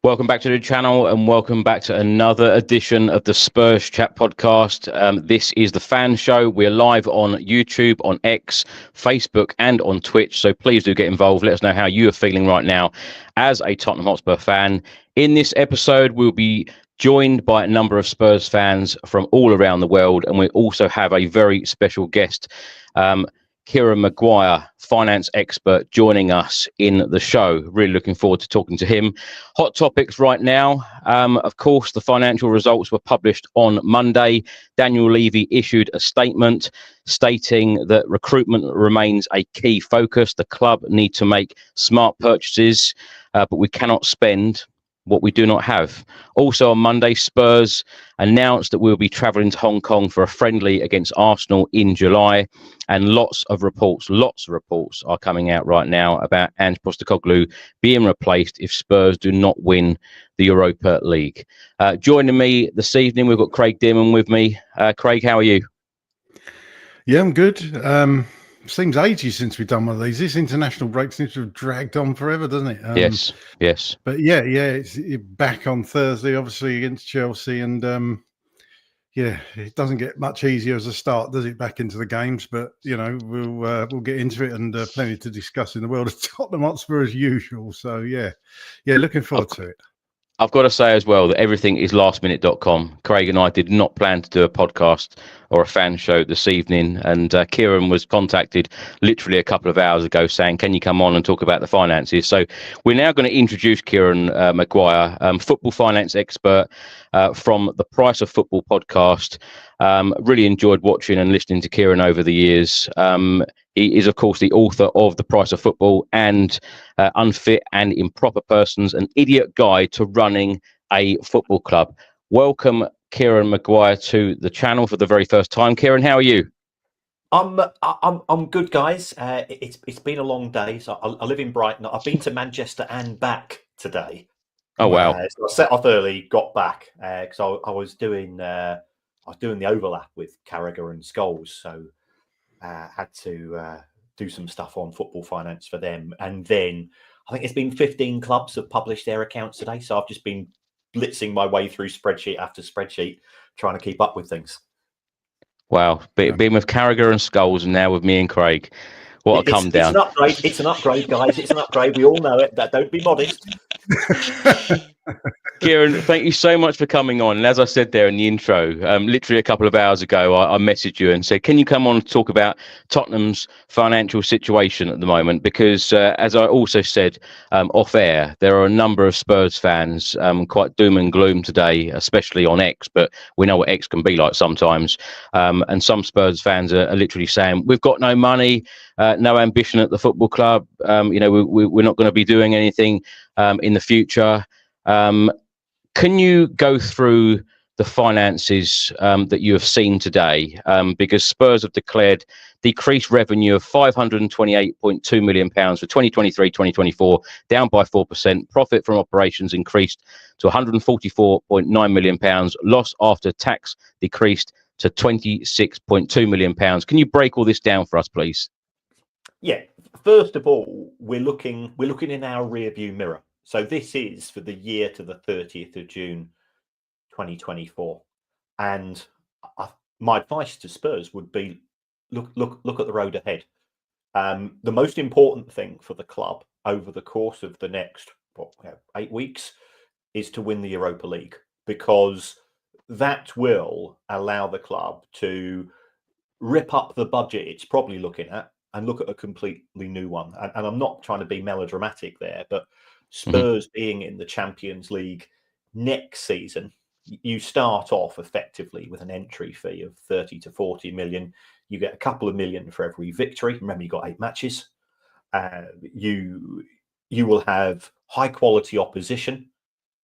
Welcome back to the channel and welcome back to another edition of the Spurs Chat podcast. This is the Fan Show. We're live on YouTube, on X, Facebook and on Twitch. So please do get involved. Let us know how you are feeling right now as a Tottenham Hotspur fan. In this episode, we'll be joined by a number of Spurs fans from all around the world. And we also have a very special guest, Kieran Maguire, finance expert, joining us in the show. Really looking forward to talking to him. Hot topics right now. Of course, the financial results were published on Monday. Daniel Levy issued a statement stating that recruitment remains a key focus. The club need to make smart purchases, but we cannot spend what we do not have. Also on Monday, Spurs announced that we'll be travelling to Hong Kong for a friendly against Arsenal in July, and lots of reports are coming out right now about Ange Postecoglou being replaced if Spurs do not win the Europa League. Joining me this evening, we've got Craig Dearman with me. Craig, how are you? Yeah, I'm good. Seems ages since we've done one of these. This international break seems to have dragged on forever, doesn't it? Yes. But yeah, it's back on Thursday, obviously against Chelsea, and it doesn't get much easier as a start, does it? Back into the games, but you know we'll get into it, and plenty to discuss in the world of Tottenham Hotspur as usual. So yeah, looking forward to it. I've got to say as well that everything is lastminute.com. Craig and I did not plan to do a podcast or a fan show this evening. And Kieran was contacted literally a couple of hours ago saying, can you come on and talk about the finances? So we're now going to introduce Kieran Maguire, football finance expert from the Price of Football podcast. Really enjoyed watching and listening to Kieran over the years. He is, of course, the author of The Price of Football and Unfit and Improper Persons, an Idiot Guide to Running a Football Club. Welcome, Kieran Maguire, to the channel for the very first time. Kieran, how are you? I'm good, guys. It's been a long day. So I live in Brighton. I've been to Manchester and back today. Oh wow! So I set off early, got back because I was doing the overlap with Carragher and Scholes, so had to do some stuff on football finance for them. And then I think it's been 15 clubs have published their accounts today, so I've just been blitzing my way through spreadsheet after spreadsheet, trying to keep up with things. Wow, being with Carragher and Scholes, and now with me and Craig. What a come down! It's an upgrade. It's an upgrade, guys. It's an upgrade. We all know it. Don't be modest. Kieran, thank you so much for coming on. And as I said there in the intro, literally a couple of hours ago, I messaged you and said, can you come on and talk about Tottenham's financial situation at the moment? Because as I also said off air, there are a number of Spurs fans quite doom and gloom today, especially on X, but we know what X can be like sometimes. And some Spurs fans are literally saying, we've got no money, no ambition at the football club. We're not going to be doing anything in the future. Can you go through the finances that you have seen today? Because Spurs have declared decreased revenue of £528.2 million for 2023-2024, down by 4%. Profit from operations increased to £144.9 million. Loss after tax decreased to £26.2 million. Can you break all this down for us, please? Yeah. First of all, we're looking in our rearview mirror. So this is for the year to the 30th of June, 2024. And my advice to Spurs would be look at the road ahead. The most important thing for the club over the course of the next 8 weeks is to win the Europa League, because that will allow the club to rip up the budget it's probably looking at and look at a completely new one. And I'm not trying to be melodramatic there, but Spurs being in the Champions League next season, you start off effectively with an entry fee of 30 to 40 million. You get a couple of million for every victory. Remember, you got 8 matches. You will have high quality opposition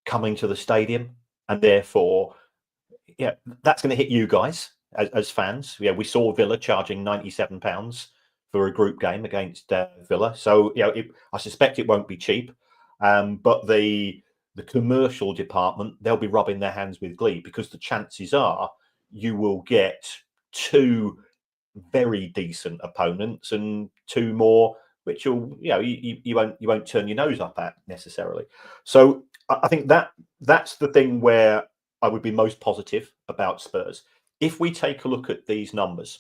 coming to the stadium, and therefore, that's going to hit you guys as fans. We saw Villa charging £97 for a group game against Villa, so I suspect it won't be cheap. But the commercial department, they'll be rubbing their hands with glee, because the chances are you will get 2 very decent opponents and 2 more which you won't turn your nose up at necessarily. So I think that's the thing where I would be most positive about Spurs. If we take a look at these numbers,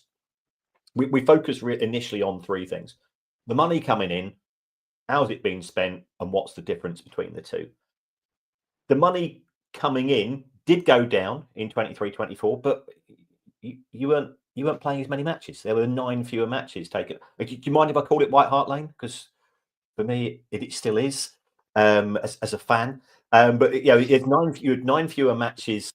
we focus initially on three things: the money coming in, how's it being spent, and what's the difference between the two. The money coming in did go down in 23-24, but you weren't playing as many matches. There were 9 fewer matches taken. Do you mind if I call it White Hart Lane? Because for me, it still is, as a fan. But you had 9 fewer matches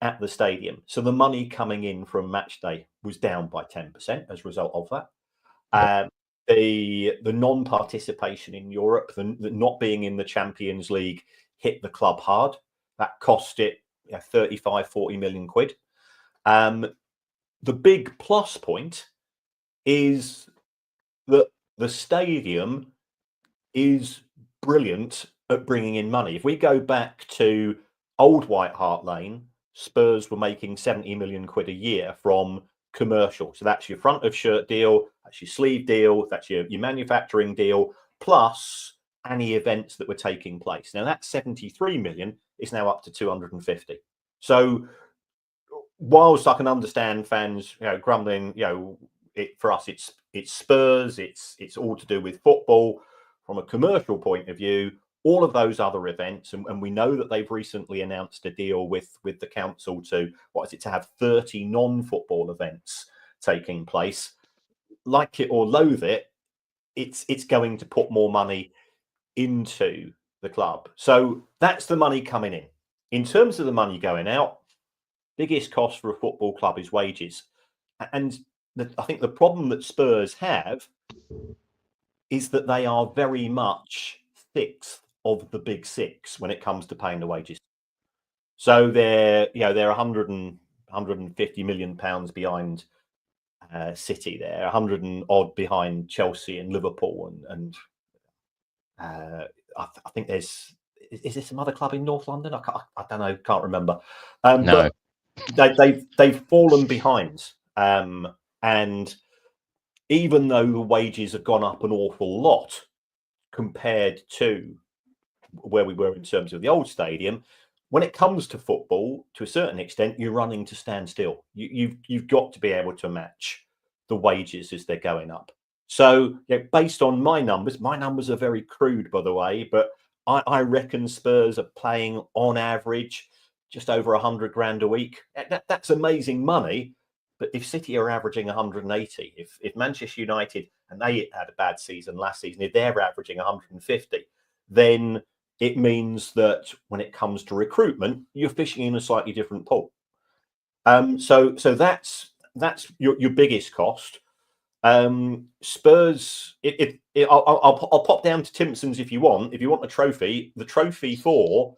at the stadium, so the money coming in from match day was down by 10% as a result of that. The non-participation in Europe, the not being in the Champions League, hit the club hard. That cost it 35-40 million quid. The big plus point is that the stadium is brilliant at bringing in money. If we go back to old White Hart Lane, Spurs were making 70 million quid a year from commercial. So that's your front of shirt deal, that's your sleeve deal, that's your manufacturing deal, plus any events that were taking place. Now that 73 million is now up to 250. So whilst I can understand fans, grumbling, for us it's Spurs, it's all to do with football. From a commercial point of view, all of those other events, and we know that they've recently announced a deal with the council to have 30 non-football events taking place. Like it or loathe it, it's going to put more money into the club. So that's the money coming in. In terms of the money going out, biggest cost for a football club is wages. And I think the problem that Spurs have is that they are very much 6th of the big 6 when it comes to paying the wages. So they're 150 million pounds behind City. They're 100 and odd behind Chelsea and Liverpool, and I think is there some other club in North London? I don't know, can't remember. No, but they've fallen behind, and even though the wages have gone up an awful lot compared to where we were in terms of the old stadium, when it comes to football, to a certain extent, you're running to stand still. You've got to be able to match the wages as they're going up. So based on my numbers are very crude, by the way, but I reckon Spurs are playing on average just over 100 grand a week. That's amazing money. But if City are averaging 180, if Manchester United, and they had a bad season last season, if they're averaging 150, then it means that when it comes to recruitment, you're fishing in a slightly different pool. So that's your biggest cost. Spurs, I'll pop down to Timpson's if you want. If you want a trophy, the trophy for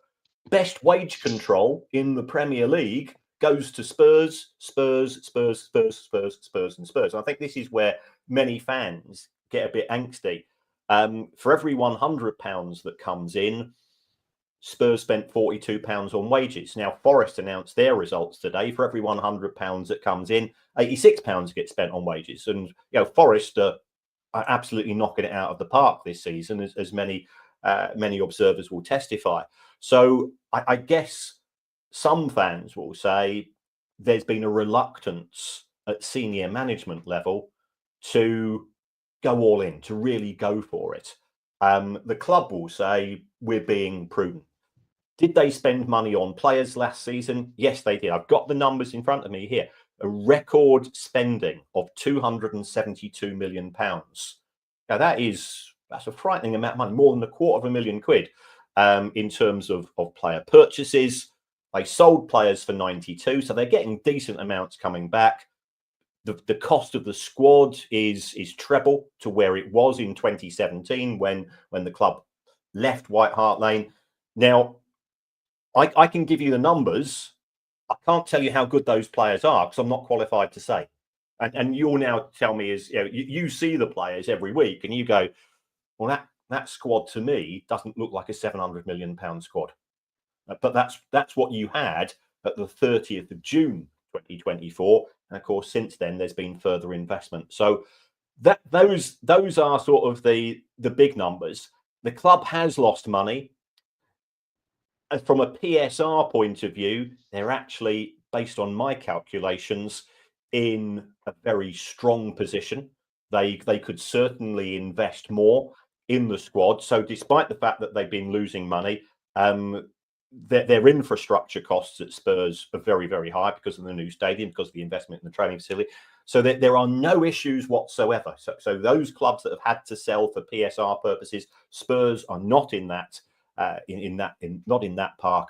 best wage control in the Premier League goes to Spurs, and Spurs. And I think this is where many fans get a bit angsty. For every £100 that comes in, Spurs spent £42 on wages. Now, Forest announced their results today. For every £100 that comes in, £86 gets spent on wages. And Forest are absolutely knocking it out of the park this season, as many observers will testify. So I guess some fans will say there's been a reluctance at senior management level to go all in, to really go for it. The club will say we're being prudent. Did they spend money on players last season? Yes, they did. I've got the numbers in front of me here. A record spending of £272 million. Now that's a frightening amount of money, more than £250,000 in terms of player purchases. They sold players for 92, so they're getting decent amounts coming back. The cost of the squad is treble to where it was in 2017 when the club left White Hart Lane. Now, I can give you the numbers. I can't tell you how good those players are because I'm not qualified to say. And you'll now tell me you see the players every week and you go, well, that squad to me doesn't look like a £700 million squad. But that's what you had at the 30th of June 2024. And of course, since then, there's been further investment. So those are sort of the big numbers. The club has lost money. from a PSR point of view, they're actually, based on my calculations, in a very strong position. They could certainly invest more in the squad. So despite the fact that they've been losing money, their infrastructure costs at Spurs are very, very high because of the new stadium, because of the investment in the training facility. So there are no issues whatsoever. So those clubs that have had to sell for PSR purposes, Spurs are not in that not in that park.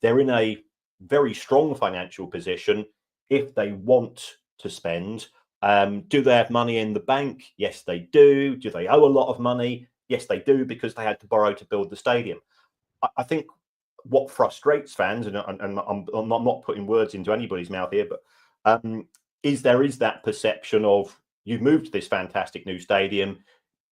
They're in a very strong financial position if they want to spend. Do they have money in the bank? Yes, they do. Do they owe a lot of money? Yes, they do, because they had to borrow to build the stadium. I think what frustrates fans, and I'm not putting words into anybody's mouth here, but is that perception of, you've moved to this fantastic new stadium,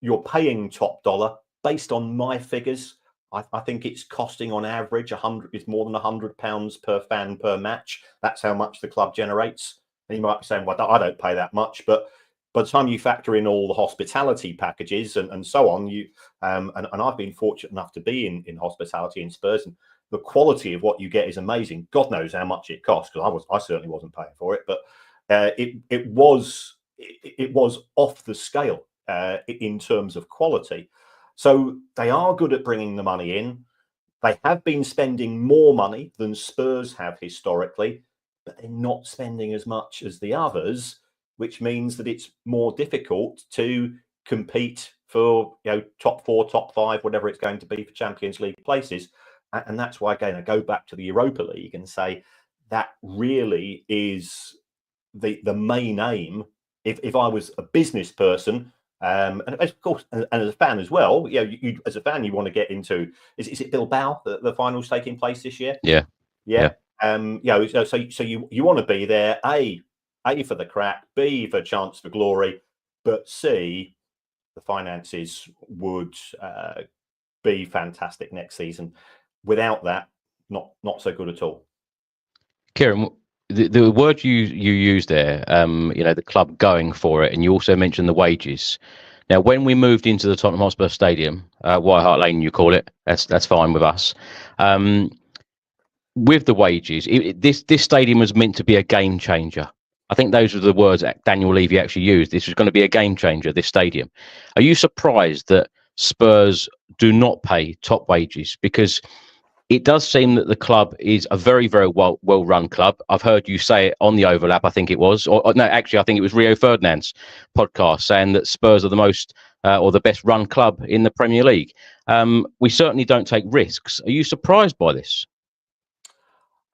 you're paying top dollar. Based on my figures, I think it's costing on average it's more than £100 per fan per match. That's how much the club generates. And you might be saying, well, I don't pay that much, but by the time you factor in all the hospitality packages and so on, and I've been fortunate enough to be in hospitality in Spurs, and the quality of what you get is amazing. God knows how much it costs, because I certainly wasn't paying for it, but it was off the scale in terms of quality. So they are good at bringing the money in. They have been spending more money than Spurs have historically, but they're not spending as much as the others, which means that it's more difficult to compete for, top 4, top 5, whatever it's going to be for Champions League places. And that's why, again, I go back to the Europa League and say that really is the main aim. If I was a business person, and of course, and as a fan as well, you as a fan, you want to get into, is it Bilbao, the finals taking place this year? Yeah. So you want to be there, A for the crack, B for chance for glory, but C, the finances would be fantastic next season. Without that, not so good at all. Kieran, the word you used there, the club going for it, and you also mentioned the wages. Now, when we moved into the Tottenham Hotspur Stadium, White Hart Lane, you call it, that's fine with us. With the wages, this stadium was meant to be a game changer. I think those were the words that Daniel Levy actually used. This was going to be a game changer, this stadium. Are you surprised that Spurs do not pay top wages? Because it does seem that the club is a very, very well-run club. I've heard you say it on the Overlap, I think it was. Or no, actually, I think it was Rio Ferdinand's podcast saying that Spurs are the most or the best run club in the Premier League. We certainly don't take risks. Are you surprised by this?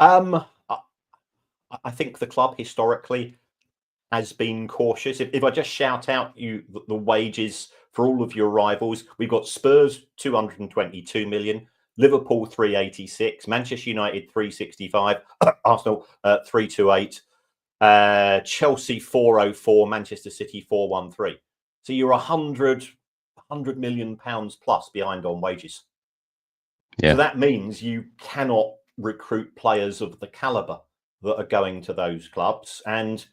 I think the club historically has been cautious. If I just shout out the wages for all of your rivals, we've got Spurs 222 million, Liverpool 386, Manchester United 365, Arsenal 328, Chelsea 404, Manchester City 413. So you're 100 million pounds plus behind on wages. Yeah. So that means you cannot recruit players of the caliber that are going to those clubs, and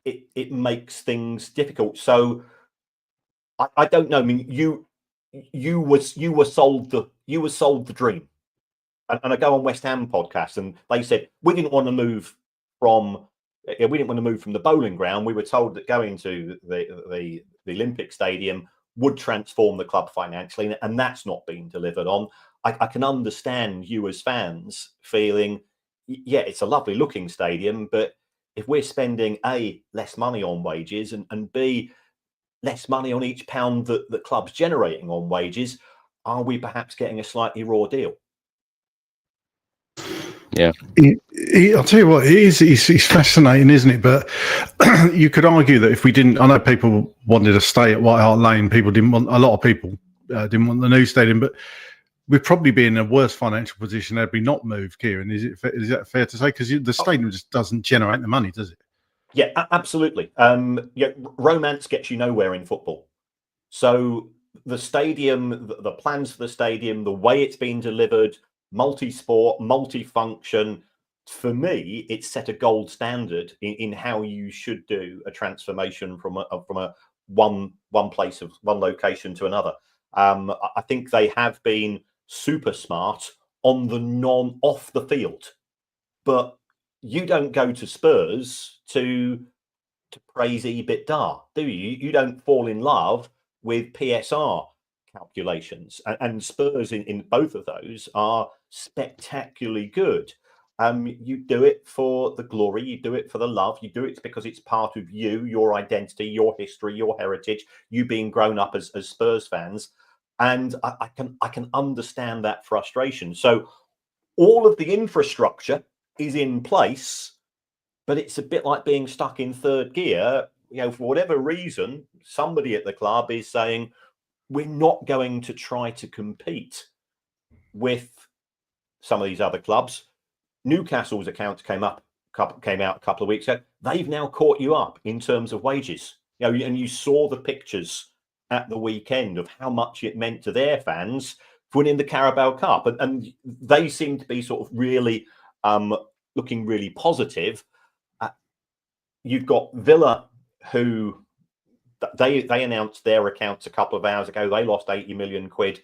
it makes things difficult. So I don't know. I mean, you were sold the dream, and I go on West Ham podcast, and they said we didn't want to move from the bowling ground. We were told that going to the Olympic Stadium would transform the club financially, and that's not been delivered on. I can understand you as fans feeling, yeah, it's a lovely looking stadium, but if we're spending A, less money on wages, and B, less money on each pound that the club's generating on wages, are we perhaps getting a slightly raw deal? Yeah. I'll tell you what, it's fascinating, isn't it? But you could argue that if we didn't, I know people wanted to stay at White Hart Lane, a lot of people didn't want the new stadium, but we'd probably be in a worse financial position had we not moved, Kieran. Is that fair to say? Because the stadium just doesn't generate the money, does it? Yeah, absolutely. Romance gets you nowhere in football. So the stadium, the plans for the stadium, the way it's been delivered, multi-sport, multi-function, for me, it's set a gold standard in how you should do a transformation from a one location to another. I think they have been super smart on the off the field, but you don't go to Spurs to praise EBITDA, do you? You don't fall in love with PSR calculations, and Spurs in both of those are spectacularly good. You do it for the glory, you do it for the love, you do it because it's part of you, your identity, your history, your heritage, you being grown up as Spurs fans. And I can understand that frustration. So all of the infrastructure is in place, but it's a bit like being stuck in third gear. For whatever reason, somebody at the club is saying, we're not going to try to compete with some of these other clubs. Newcastle's accounts came out a couple of weeks ago. They've now caught you up in terms of wages. And you saw the pictures at the weekend of how much it meant to their fans winning the Carabao Cup, and they seem to be sort of really looking really positive. You've got Villa, who they announced their accounts a couple of hours ago. They lost 80 million quid.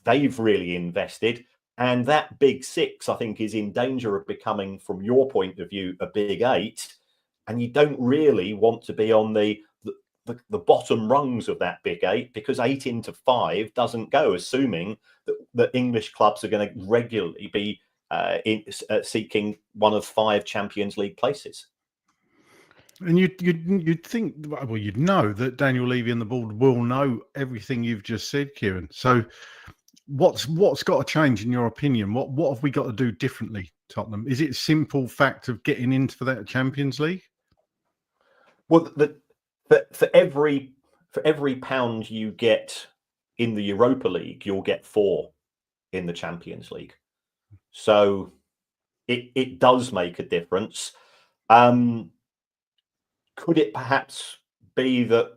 They've really invested. And that big six, I think, is in danger of becoming, from your point of view, a big eight. And you don't really want to be on the bottom rungs of that big eight, because 8 into 5 doesn't go, assuming that English clubs are going to regularly be seeking one of 5 Champions League places. And you'd think, well, you'd know that Daniel Levy and the board will know everything you've just said, Kieran. So what's got to change in your opinion? What have we got to do differently, Tottenham? Is it a simple fact of getting into that Champions League? Well, for every pound you get in the Europa League, you'll get 4 in the Champions League. So it does make a difference. Could it perhaps be that?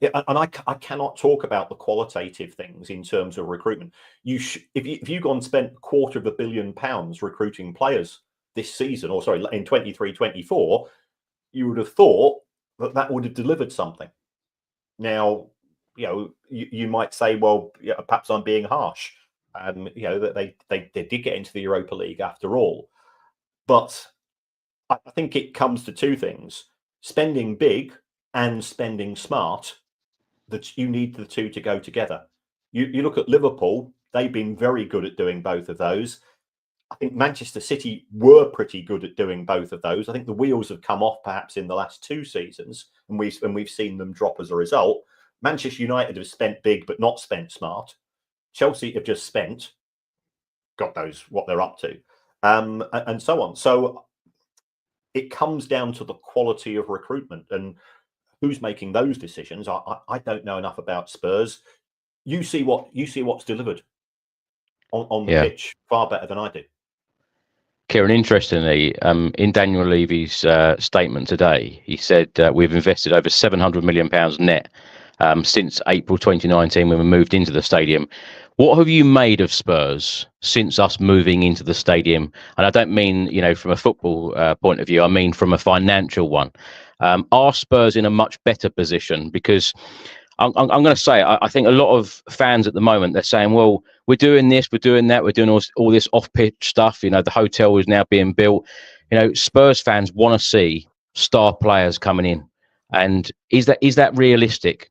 And I cannot talk about the qualitative things in terms of recruitment. If you gone and spent £250 million recruiting players this season, or sorry, in 23-24, you would have thought that would have delivered something. Now, you might say, well, perhaps I'm being harsh. That they did get into the Europa League after all, but I think it comes to 2 things: spending big and spending smart. That you need the 2 to go together. You look at Liverpool; they've been very good at doing both of those. I think Manchester City were pretty good at doing both of those. I think the wheels have come off perhaps in the last 2 seasons, and we've seen them drop as a result. Manchester United have spent big but not spent smart. Chelsea have just spent, God knows what they're up to, and so on. So it comes down to the quality of recruitment and who's making those decisions. I don't know enough about Spurs. You see what's delivered on the pitch far better than I do. Kieran, interestingly, in Daniel Levy's statement today, he said we've invested over £700 million net since April 2019 when we moved into the stadium. What have you made of Spurs since us moving into the stadium? And I don't mean, from a football point of view, I mean from a financial one. Are Spurs in a much better position? Because I'm going to say, I think a lot of fans at the moment, they're saying, well, we're doing this, we're doing that, we're doing all this off-pitch stuff. The hotel is now being built. Spurs fans want to see star players coming in. And is that realistic?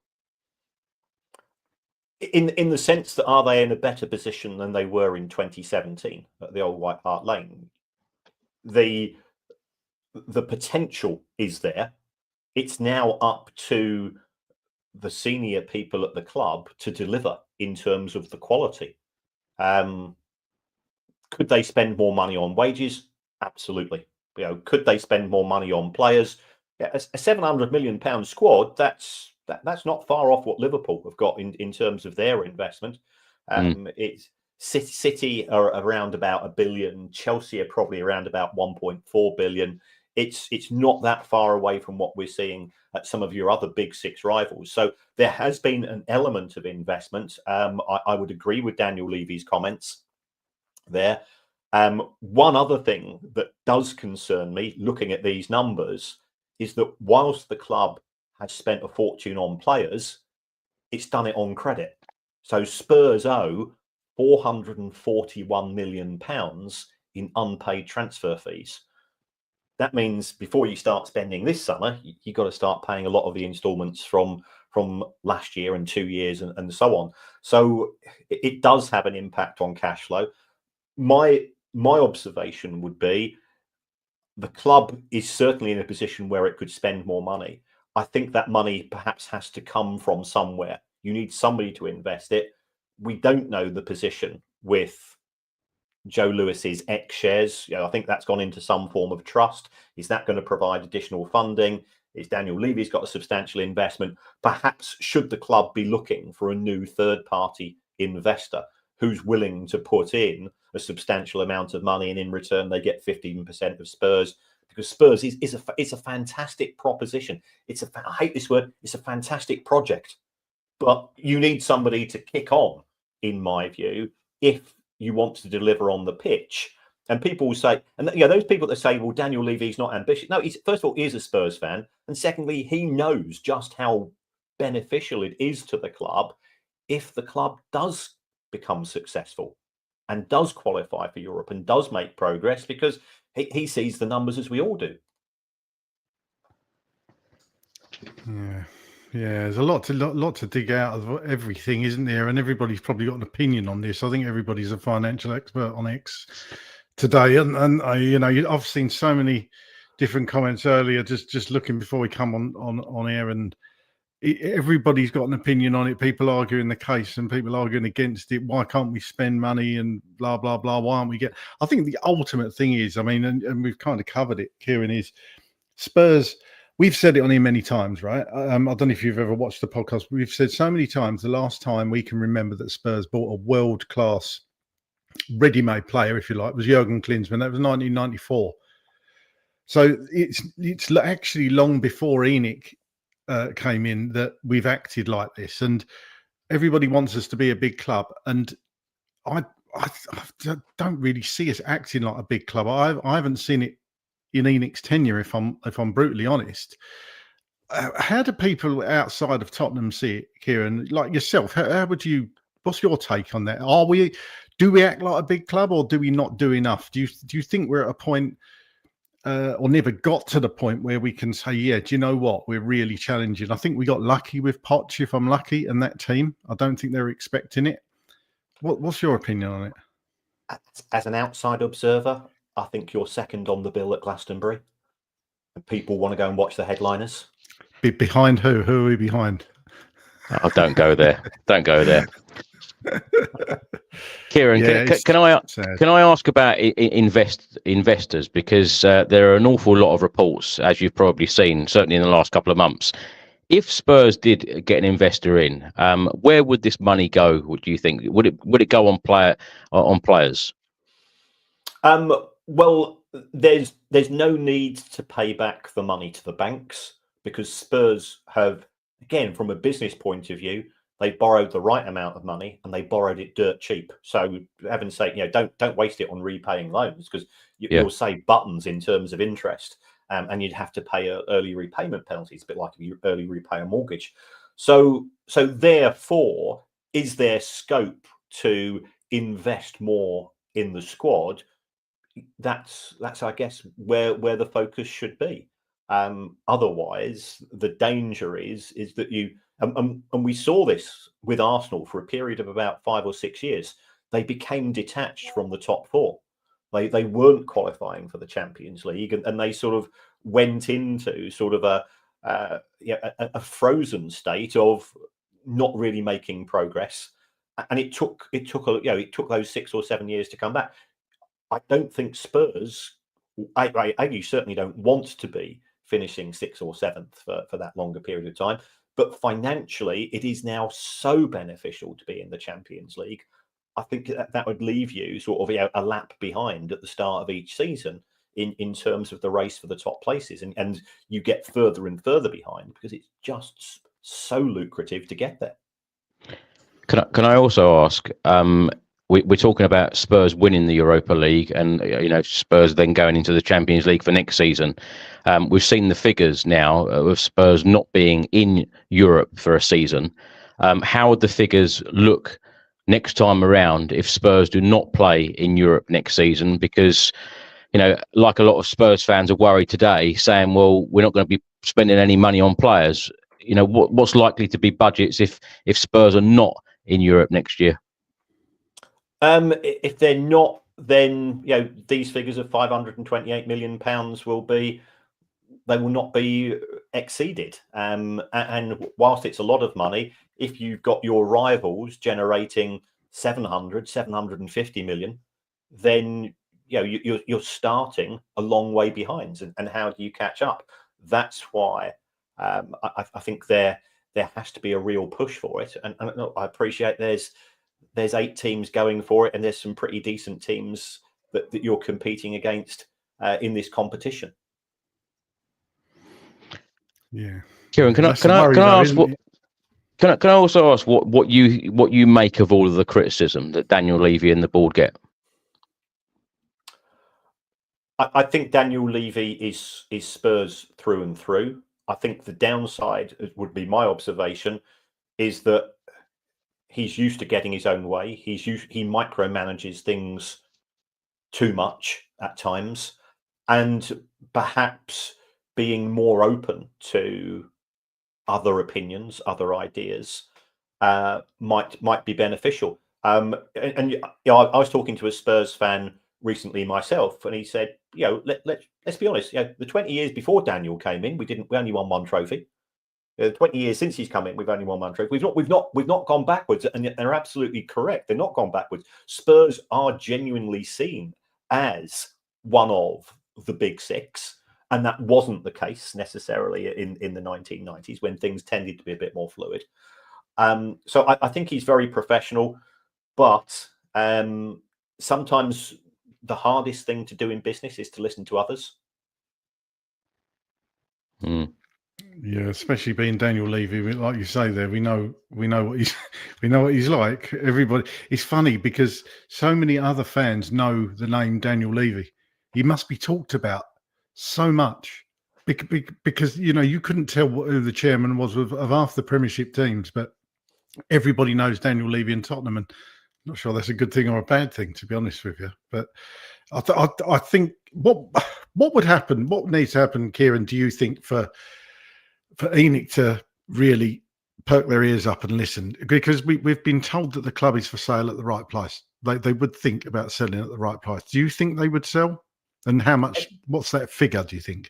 In the sense that, are they in a better position than they were in 2017 at the old White Hart Lane? The potential is there. It's now up to the senior people at the club to deliver in terms of the quality. Could they spend more money on wages? Absolutely. Could they spend more money on players? A £700 million squad, that's not far off what Liverpool have got in terms of their investment. It's City are around about £1 billion. Chelsea are probably around about 1.4 billion. It's not that far away from what we're seeing at some of your other big 6 rivals. So there has been an element of investment. I would agree with Daniel Levy's comments there. One other thing that does concern me looking at these numbers is that whilst the club has spent a fortune on players, it's done it on credit. So Spurs owe £441 million in unpaid transfer fees. That means before you start spending this summer, you've got to start paying a lot of the instalments from last year and 2 years and so on. So it does have an impact on cash flow. My observation would be the club is certainly in a position where it could spend more money. I think that money perhaps has to come from somewhere. You need somebody to invest it. We don't know the position with Joe Lewis's X shares. I think that's gone into some form of trust. Is that going to provide additional funding? Is Daniel Levy's got a substantial investment? Perhaps should the club be looking for a new third-party investor who's willing to put in a substantial amount of money, and in return they get 15% of Spurs? Because Spurs is a fantastic proposition. I hate this word. It's a fantastic project, but you need somebody to kick on, in my view, if you want to deliver on the pitch. And people will say, and those people that say, well, Daniel Levy's not ambitious. No, first of all, he is a Spurs fan. And secondly, he knows just how beneficial it is to the club if the club does become successful and does qualify for Europe and does make progress, because he sees the numbers as we all do. Yeah, there's a lot to dig out of everything, isn't there? And everybody's probably got an opinion on this. I think everybody's a financial expert on X today, and I've seen so many different comments earlier, just looking before we come on air, and everybody's got an opinion on it. People arguing the case and people arguing against it. Why can't we spend money and blah blah blah? Why aren't we I think the ultimate thing is, and we've kind of covered it, Kieran, is Spurs. We've said it on here many times, right? I don't know if you've ever watched the podcast. We've said so many times, the last time we can remember that Spurs bought a world-class ready-made player, if you like, was Jurgen Klinsmann. That was 1994. So it's actually long before ENIC came in that we've acted like this. And everybody wants us to be a big club. And I don't really see us acting like a big club. I haven't seen it in ENIC's tenure, if I'm brutally honest. How do people outside of Tottenham see it, Kieran? Like yourself, how would you? What's your take on that? Do we act like a big club, or do we not do enough? Do you think we're at a point, or never got to the point where we can say, yeah, do you know what? We're really challenging. I think we got lucky with Poch, if I'm lucky, and that team. I don't think they're expecting it. What's your opinion on it? As an outside observer, I think you're second on the bill at Glastonbury. And people want to go and watch the headliners. Behind who? Who are we behind? Oh, don't go there. Don't go there. Kieran, can I ask about investors, because there are an awful lot of reports, as you've probably seen, certainly in the last couple of months. If Spurs did get an investor in, where would this money go? What do you think? Would it go on players? Well, there's no need to pay back the money to the banks, because Spurs have, again, from a business point of view, they borrowed the right amount of money and they borrowed it dirt cheap. So, for heaven's sake, don't waste it on repaying loans, because you'll save buttons in terms of interest, and you'd have to pay early repayment penalties, a bit like if you early repay a mortgage. So therefore, is there scope to invest more in the squad? That's I guess where the focus should be. Otherwise, the danger is that you and we saw this with Arsenal for a period of about 5 or 6 years. They became detached from the top four. They weren't qualifying for the Champions League, and they sort of went into sort of a frozen state of not really making progress. And it took those 6 or 7 years to come back. I don't think Spurs, you certainly don't want to be finishing 6th or 7th for that longer period of time. But financially, it is now so beneficial to be in the Champions League. I think that would leave you sort of a lap behind at the start of each season in terms of the race for the top places. And you get further and further behind because it's just so lucrative to get there. Can I also ask, we're talking about Spurs winning the Europa League and Spurs then going into the Champions League for next season. We've seen the figures now of Spurs not being in Europe for a season. How would the figures look next time around if Spurs do not play in Europe next season? Because, like a lot of Spurs fans are worried today, saying, well, we're not going to be spending any money on players. What's likely to be budgets if Spurs are not in Europe next year? If they're not, then these figures of £528 million will not be exceeded. And whilst it's a lot of money, if you've got your rivals generating 750 million, then you're starting a long way behind. And how do you catch up? That's why I think there has to be a real push for it. And I appreciate there's 8 teams going for it, and there's some pretty decent teams that you're competing against in this competition. Yeah, Kieran, can I also ask what you make of all of the criticism that Daniel Levy and the board get? I think Daniel Levy is Spurs through and through. I think the downside would be, my observation, is that he's used to getting his own way. He micromanages things too much at times, and perhaps being more open to other opinions, other ideas, might be beneficial. I was talking to a Spurs fan recently myself, and he said, let's be honest. The 20 years before Daniel came in, we only won 1 trophy. 20 years since he's come in, we've only won 1 trophy. We've not gone backwards, and they're absolutely correct. They're not gone backwards. Spurs are genuinely seen as one of the big 6. And that wasn't the case necessarily in the 1990s, when things tended to be a bit more fluid. So I think he's very professional, but sometimes the hardest thing to do in business is to listen to others. Mm. Yeah, especially being Daniel Levy, like you say there, we know what he's like. Everybody, it's funny because so many other fans know the name Daniel Levy. He must be talked about so much because you couldn't tell who the chairman was of half the Premiership teams, but everybody knows Daniel Levy in Tottenham, and I'm not sure that's a good thing or a bad thing, to be honest with you. But I think what would happen, what needs to happen, Kieran, do you think, for ENIC to really perk their ears up and listen? Because we've been told that the club is for sale at the right price. They would think about selling at the right price. Do you think they would sell? And how much? What's that figure, do you think?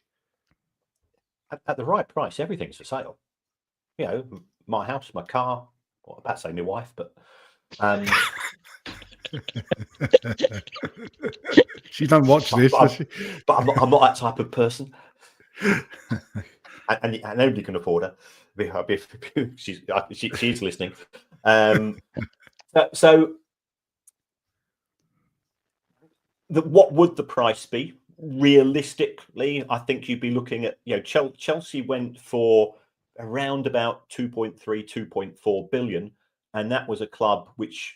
At the right price, everything's for sale. My house, my car. Well, I'm about to say my wife, but she don't watch this, does she? But I'm not that type of person. and nobody can afford her. She's listening. What would the price be? Realistically, I think you'd be looking at, Chelsea went for around about 2.3, 2.4 billion, and that was a club which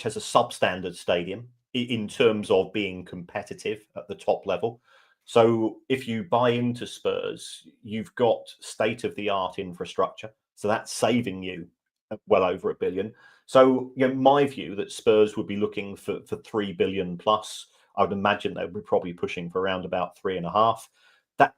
has a substandard stadium in terms of being competitive at the top level. So if you buy into Spurs, you've got state-of-the-art infrastructure, so that's saving you well over £1 billion. So my view that Spurs would be looking for 3 billion plus. I would imagine they would be probably pushing for around about 3.5.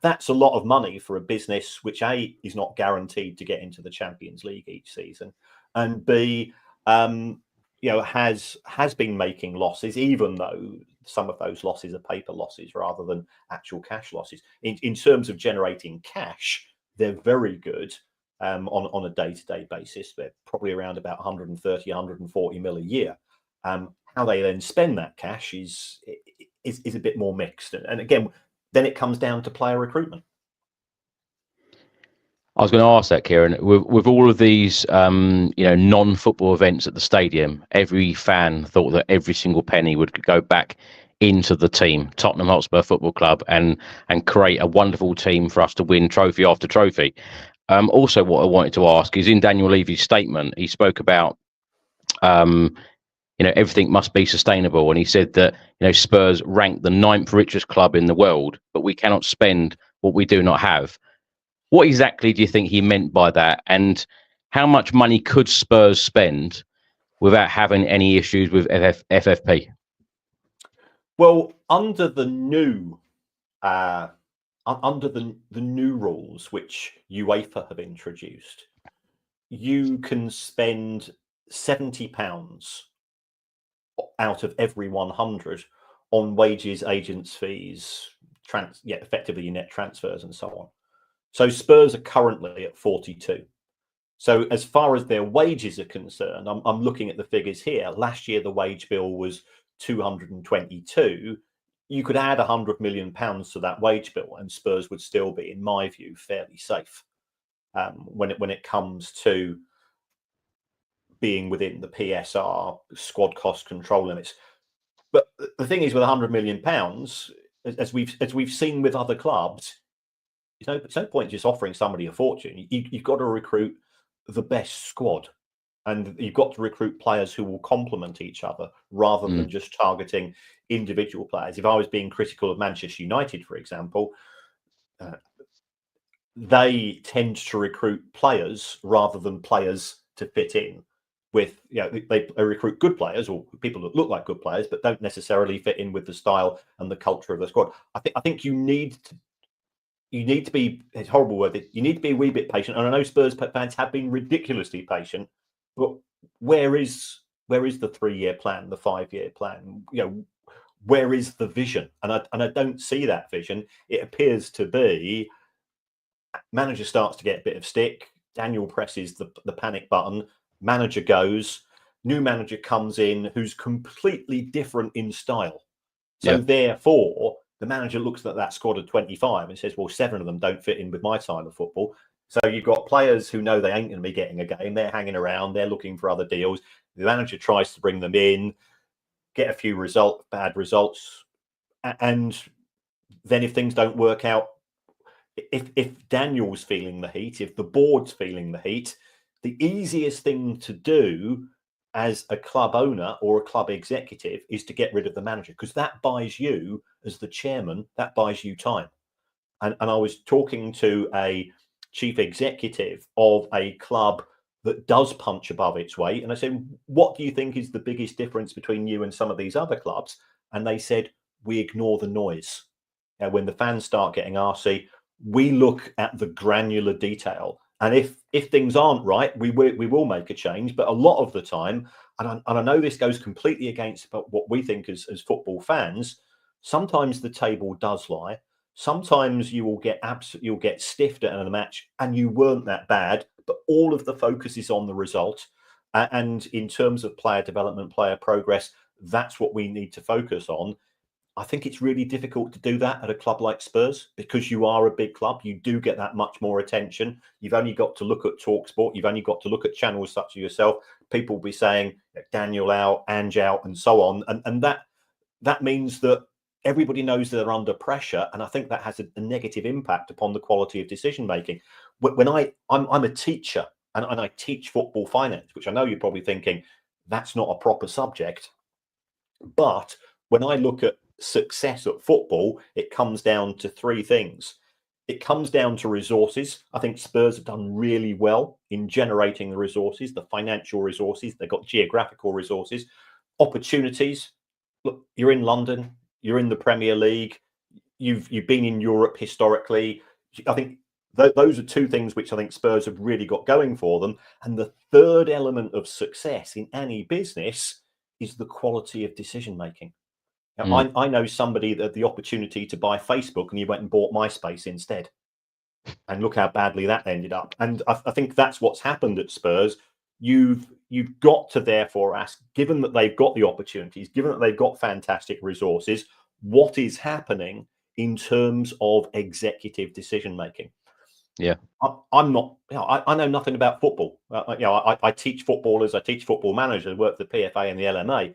That's a lot of money for a business which, A, is not guaranteed to get into the Champions League each season, and B, has been making losses, even though some of those losses are paper losses rather than actual cash losses. In terms of generating cash, they're very good on a day-to-day basis. They're probably around about 130, 140 mil a year. How they then spend that cash is a bit more mixed, and again, then it comes down to player recruitment. I was going to ask that, Kieran. With all of these, non-football events at the stadium, every fan thought that every single penny would go back into the team, Tottenham Hotspur Football Club, and create a wonderful team for us to win trophy after trophy. Also, what I wanted to ask is, in Daniel Levy's statement, he spoke about everything must be sustainable. And he said that, Spurs rank the 9th richest club in the world, but we cannot spend what we do not have. What exactly do you think he meant by that? And how much money could Spurs spend without having any issues with FFP? Well, under the new rules which UEFA have introduced, you can spend £70 out of every 100 on wages, agents' fees, effectively your net transfers and so on. So Spurs are currently at 42. So as far as their wages are concerned, I'm looking at the figures here. Last year, the wage bill was 222. You could add £100 million to that wage bill, and Spurs would still be, in my view, fairly safe when it comes to being within the PSR squad cost control limits. But the thing is, with £100 million, as we've seen with other clubs, there's no point just offering somebody a fortune. You've got to recruit the best squad, and you've got to recruit players who will complement each other rather than just targeting individual players. If I was being critical of Manchester United, for example, they tend to recruit players rather than players to fit in with. They recruit good players or people that look like good players, but don't necessarily fit in with the style and the culture of the squad. I think you need to be, it's a horrible word, you need to be a wee bit patient. And I know Spurs fans have been ridiculously patient, but where is the 3-year plan, the 5-year plan? Where is the vision? And I don't see that vision. It appears to be manager starts to get a bit of stick. Daniel presses the panic button. Manager goes. New manager comes in who's completely different in style. So therefore, the manager looks at that squad of 25 and says, well, 7 of them don't fit in with my style of football. So you've got players who know they ain't going to be getting a game. They're hanging around. They're looking for other deals. The manager tries to bring them in, get a few bad results. And then if things don't work out, if Daniel's feeling the heat, if the board's feeling the heat, the easiest thing to do as a club owner or a club executive is to get rid of the manager, because that buys you, as the chairman, that buys you time. And I was talking to a chief executive of a club that does punch above its weight, and I said, what do you think is the biggest difference between you and some of these other clubs? And they said, we ignore the noise. Now, when the fans start getting arsey, we look at the granular detail. And if things aren't right, we will make a change. But a lot of the time, and I know this goes completely against what we think as football fans, sometimes the table does lie. Sometimes you'll get stiffed at a match and you weren't that bad, but all of the focus is on the result. And in terms of player development, player progress, that's what we need to focus on. I think it's really difficult to do that at a club like Spurs, because you are a big club. You do get that much more attention. You've only got to look at TalkSport. You've only got to look at channels such as yourself. People will be saying Daniel out, Ange out, and so on. And that means that everybody knows they're under pressure. And I think that has a negative impact upon the quality of decision making. When I'm a teacher and I teach football finance, which I know you're probably thinking that's not a proper subject. But when I look at success at football, it comes down to 3 things. It comes down to resources. I think Spurs have done really well in generating the resources, the financial resources. They've got geographical resources, opportunities. Look, you're in London, you're in the Premier League, you've been in Europe historically. I think those are 2 things which I think Spurs have really got going for them. And the third element of success in any business is the quality of decision making. Now, I know somebody that had the opportunity to buy Facebook and he went and bought MySpace instead. And look how badly that ended up. And I think that's what's happened at Spurs. You've got to therefore ask, given that they've got the opportunities, given that they've got fantastic resources, what is happening in terms of executive decision making? Yeah, I'm not. I know nothing about football. I teach footballers. I teach football managers. I work for the PFA and the LMA.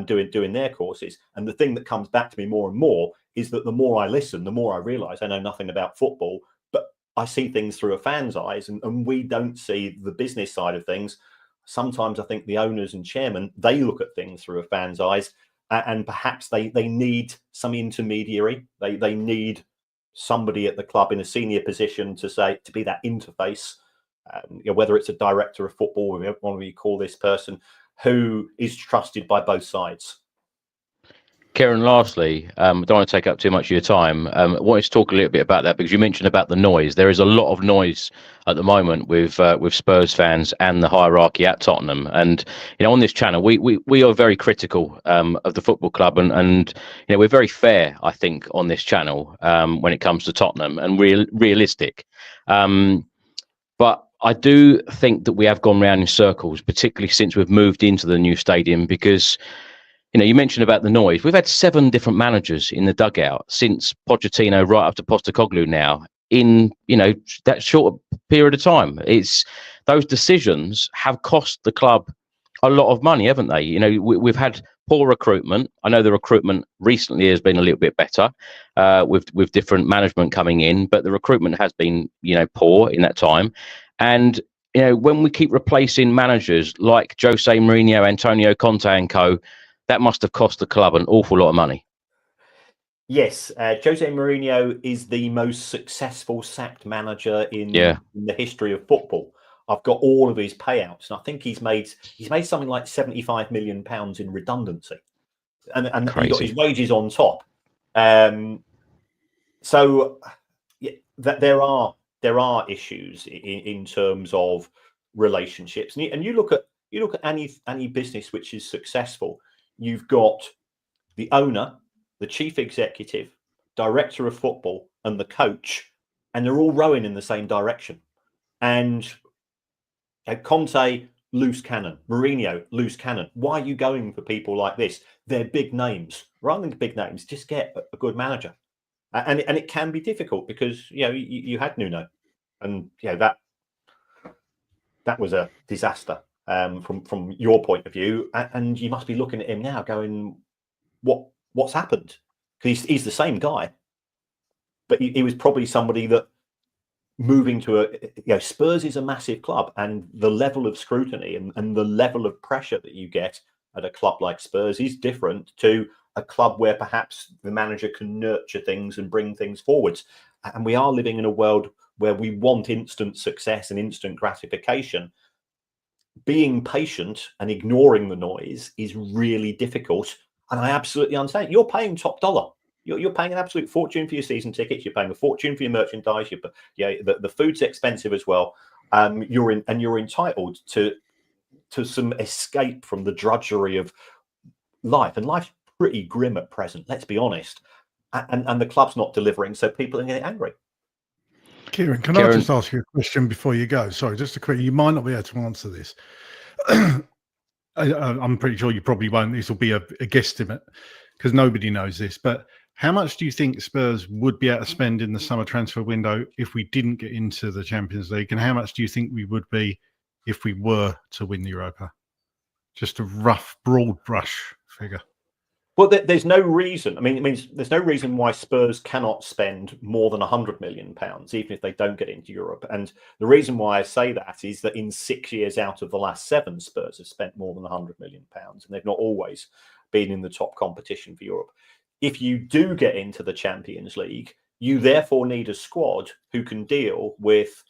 Doing their courses, and the thing that comes back to me more and more is that the more I listen, the more I realize I know nothing about football, but I see things through a fan's eyes, and we don't see the business side of things. Sometimes I think the owners and chairman, they look at things through a fan's eyes, and perhaps they need some intermediary. They need somebody at the club in a senior position to be that interface, whether it's a director of football, whatever you call this person. who is trusted by both sides. Kieran, lastly, I don't want to take up too much of your time. I wanted to talk a little bit about that because you mentioned about the noise. There is a lot of noise at the moment with Spurs fans and the hierarchy at Tottenham. And on this channel, we are very critical of the football club, and we're very fair, I think, on this channel when it comes to Tottenham and realistic. But I do think that we have gone round in circles, particularly since we've moved into the new stadium, because you mentioned about the noise. We've had 7 different managers in the dugout since Pochettino right up to Postecoglou now in, that short period of time. It's those decisions have cost the club a lot of money, haven't they? We've had poor recruitment. I know the recruitment recently has been a little bit better with different management coming in, but the recruitment has been, poor in that time. And when we keep replacing managers like Jose Mourinho, Antonio Conte and co, that must have cost the club an awful lot of money. Yes, Jose Mourinho is the most successful sacked manager in the history of football. I've got all of his payouts, and I think he's made something like £75 million in redundancy, and he got his wages on top. So that there are issues in terms of relationships, and you look at any business which is successful. You've got the owner, the chief executive, director of football, and the coach, and they're all rowing in the same direction. And Conte, loose cannon. Mourinho, loose cannon. Why are you going for people like this? They're big names. Rather than big names, just get a good manager. And it can be difficult because you had Nuno, and that was a disaster. From your point of view, and you must be looking at him now going, what's happened? Because he's the same guy, but he was probably somebody that moving to Spurs is a massive club, and the level of scrutiny and the level of pressure that you get at a club like Spurs is different to a club where perhaps the manager can nurture things and bring things forwards. And we are living in a world where we want instant success and instant gratification. Being patient and ignoring the noise is really difficult, and I absolutely understand. You're paying top dollar. You're paying an absolute fortune for your season tickets. You're paying a fortune for your merchandise. The food's expensive as well. You're entitled to some escape from the drudgery of life, and life's pretty grim at present. Let's be honest. And the club's not delivering, so people are getting angry. Kieran, I just ask you a question before you go? Sorry, just a quick. You might not be able to answer this. I'm pretty sure you probably won't. This will be a guesstimate because nobody knows this. But how much do you think Spurs would be able to spend in the summer transfer window if we didn't get into the Champions League? And how much do you think we would be if we were to win the Europa? Just a rough, broad brush figure. Well, there's no reason. There's no reason why Spurs cannot spend more than £100 million, even if they don't get into Europe. And the reason why I say that is that in 6 years out of the last 7, Spurs have spent more than £100 million, and they've not always been in the top competition for Europe. If you do get into the Champions League, you therefore need a squad who can deal with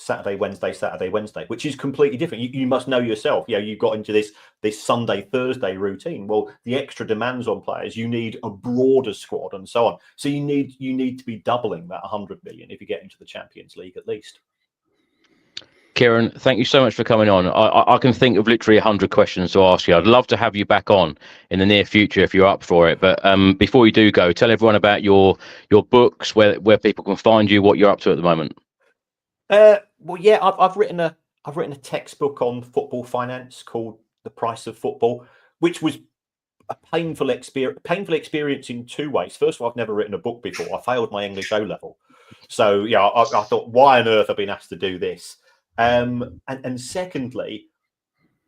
Saturday, Wednesday, which is completely different. You must know yourself. You've got into this Sunday, Thursday routine. Well, the extra demands on players, you need a broader squad and so on. So you need to be doubling that 100 million if you get into the Champions League at least. Kieran, thank you so much for coming on. I can think of literally 100 questions to ask you. I'd love to have you back on in the near future if you're up for it. But before you do go, tell everyone about your books, where people can find you, what you're up to at the moment. I've written a textbook on football finance called The Price of Football, which was a painful experience in 2 ways. First of all, I've never written a book before. I failed my English O level, so I thought, why on earth I've been asked to do this? And secondly,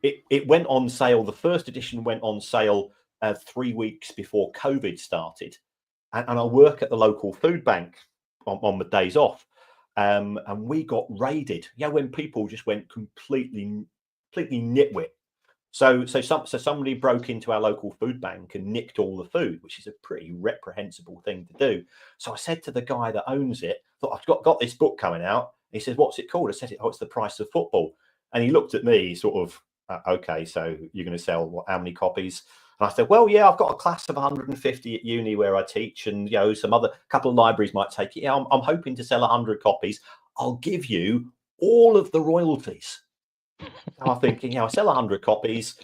it went on sale. The first edition went on sale 3 weeks before COVID started, and I work at the local food bank on the days off. And we got raided. When people just went completely nitwit. So somebody broke into our local food bank and nicked all the food, which is a pretty reprehensible thing to do. So I said to the guy that owns it, "Thought I've got this book coming out." He says, "What's it called?" I said, "Oh, it's The Price of Football." And he looked at me, sort of Okay, so you're going to sell how many copies? And I said, well, yeah, I've got a class of 150 at uni where I teach, and some other couple of libraries might take it. Yeah, I'm hoping to sell 100 copies. I'll give you all of the royalties. So I'm thinking, I sell 100 copies,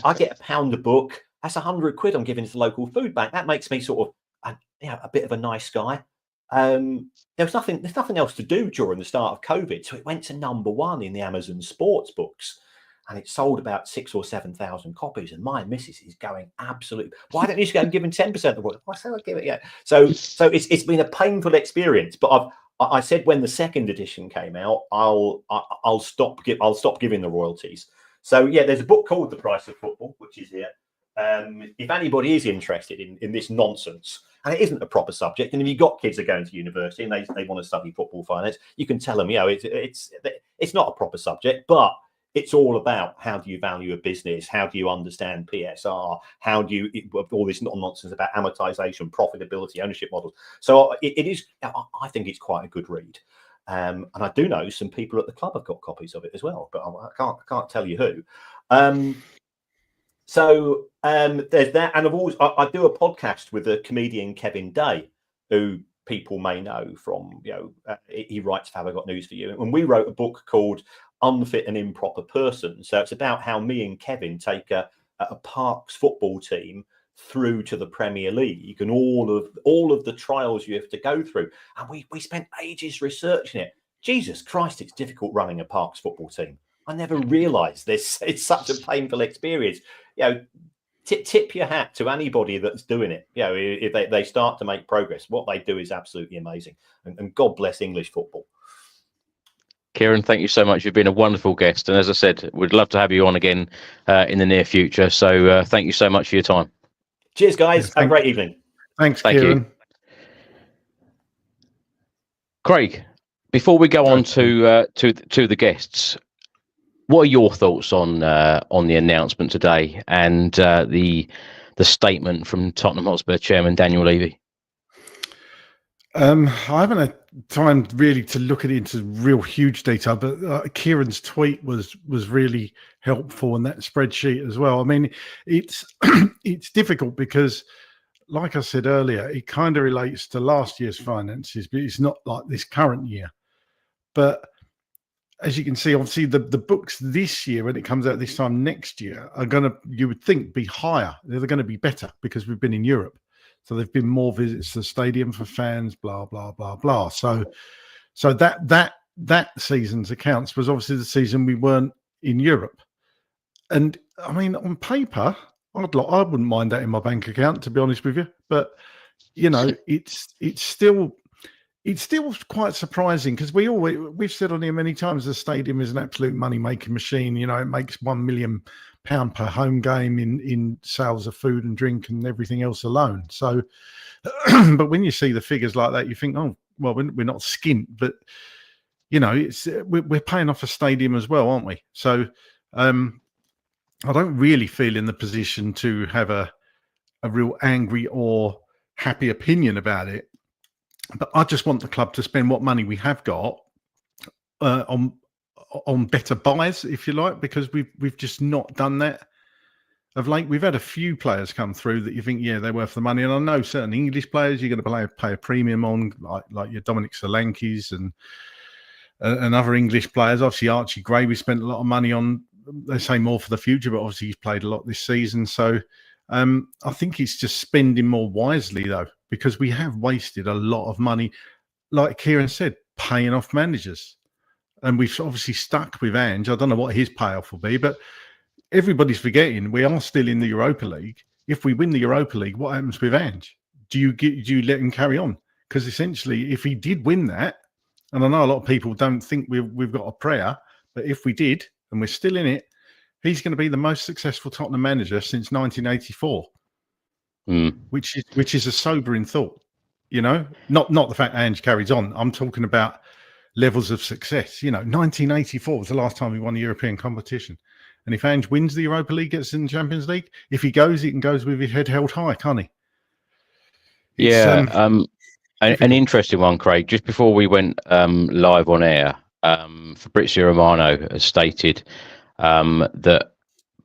I get £1 a book. That's 100 quid I'm giving to the local food bank. That makes me sort of a bit of a nice guy. There's nothing else to do during the start of COVID, so it went to #1 in the Amazon sports books. And it sold about 6,000 or 7,000 copies. And my missus is going absolutely, why don't you just go and give him 10% of the work? I said, I'll give it. Yeah. So it's been a painful experience. But I said when the second edition came out, I'll stop giving the royalties. So yeah, there's a book called The Price of Football, which is here. If anybody is interested in this nonsense, and it isn't a proper subject, and if you've got kids that are going to university and they want to study football finance, you can tell them, it's not a proper subject, but it's all about how do you value a business? How do you understand PSR? How do you all this nonsense about amortization, profitability, ownership models? So it is. I think it's quite a good read, and I do know some people at the club have got copies of it as well, but I can't tell you who. So there's that, and I do a podcast with the comedian Kevin Day, who people may know from he writes Have I Got News for You, and we wrote a book called Unfit and Improper Person. So it's about how me and Kevin take a Parks football team through to the Premier League and all of the trials you have to go through. And we spent ages researching it. Jesus Christ, it's difficult running a Parks football team. I never realised this. It's such a painful experience. Tip your hat to anybody that's doing it. If they start to make progress, what they do is absolutely amazing. And God bless English football. Kieran, thank you so much. You've been a wonderful guest. And as I said, we'd love to have you on again in the near future. So thank you so much for your time. Cheers, guys. Have a great evening. Thanks, Thank Kieran. you. Craig, before we go on to the guests, what are your thoughts on the announcement today and the statement from Tottenham Hotspur chairman Daniel Levy? I haven't had time really to look at it into real huge detail, but Kieran's tweet was really helpful in that spreadsheet as well. I mean, it's it's difficult because, like I said earlier, it kind of relates to last year's finances, but it's not like this current year. But as you can see, obviously the books this year, when it comes out this time next year, are going to, you would think, be higher. They're going to be better because we've been in Europe. So there've been more visits to the stadium for fans, blah, blah, blah, blah. So that season's accounts was obviously the season we weren't in Europe. And I mean, on paper, I wouldn't mind that in my bank account, to be honest with you. But, it's still quite surprising because we've said on here many times the stadium is an absolute money-making machine. It makes £1 million per home game in sales of food and drink and everything else alone. So, but when you see the figures like that, you think, oh, well, we're not skint, but we're paying off a stadium as well, aren't we? So, I don't really feel in the position to have a real angry or happy opinion about it. But I just want the club to spend what money we have got on better buys, if you like, because we've just not done that of late. We've had a few players come through that you think, yeah, they're worth the money. And I know certain English players you're going to pay a premium on, like your Dominic Solankis and other English players. Obviously, Archie Gray, we spent a lot of money on. They say more for the future, but obviously he's played a lot this season. So I think it's just spending more wisely, though, because we have wasted a lot of money, like Kieran said, paying off managers. And we've obviously stuck with Ange. I don't know what his payoff will be, but everybody's forgetting we are still in the Europa League. If we win the Europa League, what happens with Ange? Do you let him carry on? Because essentially, if he did win that, and I know a lot of people don't think we've got a prayer, but if we did, and we're still in it, he's going to be the most successful Tottenham manager since 1984, which is a sobering thought. Not the fact Ange carries on. I'm talking about levels of success. 1984 was the last time we won a European competition. And if Ange wins the Europa League, gets in the Champions League, if he goes with his head held high, can't he? An interesting one, Craig. Just before we went live on air, Fabrizio Romano has stated that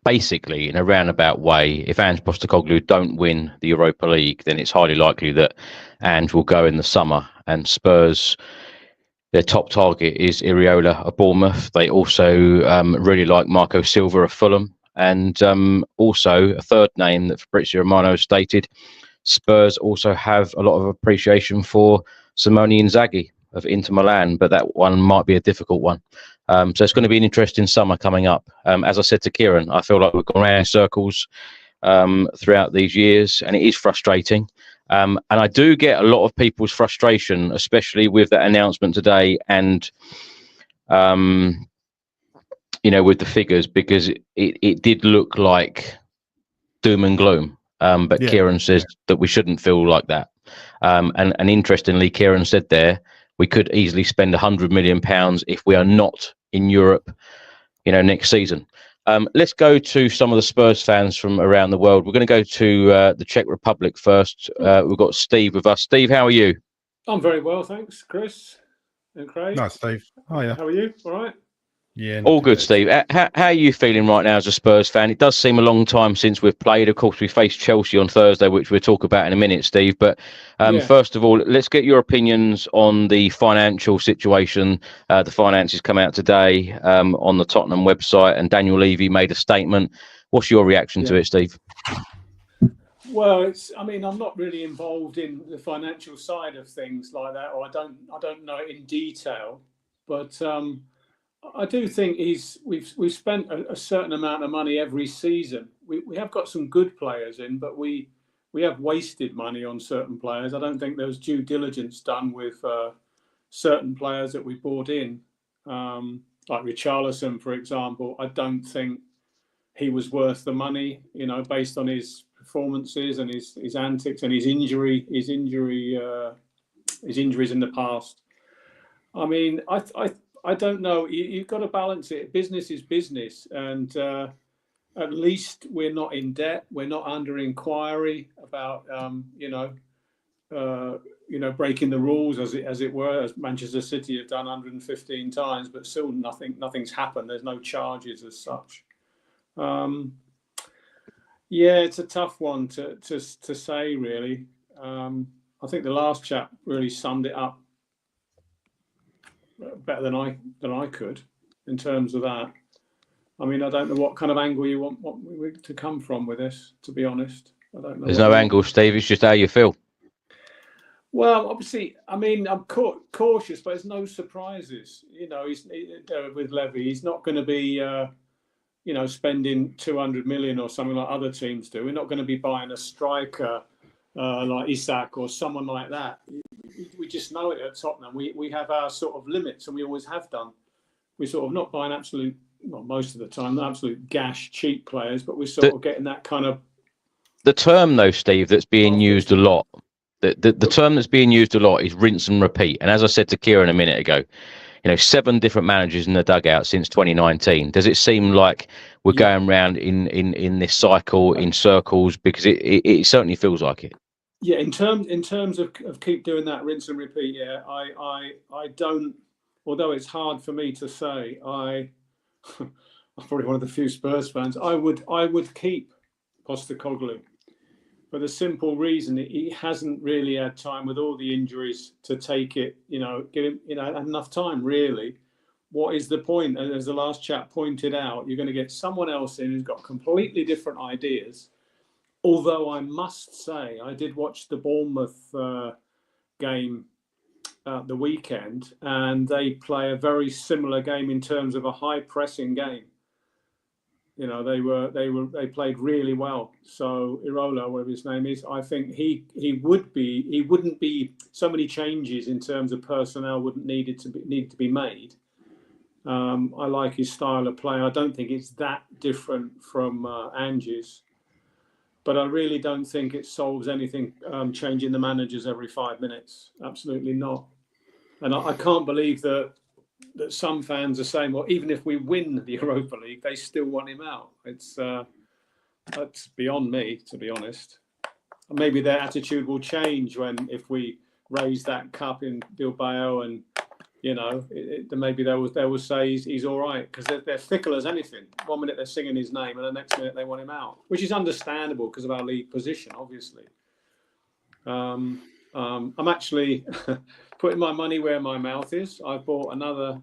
basically, in a roundabout way, if Ange Postecoglou don't win the Europa League, then it's highly likely that Ange will go in the summer, and Spurs, their top target is Iriola of Bournemouth. They also really like Marco Silva of Fulham, and also a third name that Fabrizio Romano stated, Spurs also have a lot of appreciation for Simone Inzaghi of Inter Milan, but that one might be a difficult one. So it's going to be an interesting summer coming up. As I said to Kieran, I feel like we've gone around in circles throughout these years, and it is frustrating. And I do get a lot of people's frustration, especially with that announcement today, and with the figures, because it did look like doom and gloom. But Kieran says that we shouldn't feel like that. And interestingly, Kieran said there, we could easily spend £100 million if we are not in Europe, next season. Let's go to some of the Spurs fans from around the world. We're going to go to the Czech Republic first. We've got Steve with us. Steve, how are you? I'm very well, thanks, Chris and Craig. Nice, Steve. Oh, yeah. How are you? All right? Yeah. All good, Steve. How are you feeling right now as a Spurs fan? It does seem a long time since we've played. Of course, we faced Chelsea on Thursday, which we'll talk about in a minute, Steve. But first of all, let's get your opinions on the financial situation. The finances come out today on the Tottenham website, and Daniel Levy made a statement. What's your reaction to it, Steve? Well, I'm not really involved in the financial side of things like that, or I don't know it in detail, but I do think we've spent a certain amount of money every season. We have got some good players in, but we have wasted money on certain players. I don't think there was due diligence done with certain players that we brought in, like Richarlison, for example. I don't think he was worth the money, based on his performances and his antics and his injuries in the past. I mean, I don't know. You've got to balance it. Business is business, and at least we're not in debt. We're not under inquiry about, breaking the rules, as it were, as Manchester City have done 115 times. But still, nothing's happened. There's no charges as such. It's a tough one to say, really. I think the last chap really summed it up better than I could in terms of that. I mean, I don't know what kind of angle you want to come from with this, to be honest. I don't know. There's no angle, Steve. It's just how you feel. Well, obviously, I mean, I'm cautious, but there's no surprises. He's with Levy. He's not going to be, spending 200 million or something like other teams do. We're not going to be buying a striker like Isak or someone like that. We just know it at Tottenham. We have our sort of limits, and we always have done. We're sort of not buying most of the time, not absolute gash cheap players, but we're sort of getting that kind of. The term, though, Steve, that's being used a lot. The term that's being used a lot is rinse and repeat. And as I said to Kieran a minute ago, 7 different managers in the dugout since 2019. Does it seem like we're going round in this cycle in circles? Because it certainly feels like it. Yeah, in terms of keep doing that rinse and repeat. Yeah, I don't. Although it's hard for me to say, I'm probably one of the few Spurs fans. I would keep Postecoglou for the simple reason he hasn't really had time with all the injuries to take it. Give him enough time really. What is the point? And as the last chap pointed out, you're going to get someone else in who's got completely different ideas. Although I must say, I did watch the Bournemouth game the weekend, and they play a very similar game in terms of a high pressing game. They played really well. So Irola, whatever his name is, I think he wouldn't be so many changes in terms of personnel wouldn't need to be made. I like his style of play. I don't think it's that different from Ange's. But I really don't think it solves anything, changing the managers every 5 minutes. Absolutely not. And I can't believe that some fans are saying, well, even if we win the Europa League, they still want him out. That's beyond me, to be honest. Maybe their attitude will change if we raise that cup in Bilbao and, you know, maybe they will say he's all right, because they're fickle as anything. 1 minute they're singing his name, and the next minute they want him out, which is understandable because of our league position, obviously. I'm actually putting my money where my mouth is. I bought another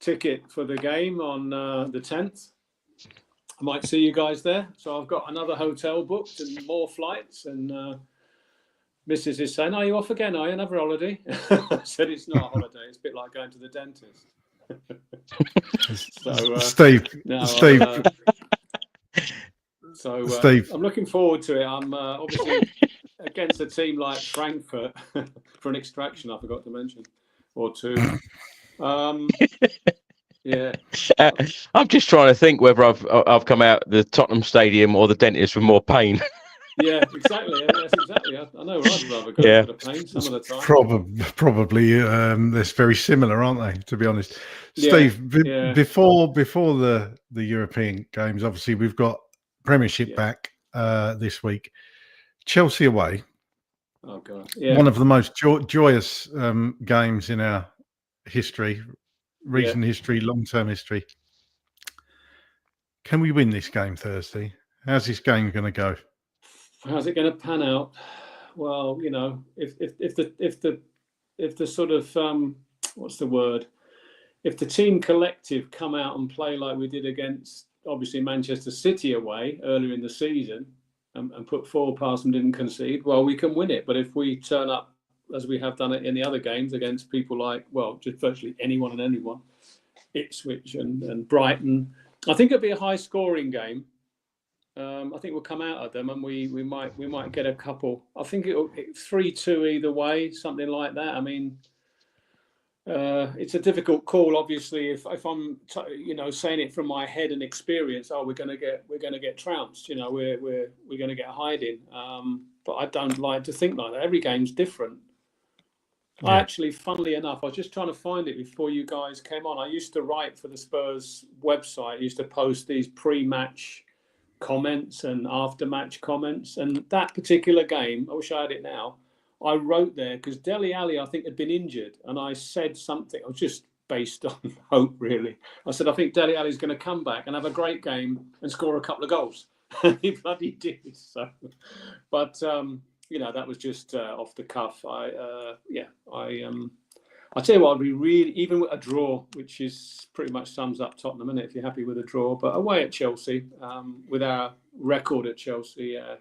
ticket for the game on the 10th. I might see you guys there. So I've got another hotel booked and more flights. And Mrs. is saying, "Are you off again? Are you? Another holiday?" I said, "It's not a holiday. It's a bit like going to the dentist." So, Steve. Steve. I'm looking forward to it. I'm obviously against a team like Frankfurt for an extraction, I forgot to mention, or two. Yeah. I'm just trying to think whether I've come out the Tottenham Stadium or the dentist with more pain. Yeah, exactly. Yes, exactly. I know I'd rather go for the pain some of the time. Probably they're very similar, aren't they? To be honest, Steve. Before the European games, obviously we've got Premiership back this week. Chelsea away. Oh God! Yeah. One of the most joyous games in our history, recent history, long-term history. Can we win this game Thursday? How's this game going to go? How's it going to pan out? Well, you know, if the sort of what's the word? If the team collective come out and play like we did against obviously Manchester City away earlier in the season and put forward past and didn't concede, well, we can win it. But if we turn up as we have done it in the other games against people like, well, just virtually anyone, Ipswich and Brighton, I think it'll be a high-scoring game. I think we'll come out of them and we might get a couple. I think it'll 3-2 either way, something like that. I mean, it's a difficult call, obviously. If I'm saying it from my head and experience, we're going to get trounced. You know, we're going to get hiding. But I don't like to think like that. Every game's different. Yeah. I actually, funnily enough, I was just trying to find it before you guys came on. I used to write for the Spurs website. I used to post these pre-match comments and after-match comments. And that particular game, I wish I had it now, I wrote there because Dele Alli, I think, had been injured. And I said something, I was just based on hope, really. I said, I think Dele Alli's going to come back and have a great game and score a couple of goals. And he bloody did. So, but, that was just off the cuff. I tell you what, I'd be really, even with a draw, which is pretty much sums up Tottenham, isn't it, if you're happy with a draw. But away at Chelsea, with our record at Chelsea, I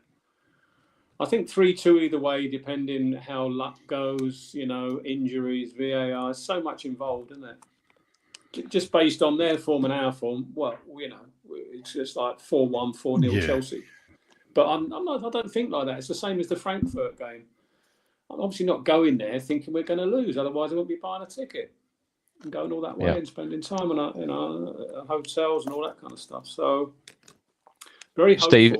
think 3-2 either way, depending how luck goes, injuries, VAR, so much involved, isn't it? Just based on their form and our form, well, it's just like 4-1, 4-0 Chelsea. But I don't think like that. It's the same as the Frankfurt game. I'm obviously not going there thinking we're going to lose. Otherwise, I wouldn't be buying a ticket and going all that way and spending time on hotels and all that kind of stuff. So, very hopeful. Steve,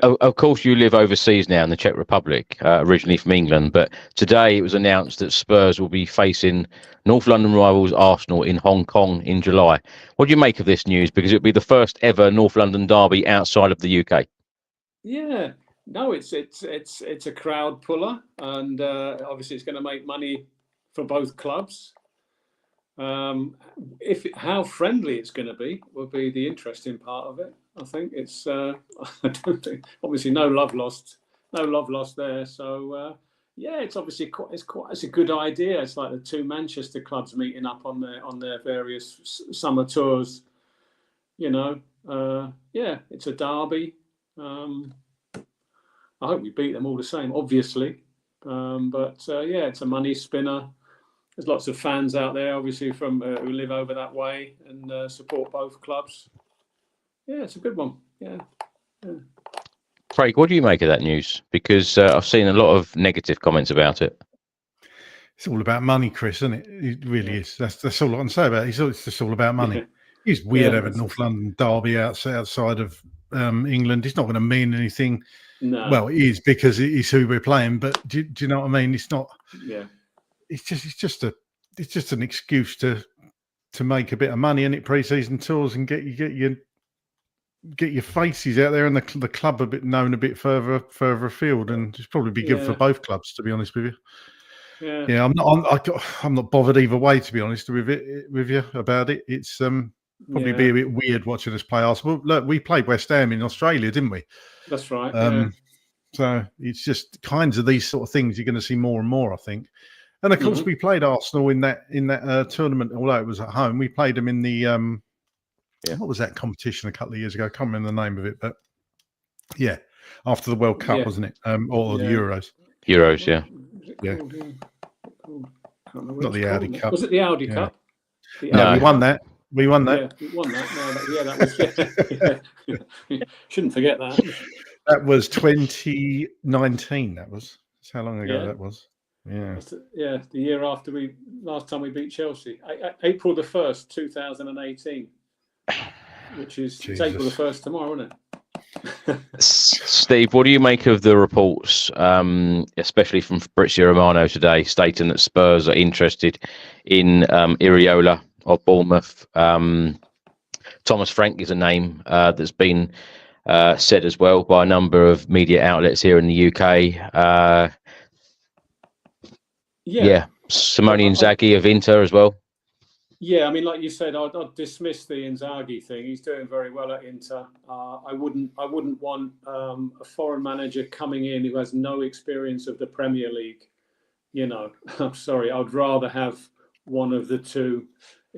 of course, you live overseas now in the Czech Republic, originally from England. But today it was announced that Spurs will be facing North London rivals Arsenal in Hong Kong in July. What do you make of this news? Because it'll be the first ever North London derby outside of the UK. Yeah, no, it's a crowd puller, and obviously it's going to make money for both clubs. How friendly it's going to be will be the interesting part of it. I think it's. I don't think, obviously no love lost there. So it's obviously it's a good idea. It's like the two Manchester clubs meeting up on their various summer tours. It's a derby. I hope we beat them all the same, obviously. It's a money spinner. There's lots of fans out there, obviously, from who live over that way and support both clubs. Yeah, it's a good one. Yeah. Craig, what do you make of that news? Because I've seen a lot of negative comments about it. It's all about money, Chris, isn't it? It really is. That's all I can say about it. It's just all about money. It's weird having North London derby outside of England. It's not going to mean anything. No. Well, it is because it is who we're playing. But do you know what I mean? It's not. Yeah. It's just an excuse to make a bit of money in it, pre-season tours, and get your faces out there and the club a bit known a bit further afield, and it's probably be good for both clubs, to be honest with you. Yeah, I'm not bothered either way, to be honest with you about it. It's probably be a bit weird watching us play Arsenal. Look, we played West Ham in Australia, didn't we? That's right. So it's just kinds of these sort of things you're going to see more and more, I think. And of course, we played Arsenal in that tournament. Although it was at home, we played them in the what was that competition a couple of years ago? I can't remember the name of it, but yeah, after the World Cup, wasn't it? Or the Euros? Euros, yeah. Not the Audi Cup. Was it the Audi Cup? No, we won that. We won that. Yeah, we won that. No, that was. Shouldn't forget that. That was 2019. That's how long ago that was. Yeah. The year after last time we beat Chelsea, April the 1st, 2018, which is it's April the 1st tomorrow, isn't it? Steve, what do you make of the reports, especially from Fabrizio Romano today, stating that Spurs are interested in Iriola of Bournemouth? Thomas Frank is a name that's been said as well by a number of media outlets here in the UK. Simone Inzaghi of Inter as well. Yeah, I mean, like you said, I'd dismiss the Inzaghi thing. He's doing very well at Inter. I wouldn't want a foreign manager coming in who has no experience of the Premier League. You know, I'm sorry. I'd rather have one of the two,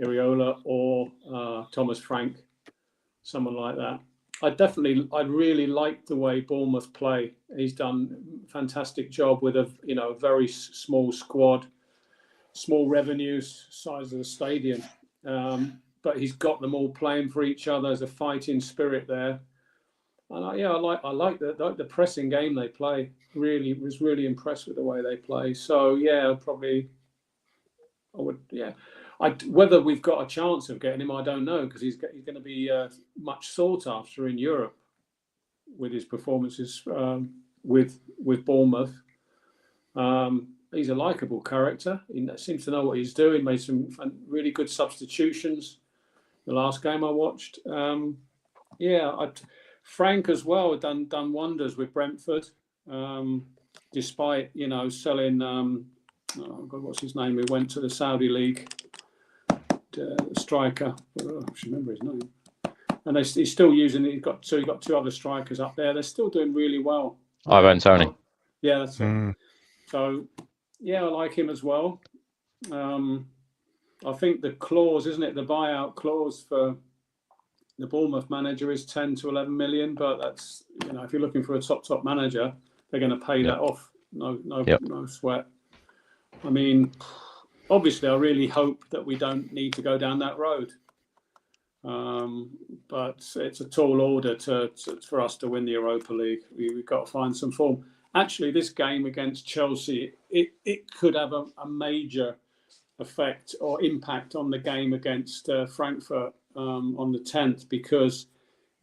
Iriola or Thomas Frank, someone like that. I really like the way Bournemouth play. He's done a fantastic job with a very small squad. Small revenues, size of the stadium, but he's got them all playing for each other. There's a fighting spirit there, and I like the pressing game they play. Was really impressed with the way they play. So whether we've got a chance of getting him, I don't know, because he's going to be much sought after in Europe with his performances with Bournemouth. He's a likable character. He seems to know what he's doing. Made some really good substitutions the last game I watched. Frank as well done wonders with Brentford, despite selling. What's his name? He went to the Saudi League. Striker. I should remember his name. And he's still using. He got two other strikers up there. They're still doing really well. Ivan Toney. Yeah, that's it. So. Yeah, I like him as well. I think the clause, isn't it? The buyout clause for the Bournemouth manager is 10 to 11 million. But that's, if you're looking for a top manager, they're going to pay that off. No sweat. I mean, obviously, I really hope that we don't need to go down that road. But it's a tall order for us to win the Europa League. We've got to find some form. Actually, this game against Chelsea, it could have a major effect or impact on the game against Frankfurt on the 10th, because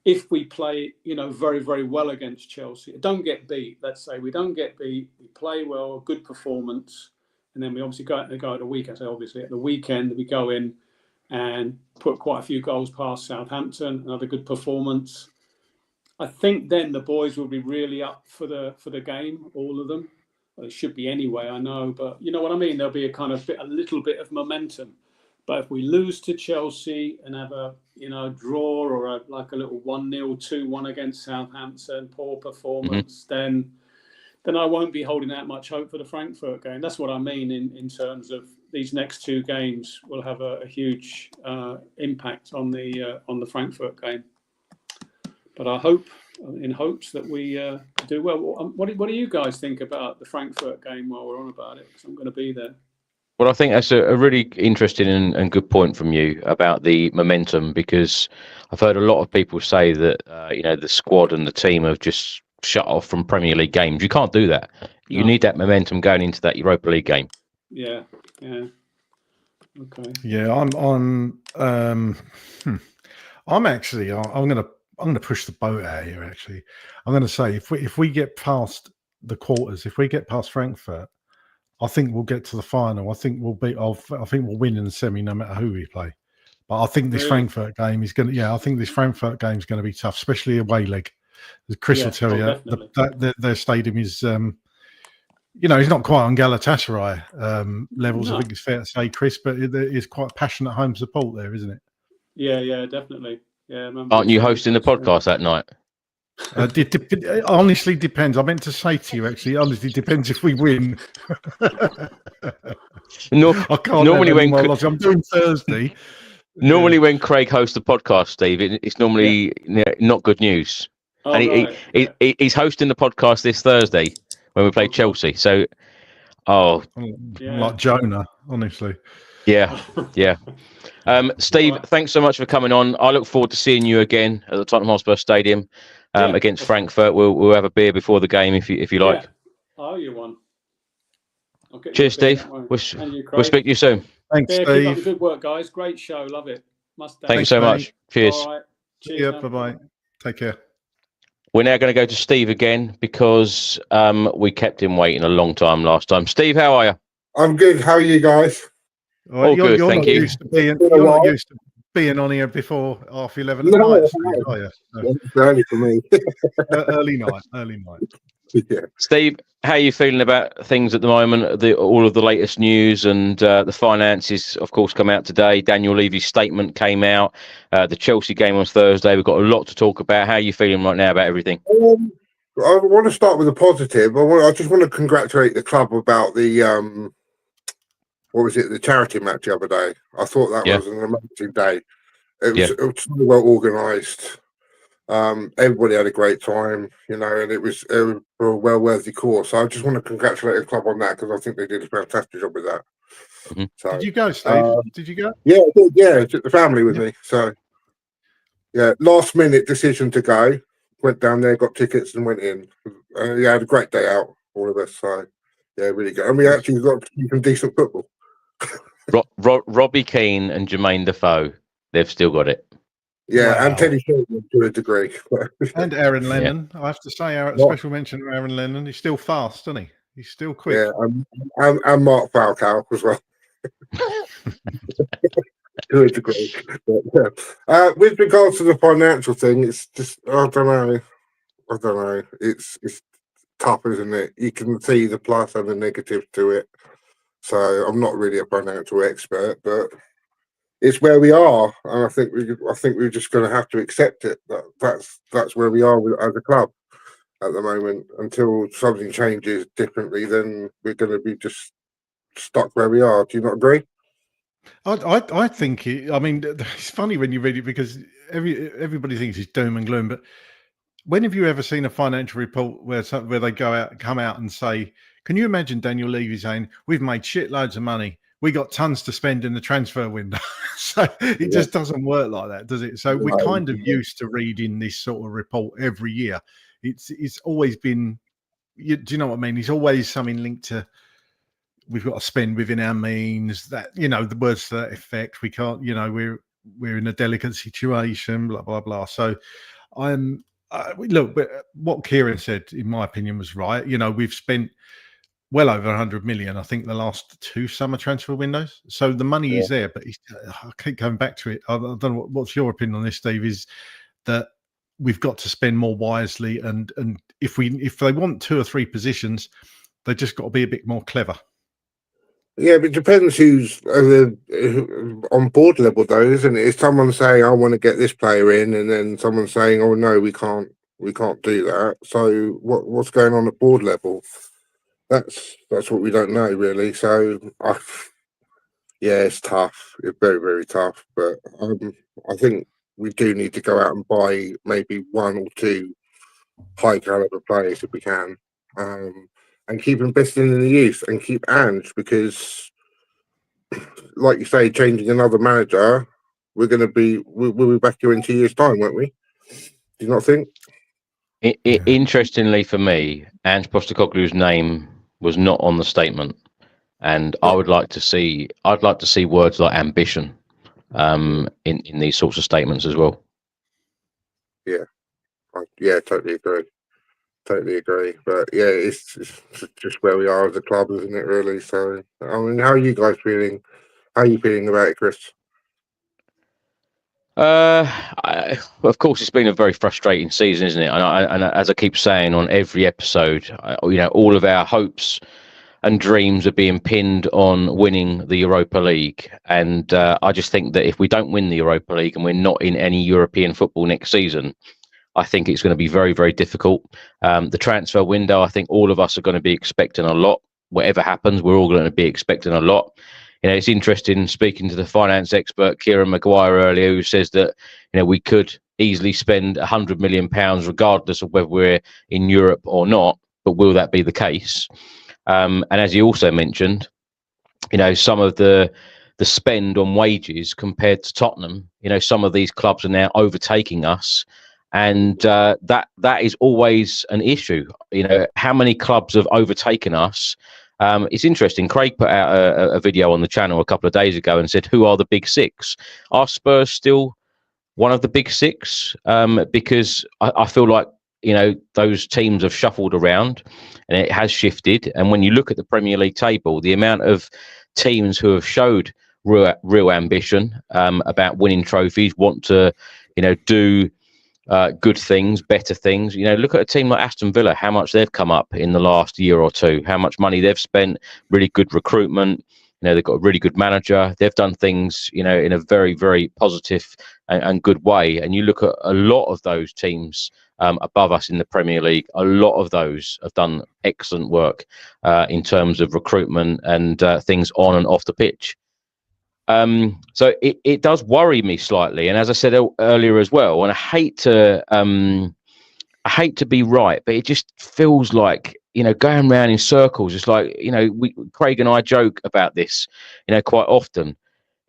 if we play, very, very well against Chelsea, don't get beat. Let's say we don't get beat, we play well, a good performance, and then we obviously go at the weekend. So obviously at the weekend we go in and put quite a few goals past Southampton, another good performance. I think then the boys will be really up for the game, all of them. Well, they should be anyway, I know, but you know what I mean? There'll be a little bit of momentum. But if we lose to Chelsea and have a draw or a little 1-0, 2-1 against Southampton, poor performance, then I won't be holding out much hope for the Frankfurt game. That's what I mean in terms of these next two games will have a huge impact on the Frankfurt game. But I hope, in hopes that we do well. What do you guys think about the Frankfurt game while we're on about it? Because I'm going to be there. Well, I think that's a really interesting and good point from you about the momentum, because I've heard a lot of people say that the squad and the team have just shut off from Premier League games. You can't do that. You need that momentum going into that Europa League game. Yeah. Okay. Yeah, I'm going to push the boat out here. Actually, I'm going to say if we get past the quarters, if we get past Frankfurt, I think we'll get to the final. I think we'll win in the semi, no matter who we play. But I think this Frankfurt game is going to. Yeah, I think this Frankfurt game is going to be tough, especially away leg. Chris will tell you their stadium is he's not quite on Galatasaray levels. No. I think it's fair to say, Chris, but it is quite passionate home support there, isn't it? Yeah, definitely. Yeah. Aren't you hosting the podcast that night? It honestly depends. I meant to say to you, actually, honestly depends if we win. No, I can't. normally when I'm doing Thursday. Normally, when Craig hosts the podcast, Steve, it's normally not good news. Oh, And he's hosting the podcast this Thursday when we play Chelsea. So, I'm like Jonah, honestly. Yeah. Steve, Right. thanks so much for coming on. I look forward to seeing you again at the Tottenham Hotspur Stadium against Frankfurt. We'll have a beer before the game if you like. I owe you one. Cheers, Steve. We'll speak to you soon. Thanks, Steve. Steve. Keep up the good work, guys. Great show. Love it. Thank you so much. Cheers. All right. Cheers. Yeah, bye-bye. Take care. We're now going to go to Steve again because we kept him waiting a long time last time. Steve, how are you? I'm good. How are you guys? All good, thank you. You're not used to being on here before 11:30 at night, Steve, are you? No. It's early for me. Early night. Yeah. Steve, how are you feeling about things at the moment? All of the latest news and the finances, of course, come out today. Daniel Levy's statement came out. The Chelsea game on Thursday. We've got a lot to talk about. How are you feeling right now about everything? I want to start with a positive. I just want to congratulate the club about the the charity match the other day. I thought that was an amazing day. It was so well organised. Everybody had a great time, and it was a well worthy cause. So I just want to congratulate the club on that because I think they did a fantastic job with that. Mm-hmm. So, did you go, Steve? Did you go? Yeah, I did, yeah. Took the family with me. So last minute decision to go. Went down there, got tickets, and went in. Had a great day out, all of us. So really good. And we actually got some decent football. Robbie Keane and Jermaine Defoe, they've still got it. Yeah, Wow. and Teddy Sheringham to a degree. And Aaron Lennon. I have to say, special mention to Aaron Lennon. He's still fast, isn't he? He's still quick. Yeah, and Mark Falcao as well. To a degree. But, with regards to the financial thing, it's just I don't know. It's tough, isn't it? You can see the plus and the negative to it. So I'm not really a financial expert, but it's where we are, and I think we're just going to have to accept it. That's where we are as a club at the moment. Until something changes differently, then we're going to be just stuck where we are. Do you not agree? I think it's funny when you read it because everybody thinks it's doom and gloom. But when have you ever seen a financial report where they come out and say, "Can you imagine Daniel Levy saying we've made shitloads of money, we got tons to spend in the transfer window"? So it just doesn't work like that, does it? So we're kind of used to reading this sort of report every year. It's always been, do you know what I mean? It's always something linked to we've got to spend within our means. That the words to that effect. We can't. We're in a delicate situation. Blah blah blah. So look, but what Kieran said, in my opinion, was right. We've spent well over 100 million, I think, the last 2 summer transfer windows. So the money is there, but I keep going back to it. I don't know what's your opinion on this, Steve. Is that we've got to spend more wisely, and if they want 2 or 3 positions, they just got to be a bit more clever. Yeah, but it depends who's on board level, though, isn't it? If someone's saying, "I want to get this player in," and then someone's saying, "Oh no, we can't do that." So what's going on at board level? That's what we don't know, really. So it's tough. It's very, very tough. But I think we do need to go out and buy maybe 1 or 2 high caliber players if we can. And keep investing in the youth and keep Ange, because like you say, changing another manager, we'll be back here in 2 years' time, won't we? Do you not think? Interestingly for me, Ange Postecoglou's name was not on the statement, and I'd like to see words like ambition in these sorts of statements as well. Totally agree. But it's just where we are as a club, isn't it, really? So how are you guys feeling? How are you feeling about it, Chris? Of course, it's been a very frustrating season, isn't it? And as I keep saying on every episode, all of our hopes and dreams are being pinned on winning the Europa League. And I just think that if we don't win the Europa League and we're not in any European football next season, I think it's going to be very, very difficult. The transfer window, I think all of us are going to be expecting a lot. Whatever happens, we're all going to be expecting a lot. It's interesting speaking to the finance expert Kieran Maguire earlier, who says that we could easily spend £100 million regardless of whether we're in Europe or not. But will that be the case? And as he also mentioned, some of the spend on wages compared to Tottenham, some of these clubs are now overtaking us, and that is always an issue. How many clubs have overtaken us? It's interesting. Craig put out a video on the channel a couple of days ago and said, who are the big six? Are Spurs still one of the big six? Because I feel like, those teams have shuffled around and it has shifted. And when you look at the Premier League table, the amount of teams who have showed real ambition about winning trophies, want to, do good things, better things. Look at a team like Aston Villa, how much they've come up in the last year or two, how much money they've spent, really good recruitment. They've got a really good manager. They've done things, in a very, very positive and good way. And you look at a lot of those teams above us in the Premier League, a lot of those have done excellent work in terms of recruitment and things on and off the pitch. So it does worry me slightly. And as I said earlier as well, and I hate to be right, but it just feels like, going around in circles. It's like, Craig and I joke about this, quite often.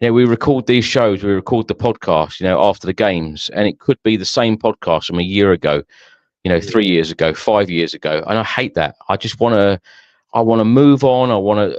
We record these shows, we record the podcast, after the games, and it could be the same podcast from a year ago, 3 years ago, 5 years ago. And I hate that. I just want to move on. I want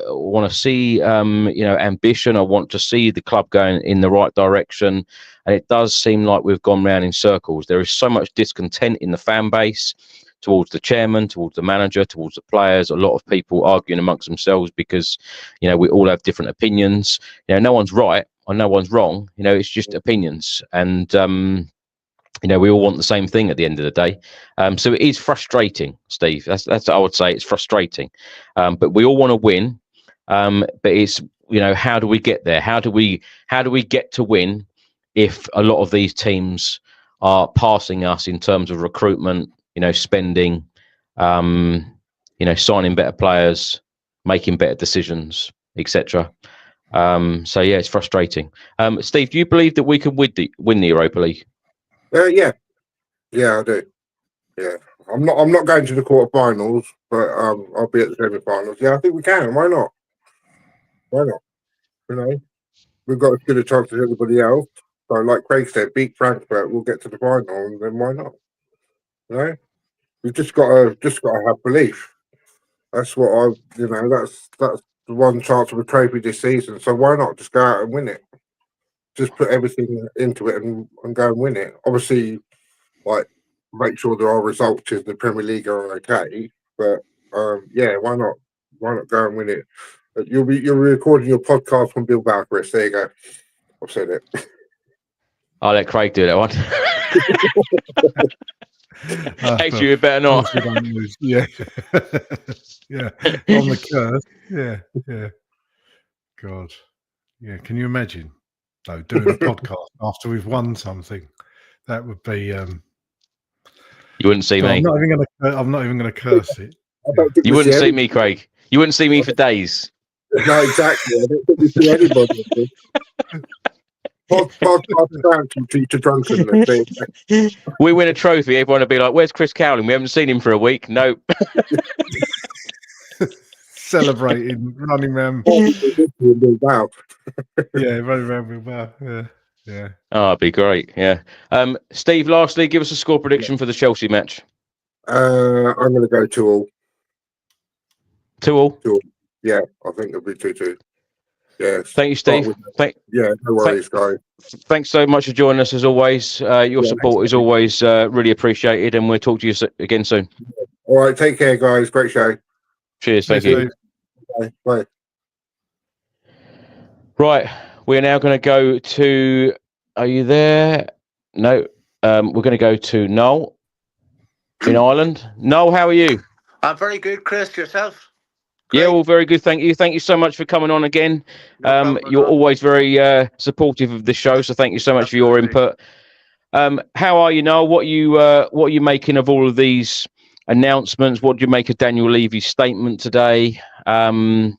to see, ambition. I want to see the club going in the right direction. And it does seem like we've gone round in circles. There is so much discontent in the fan base towards the chairman, towards the manager, towards the players. A lot of people arguing amongst themselves because, we all have different opinions. No one's right or no one's wrong. It's just opinions. And, we all want the same thing at the end of the day. So it is frustrating, Steve. That's what I would say. It's frustrating. But we all want to win. But it's, how do we get there? How do we get to win if a lot of these teams are passing us in terms of recruitment, spending, signing better players, making better decisions, etc. So yeah, it's frustrating. Steve, do you believe that we can win the Europa League? Yeah, I do. Yeah, I'm not going to the quarterfinals, but I'll be at the semi-finals. Yeah, I think we can. Why not? Why not? We've got as good a chance as everybody else. So, like Craig said, beat Frankfurt, we'll get to the final, and then why not? We've just got to have belief. That's what that's the one chance of a trophy this season. So why not just go out and win it? Just put everything into it and go and win it. Obviously, make sure there are results in the Premier League are okay. But yeah, why not? Why not go and win it? You'll be recording your podcast from Bilbao, Chris. There you go. I've said it. I'll let Craig do that one. Actually, you better not. Yeah. Yeah. On the curve. Yeah. God. Yeah. Can you imagine? though, doing a podcast after we've won something. That would be. You wouldn't see me. I'm not even going to curse it. You wouldn't see me, Craig. You wouldn't see me for days. No, exactly. I don't think we see anybody. To drunkenness. We win a trophy, everyone will be like, "Where's Chris Cowlin? We haven't seen him for a week." Nope. Celebrating, running around. Wow. Yeah, running around Bilbao. Yeah. Oh, it'd be great. Yeah. Steve, lastly, give us a score prediction for the Chelsea match. I'm going to go 2-2. 2-2. 2-2. Yeah, I think it'll be 2-2. Yeah. Thank you, Steve. No worries, guys. Thanks so much for joining us as always. Your support is always really appreciated, and we'll talk to you again soon. All right, take care, guys. Great show. Cheers. Thank you. Bye. Right, we're now going to go to are you there? No. We're going to go to Noel in Ireland. Noel, how are you? I'm very good, Chris. Yourself? Yeah, Great. all very good. Thank you. Thank you so much for coming on again. No problem at You're all. always very supportive of the show, so thank you so much for your Absolutely. input. How are you, Noel? What are you making of all of these announcements? What do you make of Daniel Levy's statement today? And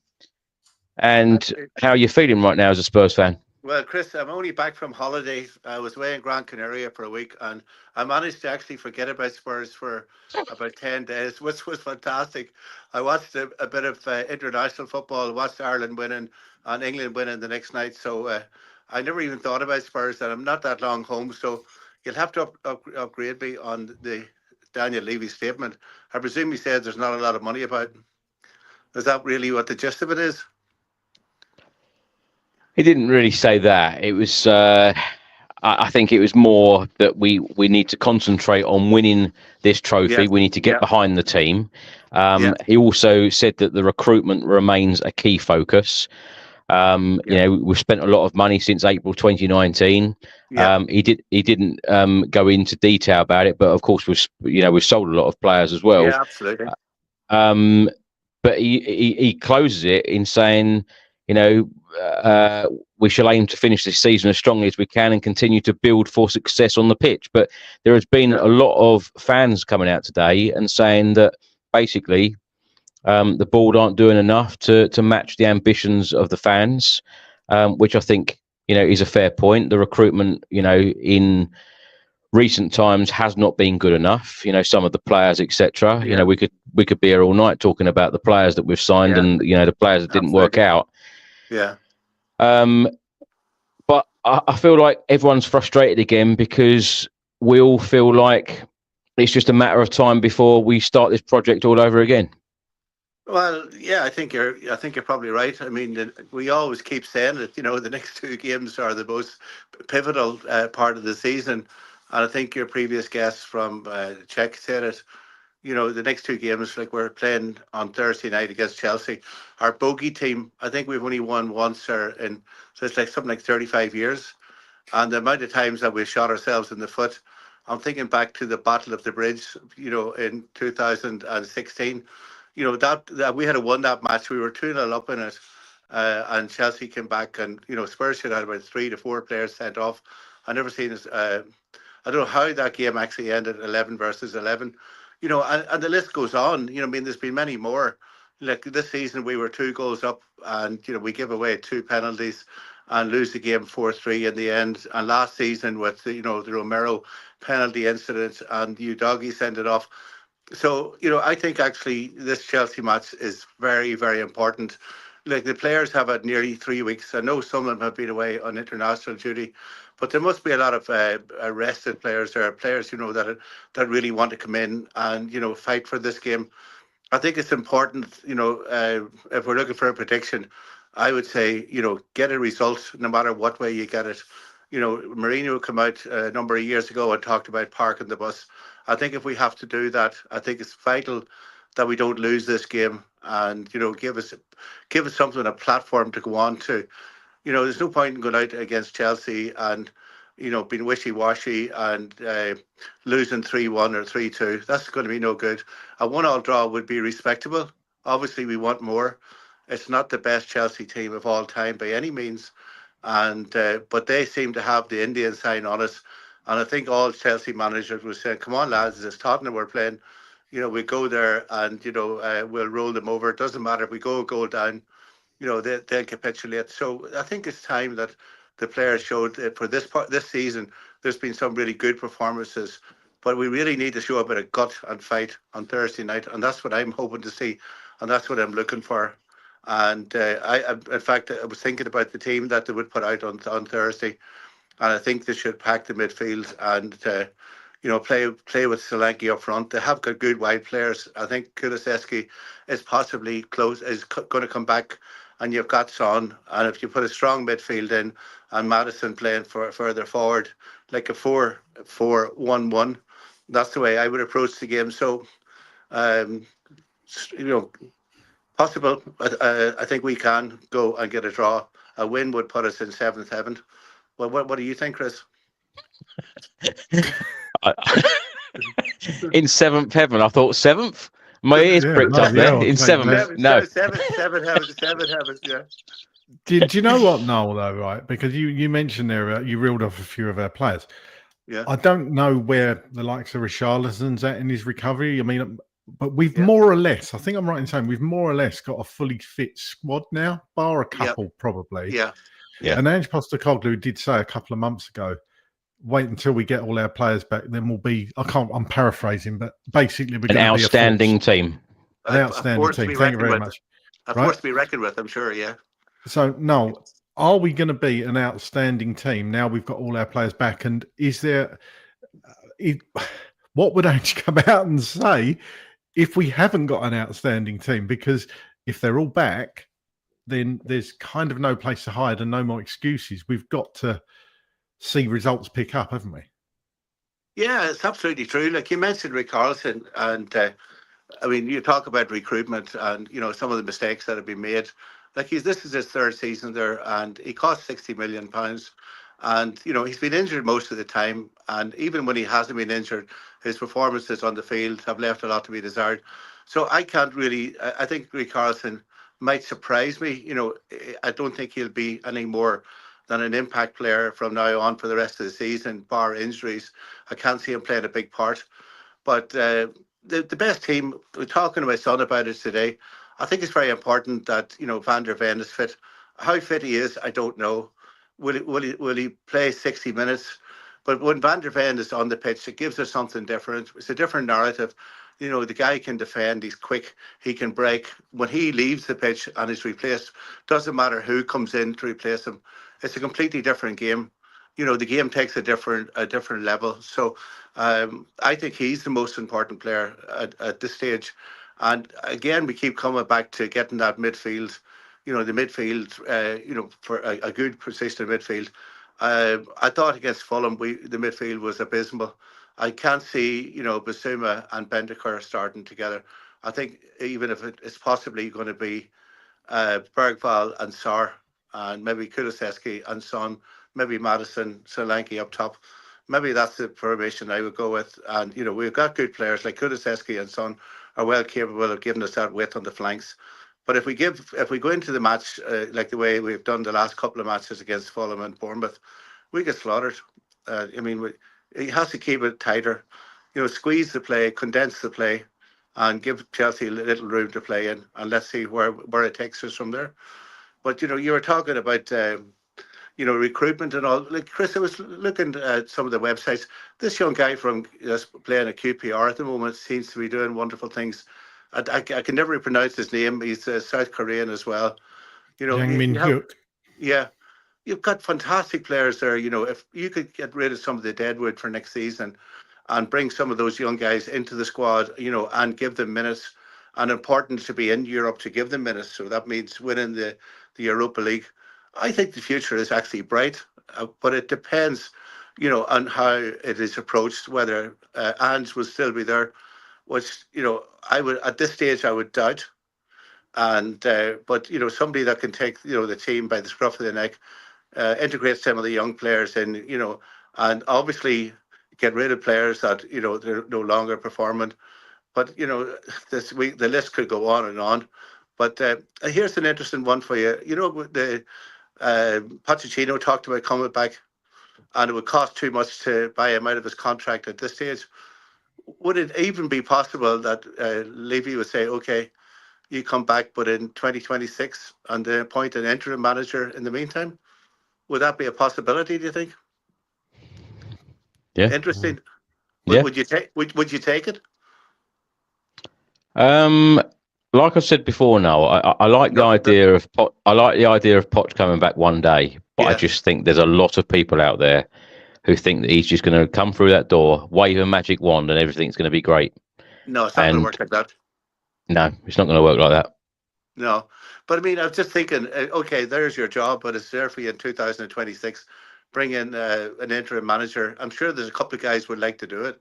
how are you feeling right now as a Spurs fan? Well, Chris, I'm only back from holiday. I was away in Gran Canaria for a week, and I managed to actually forget about Spurs for about 10 days, which was fantastic. I watched a bit of international football, watched Ireland winning and England winning the next night. So I never even thought about Spurs, and I'm not that long home. So you'll have to upgrade me on the Daniel Levy statement. I presume he said there's not a lot of money about. Is that really what the gist of it is? He didn't really say that. It was. I think it was more that we need to concentrate on winning this trophy. Yeah, We need to get yeah, behind the team. yeah, He also said that the recruitment remains a key focus. You yeah, know, we've spent a lot of money since April 2019. yeah, He didn't go into detail about it, but of course we've sold a lot of players as well. yeah, absolutely. But he closes it in saying, you know, we shall aim to finish this season as strongly as we can and continue to build for success on the pitch. But there has been Yeah, a lot of fans coming out today and saying that basically the board aren't doing enough to match the ambitions of the fans, which I think, you know, is a fair point. The recruitment, you know, in recent times has not been good enough. You know, some of the players, etc. You know, yeah, we could be here all night talking about the players that we've signed yeah, and, you know, the players that didn't work absolutely. out. Yeah, But I feel like everyone's frustrated again because we all feel like it's just a matter of time before we start this project all over again. well, yeah, I think you're probably right. I mean, we always keep saying that, you know, the next two games are the most pivotal part of the season, and I think your previous guest from Czech said it. You know, the next two games, like we're playing on Thursday night against Chelsea, our bogey team, I think we've only won once, so it's like something like 35 years. And the amount of times that we shot ourselves in the foot, I'm thinking back to the Battle of the Bridge, you know, in 2016. You know, that we had won that match. We were 2-0 up in it. And Chelsea came back, and, you know, Spurs should have had about 3 to 4 players sent off. I never seen this. I don't know how that game actually ended 11 versus 11. You know, and the list goes on. You know, I mean, there's been many more. Like this season, we were 2 goals up, and, you know, we give away 2 penalties and lose the game 4-3 in the end. And last season with the, you know, the Romero penalty incident and Udogie sent it off. So, you know, I think actually this Chelsea match is very, very important. Like the players have had nearly 3 weeks. I know some of them have been away on international duty, but there must be a lot of rested players. There are players, you know, that really want to come in and, you know, fight for this game. I think it's important, you know, if we're looking for a prediction, I would say, you know, get a result no matter what way you get it. You know, Mourinho came out a number of years ago and talked about parking the bus. I think if we have to do that, I think it's vital that we don't lose this game and, you know, give us something, a platform to go on to. You know, there's no point in going out against Chelsea and, you know, being wishy-washy and losing 3-1 or 3-2. That's going to be no good. A 1-1 draw would be respectable. Obviously, we want more. It's not the best Chelsea team of all time by any means, and but they seem to have the Indian sign on us. And I think all Chelsea managers were saying, "Come on, lads, it's Tottenham we're playing. You know, we go there and, you know, we'll roll them over. It doesn't matter if we go a goal down. You know, they'll capitulate." So I think it's time that the players showed that for this season. There's been some really good performances, but we really need to show a bit of gut and fight on Thursday night, and that's what I'm hoping to see, and that's what I'm looking for. And in fact, I was thinking about the team that they would put out on Thursday, and I think they should pack the midfield and you know, play with Solanke up front. They have got good wide players. I think Kulusevski is possibly going to come back, and you've got Son. And if you put a strong midfield in and Madison playing further forward, like a 4-4-1-1, that's the way I would approach the game. So, you know, possible. I think we can go and get a draw. A win would put us in 7th heaven. Well, what do you think, Chris? In seventh heaven, I thought seventh. My ears Yeah, pricked up bloody there. hell, In take seventh, that. no. Seven heavens, yeah. Do you know what, Noel, though, right? Because you mentioned there, you reeled off a few of our players. Yeah. I don't know where the likes of Richarlison's at in his recovery. I mean, but we've Yeah. more or less, I think I'm right in saying, we've more or less got a fully fit squad now, bar a Yeah. couple probably. Yeah. Yeah. And Ange Postecoglou did say a couple of months ago, wait until we get all our players back, then we'll be, I'm paraphrasing, but basically we're An going to be outstanding team. an outstanding team. Thank you very much. A force to be reckoned with, I'm sure, yeah. So, no, are we going to be an outstanding team now we've got all our players back? And is there, what would Ange come out and say if we haven't got an outstanding team? Because if they're all back, then there's kind of no place to hide and no more excuses. We've got to see results pick up, haven't we? Yeah, it's absolutely true. Like you mentioned Richarlison, and I mean, you talk about recruitment and, you know, some of the mistakes that have been made. Like this is his third season there, and he cost £60 million. And, you know, he's been injured most of the time. And even when he hasn't been injured, his performances on the field have left a lot to be desired. So I can't really, I think Richarlison might surprise me. You know, I don't think he'll be any more than an impact player from now on for the rest of the season, bar injuries. I can't see him playing a big part. But the best team, we're talking to my son about it today. I think it's very important that, you know, Van der Ven is fit. How fit he is, I don't know. Will he play 60 minutes? But when Van der Ven is on the pitch, it gives us something different. It's a different narrative. You know, the guy can defend, he's quick, he can break. When he leaves the pitch and is replaced, doesn't matter who comes in to replace him. It's a completely different game. You know, the game takes a different level. So I think he's the most important player at this stage. And again, we keep coming back to getting that midfield, you know, the midfield, you know, for a good position in midfield. I thought against Fulham, the midfield was abysmal. I can't see, you know, Basuma and Bentancur starting together. I think even if it's possibly going to be Bergvall and Sarr, and maybe Kulusevski and Son, maybe Madison, Solanke up top. Maybe that's the formation I would go with. And, you know, we've got good players like Kulusevski and Son are well capable of giving us that width on the flanks. But if we go into the match like the way we've done the last couple of matches against Fulham and Bournemouth, we get slaughtered. I mean, he has to keep it tighter, you know, squeeze the play, condense the play, and give Chelsea a little room to play in, and let's see where it takes us from there. But, you know, you were talking about, you know, recruitment and all. Like, Chris, I was looking at some of the websites. This young guy from playing at QPR at the moment seems to be doing wonderful things. I can never pronounce his name. He's South Korean as well. You know, Yang Min Hyuk. Yeah. You've got fantastic players there. You know, if you could get rid of some of the deadwood for next season and bring some of those young guys into the squad, you know, and give them minutes, and important to be in Europe to give them minutes. So that means winning the Europa League. I think the future is actually bright, but it depends, you know, on how it is approached, whether Ange will still be there, which, you know, at this stage I would doubt. And but, you know, somebody that can take, you know, the team by the scruff of the neck, integrate some of the young players in, you know, and obviously get rid of players that, you know, they're no longer performing. But, you know, this week the list could go on and on. But here's an interesting one for you. You know, the Pochettino talked about coming back, and it would cost too much to buy him out of his contract at this stage. Would it even be possible that Levy would say, okay, you come back, but in 2026, and then appoint an interim manager in the meantime? Would that be a possibility, do you think? Yeah. Interesting. Yeah. Would you take it? Like I said before, now I like the idea of Poch coming back one day, but I just think there's a lot of people out there who think that he's just going to come through that door, wave a magic wand, and everything's going to be great. No, it's not going to work like that. No, it's not going to work like that. No, but I mean, I was just thinking, okay, there's your job, but it's there for you in 2026. Bring in an interim manager. I'm sure there's a couple of guys would like to do it,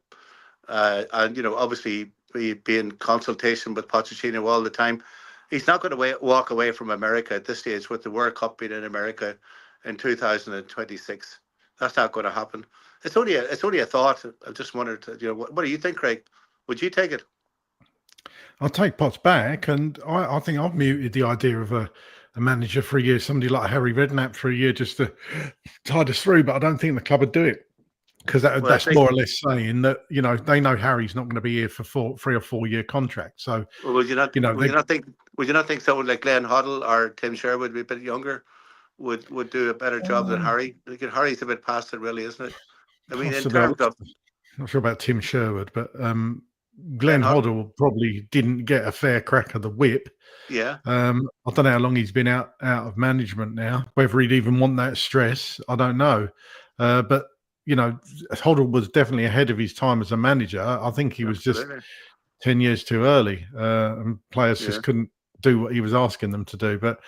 and, you know, obviously be in consultation with Pochettino all the time. He's not going to walk away from America at this stage with the World Cup being in America in 2026. That's not going to happen. it's only a thought. I just wondered, what do you think, Craig? Would you take it? I'll take Potts back, and I think I've muted the idea of a manager for a year, somebody like Harry Redknapp for a year, just to tide us through. But I don't think the club would do it, because that's more or less saying that they know Harry's not going to be here for 3 or 4 year contract. So would you not think someone like Glenn Hoddle or Tim Sherwood, a bit younger, would do a better job than Harry? Harry's a bit past it, really, isn't it? I mean, in terms of, not sure about Tim Sherwood, but Glenn Hoddle probably didn't get a fair crack of the whip. Yeah. I don't know how long he's been out of management now. Whether he'd even want that stress, I don't know. But Hoddle was definitely ahead of his time as a manager. I think he was just 10 years too early, and players just couldn't do what he was asking them to do. But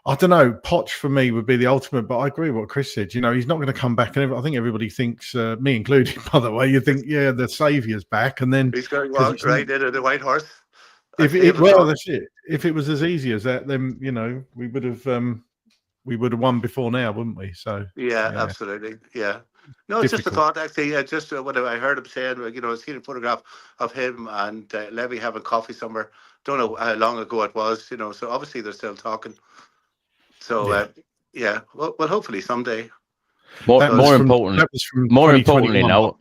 I don't know. Poch for me would be the ultimate. But I agree with what Chris said. He's not going to come back. And I think everybody thinks, me included, by the way, you think, the saviour's back, and then he's going right into the white horse. That's it. If it was as easy as that, then we would have won before now, wouldn't we? So yeah. Absolutely, yeah. No, it's just a thought, actually. Just what I heard him saying, I seen a photograph of him and Levy having coffee somewhere. Don't know how long ago it was, so obviously they're still talking. So, well, hopefully someday. More importantly, now.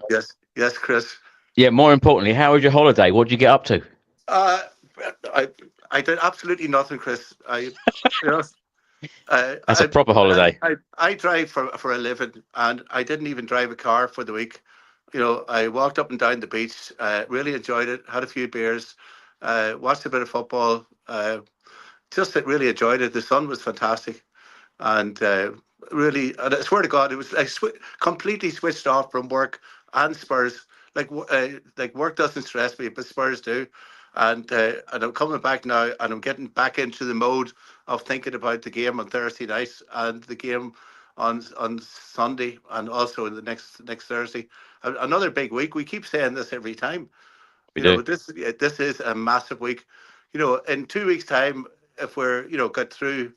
Yes, Chris. Yeah, more importantly, how was your holiday? What did you get up to? I did absolutely nothing, Chris. That's a proper holiday. I drive for a living, and I didn't even drive a car for the week. I walked up and down the beach, really enjoyed it, had a few beers, watched a bit of football, just really enjoyed it. The sun was fantastic, and really, and I swear to God, it was completely switched off from work and Spurs. Like work doesn't stress me, but Spurs do. And I'm coming back now, and I'm getting back into the mode of thinking about the game on Thursday night and the game on Sunday, and also the next Thursday. Another big week. We keep saying this every time. This is a massive week. In 2 weeks' time, if we're get through,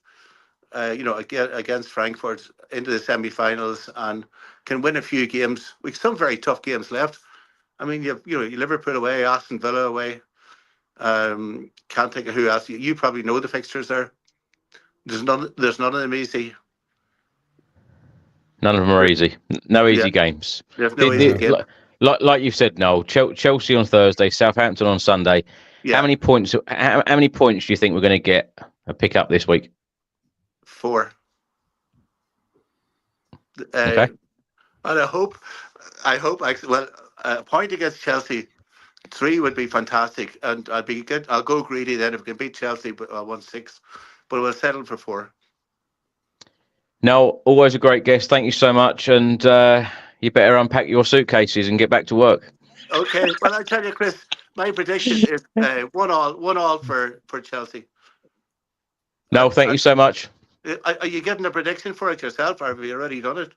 against Frankfurt into the semi-finals and can win a few games, we've some very tough games left. I mean, you Liverpool away, Aston Villa away. Can't think of who else. You probably know the fixtures there. There's none of them easy. None of them are easy. No easy games. There's no easy game. Like you said, Noel. Chelsea on Thursday, Southampton on Sunday. Yeah. How many points? How many points do you think we're going to get a pick up this week? 4. Okay. And I hope. A point against Chelsea. 3 would be fantastic, and I'd be good. I'll go greedy then if we can beat Chelsea, but 1-6. But we'll settle for 4. No, always a great guest. Thank you so much, and you better unpack your suitcases and get back to work. Okay. Well, I tell you, Chris, my prediction is 1-1 for Chelsea. No, thank you so much. Are you giving a prediction for it yourself, or have you already done it?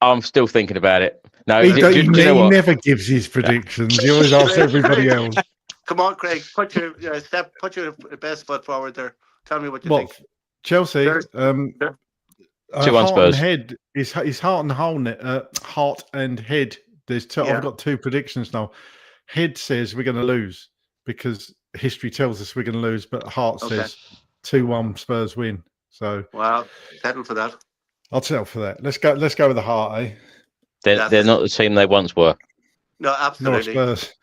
I'm still thinking about it. No, he never gives his predictions. He always asks everybody else. Come on, Craig. Put your best foot forward there. Tell me what you think. Chelsea. 2-1 Spurs. Heart and head. There's I've got 2 predictions now. Head says we're going to lose because history tells us we're going to lose, but heart says 2-1 Spurs win. So settle for that. I'll settle for that. Let's go with the heart, eh? They're not the team they once were. No, absolutely. No Spurs.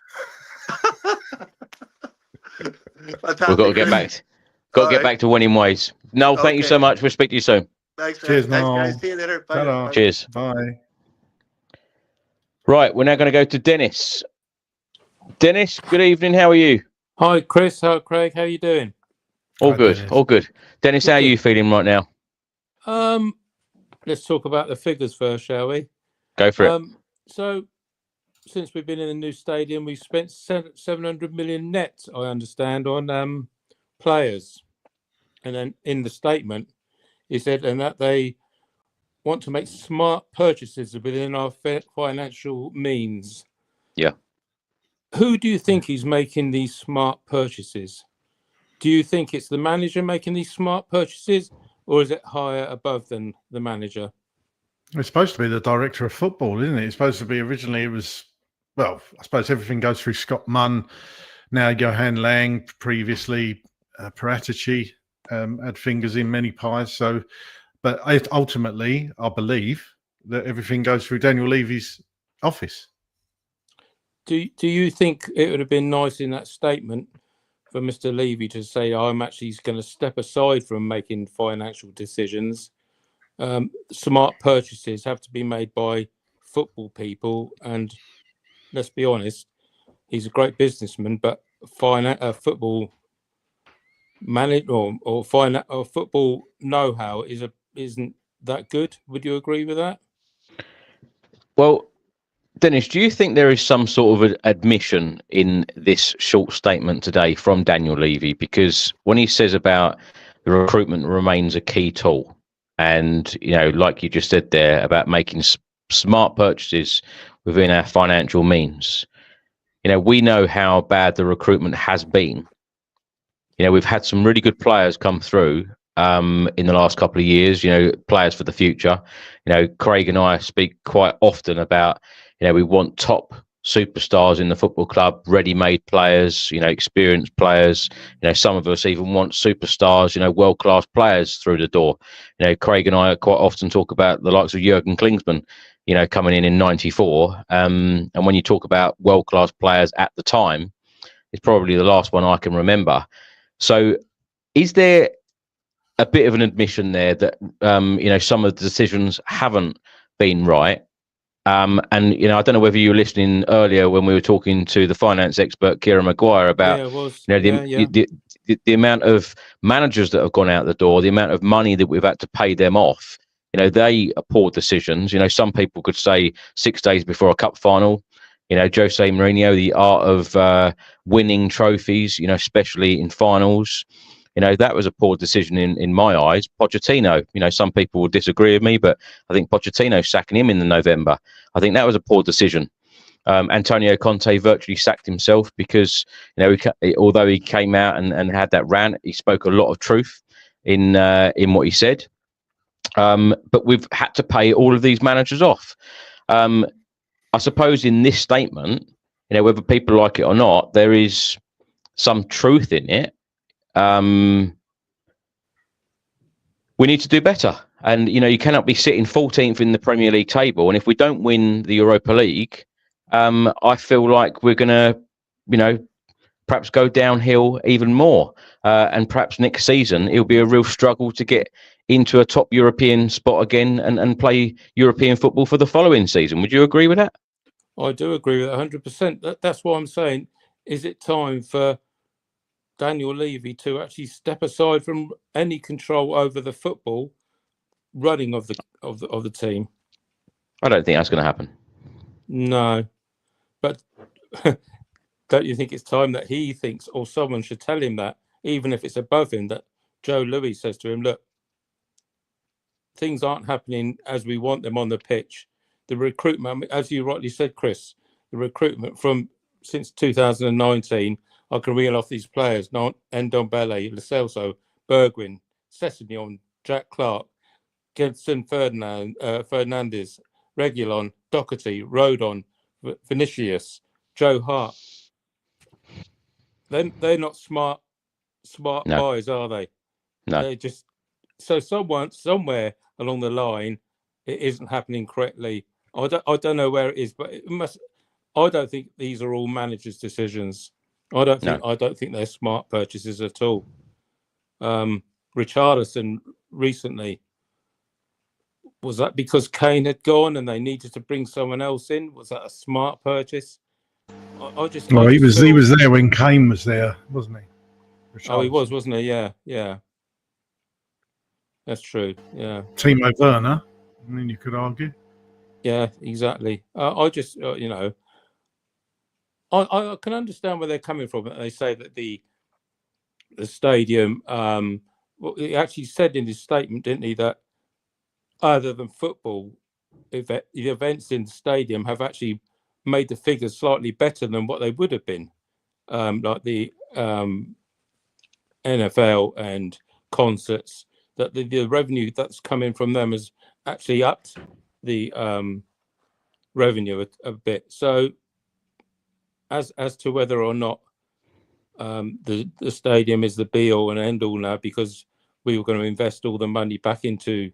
We've got to get back. Get back to winning ways. No, thank you so much. We'll speak to you soon. Thanks, man. Cheers, Thanks, guys. See you later. Bye. Cheers. Bye. Right, we're now going to go to Dennis. Dennis, good evening. How are you? Hi, Chris. Hi, Craig. How are you doing? All good. Dennis. All good. Dennis, how are you feeling right now? Let's talk about the figures first, shall we? Go for it. So, since we've been in the new stadium, we've spent 700 million net, I understand, on players. And then in the statement, he said, and that they want to make smart purchases within our financial means. Yeah. Who do you think is making these smart purchases? Do you think it's the manager making these smart purchases, or is it higher above than the manager? It's supposed to be the director of football, isn't it? It's supposed to be originally. It was, well, I suppose everything goes through Scott Munn. Now Johan Lang, previously Paratici, had fingers in many pies. So, but ultimately, I believe that everything goes through Daniel Levy's office. Do you think it would have been nice in that statement for Mr. Levy to say, I'm actually going to step aside from making financial decisions? Smart purchases have to be made by football people, and let's be honest, he's a great businessman, but football manage or football know-how isn't that good. Would you agree with that? Well, Dennis, do you think there is some sort of admission in this short statement today from Daniel Levy? Because when he says about the recruitment remains a key tool, and, you know, like you just said there about making smart purchases within our financial means, you know, we know how bad the recruitment has been. You know, we've had some really good players come through in the last couple of years, you know, players for the future. You know, Craig and I speak quite often about, you know, we want top superstars in the football club, ready-made players, you know, experienced players. You know, some of us even want superstars, you know, world-class players through the door. You know, Craig and I quite often talk about the likes of Jurgen Klinsmann, you know, coming in '94. And when you talk about world-class players at the time, it's probably the last one I can remember. So is there a bit of an admission there that, you know, some of the decisions haven't been right? And, you know, I don't know whether you were listening earlier when we were talking to the finance expert, Kieran Maguire, about, the amount of managers that have gone out the door, the amount of money that we've had to pay them off. You know, they are poor decisions. You know, some people could say 6 days before a cup final, you know, Jose Mourinho, the art of winning trophies, you know, especially in finals. You know, that was a poor decision in my eyes. Pochettino, you know, some people will disagree with me, but I think Pochettino sacking him in November, I think that was a poor decision. Antonio Conte virtually sacked himself because, you know, although he came out and had that rant, he spoke a lot of truth in what he said. But we've had to pay all of these managers off. I suppose in this statement, you know, whether people like it or not, there is some truth in it. We need to do better. And, you know, you cannot be sitting 14th in the Premier League table. And if we don't win the Europa League, I feel like we're going to, you know, perhaps go downhill even more. And perhaps next season, it'll be a real struggle to get into a top European spot again and play European football for the following season. Would you agree with that? I do agree with that 100%. That's what I'm saying. Is it time for Daniel Levy to actually step aside from any control over the football running of the team? I don't think that's going to happen. No, but don't you think it's time that he thinks, or someone should tell him that, even if it's above him, that Joe Louis says to him, look, things aren't happening as we want them on the pitch. The recruitment, as you rightly said, Chris, the recruitment from since 2019, I can reel off these players: Ndombele, Lo Celso, Bergwijn, Sessegnon, Jack Clark, Gedson Fernandez, Reguilon, Doherty, Rodon, Vinicius, Joe Hart. They're not smart buys, are they? No. They're just somewhere along the line, it isn't happening correctly. I don't know where it is, but it must. I don't think these are all managers' decisions. I don't think they're smart purchases at all. Richarlison recently, was that because Kane had gone and they needed to bring someone else in? Was that a smart purchase? He was there when Kane was there, wasn't he? Oh, he was, wasn't he? Yeah. That's true. Yeah. Timo Werner. I mean, you could argue. Yeah, exactly. I just, you know, I can understand where they're coming from. They say that the stadium, well, he actually said in his statement, didn't he, that other than football, the events in the stadium have actually made the figures slightly better than what they would have been. Like the NFL and concerts, that the revenue that's coming from them has actually upped the revenue a bit. So as to whether or not the stadium is the be all and end all now, because we were going to invest all the money back into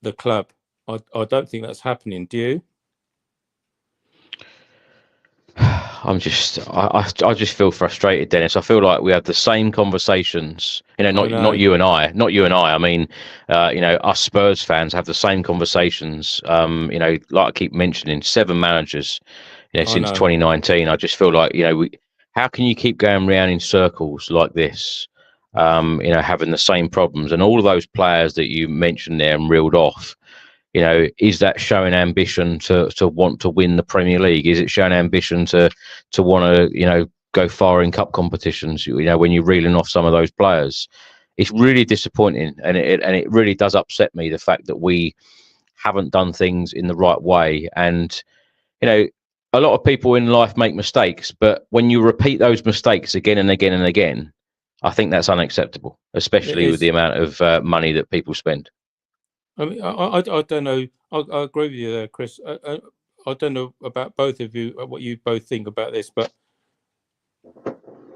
the club, I don't think that's happening. Do you? I just feel frustrated, Dennis. I feel like we have the same conversations. Not you and I. I mean, us Spurs fans have the same conversations. Like I keep mentioning, 7 managers, since 2019. I just feel like, how can you keep going round in circles like this? Having the same problems, and all of those players that you mentioned there and reeled off. Is that showing ambition to want to win the Premier League? Is it showing ambition to want to, go far in cup competitions? When you're reeling off some of those players, it's really disappointing, and it really does upset me, the fact that we haven't done things in the right way. And a lot of people in life make mistakes, but when you repeat those mistakes again and again and again, I think that's unacceptable, especially with the amount of money that people spend. I mean, I don't know. I agree with you there, Chris. I don't know about both of you, what you both think about this, but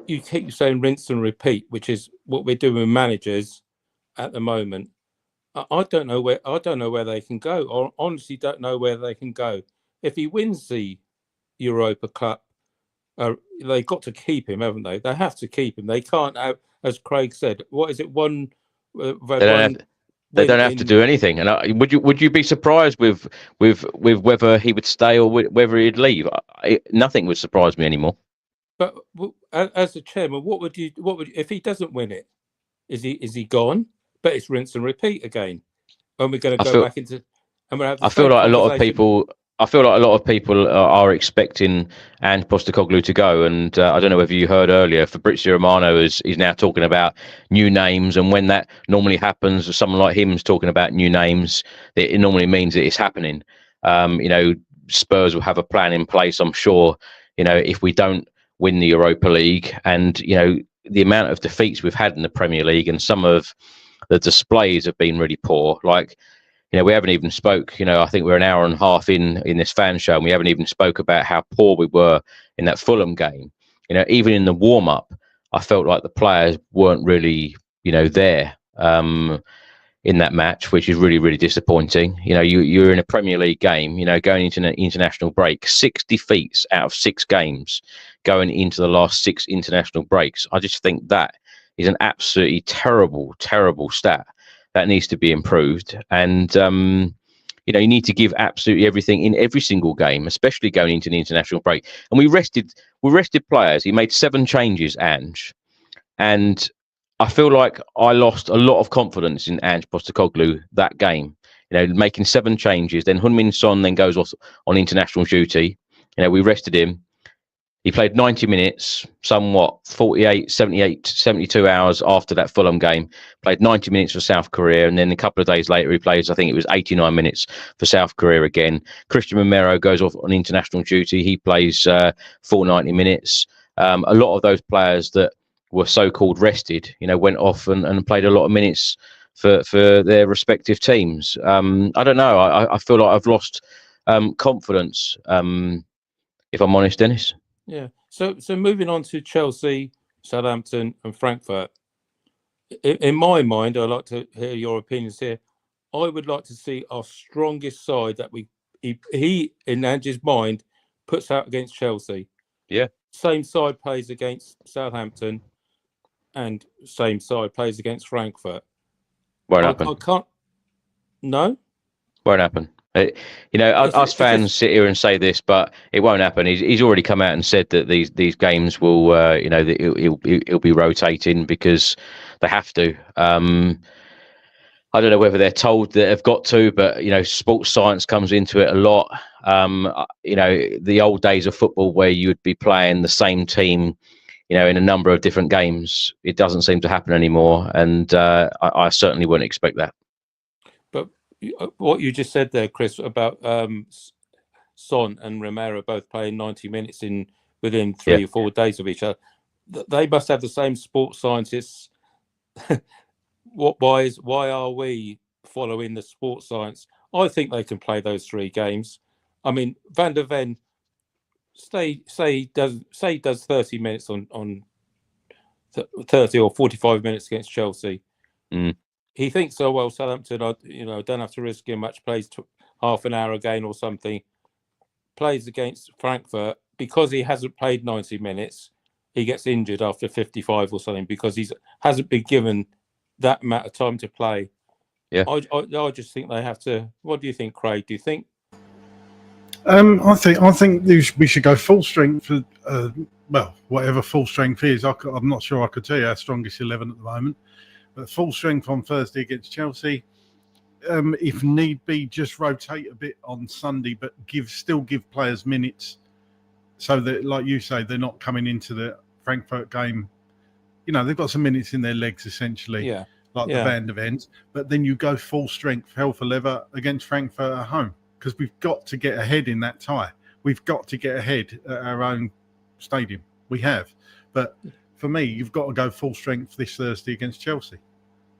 you keep saying rinse and repeat, which is what we're doing with managers at the moment. I don't know where they can go, or honestly don't know where they can go. If he wins the Europa Cup, they've got to keep him, haven't they? They have to keep him. They can't have, as Craig said, what is it? They don't have to do anything. And would you be surprised with whether he would stay or whether he'd leave? Nothing would surprise me anymore. But as the chairman, what would if he doesn't win it? Is he gone? But it's rinse and repeat again, and we're going to go back into. And we'll have the I feel like a lot of people are expecting Ange Postecoglou to go, and I don't know whether you heard earlier, Fabrizio Romano is now talking about new names, and when that normally happens, someone like him is talking about new names, it normally means that it's happening. Spurs will have a plan in place, I'm sure. If we don't win the Europa League, and the amount of defeats we've had in the Premier League, and some of the displays have been really poor. Like, we haven't even spoke, I think we're an hour and a half in this fan show, and we haven't even spoke about how poor we were in that Fulham game. Even in the warm-up, I felt like the players weren't really, there in that match, which is really, really disappointing. You're in a Premier League game, going into an international break, 6 defeats out of 6 games going into the last 6 international breaks. I just think that is an absolutely terrible, terrible stat that needs to be improved. And, you need to give absolutely everything in every single game, especially going into the international break. And we rested players. He made 7 changes, Ange. And I feel like I lost a lot of confidence in Ange Postecoglou that game, making 7 changes. Then Heung-min Son then goes off on international duty. We rested him. He played 90 minutes, somewhat 48, 78, 72 hours after that Fulham game, played 90 minutes for South Korea. And then a couple of days later, he plays, I think it was 89 minutes for South Korea again. Christian Romero goes off on international duty. He plays full 90 minutes. A lot of those players that were so-called rested, went off and played a lot of minutes for their respective teams. I don't know. I feel like I've lost confidence, if I'm honest, Dennis. Yeah. So moving on to Chelsea, Southampton, and Frankfurt. In my mind, I'd like to hear your opinions here. I would like to see our strongest side that he in Ange's mind puts out against Chelsea. Yeah. Same side plays against Southampton, and same side plays against Frankfurt. Won't happen. I can't. No. Won't happen. Us fans sit here and say this, but it won't happen. He's already come out and said that these games will, he'll be rotating because they have to. I don't know whether they're told that they've got to, but sports science comes into it a lot. The old days of football where you would be playing the same team, in a number of different games, it doesn't seem to happen anymore, and I certainly wouldn't expect that. But what you just said there, Chris, about Son and Romero both playing 90 minutes within 3 or 4 days of each other, they must have the same sports scientists. Why are we following the sports science I think they can play those 3 games. I mean, Van der Ven, say he does 30 minutes on 30 or 45 minutes against Chelsea. He thinks, oh well, Southampton, don't have to risk him much. Plays half an hour again or something. Plays against Frankfurt, because he hasn't played 90 minutes. He gets injured after 55 or something because he hasn't been given that amount of time to play. Yeah, I just think they have to. What do you think, Craig? Do you think? I think we should go full strength for whatever full strength is. I'm not sure I could tell you our strongest 11 at the moment, but full strength on Thursday against Chelsea. If need be, just rotate a bit on Sunday, but still give players minutes, so that, like you say, they're not coming into the Frankfurt game. They've got some minutes in their legs essentially, the Van der Vens. But then you go full strength, hell for leather against Frankfurt at home, because we've got to get ahead in that tie. We've got to get ahead at our own stadium. We have, but for me, you've got to go full strength this Thursday against Chelsea.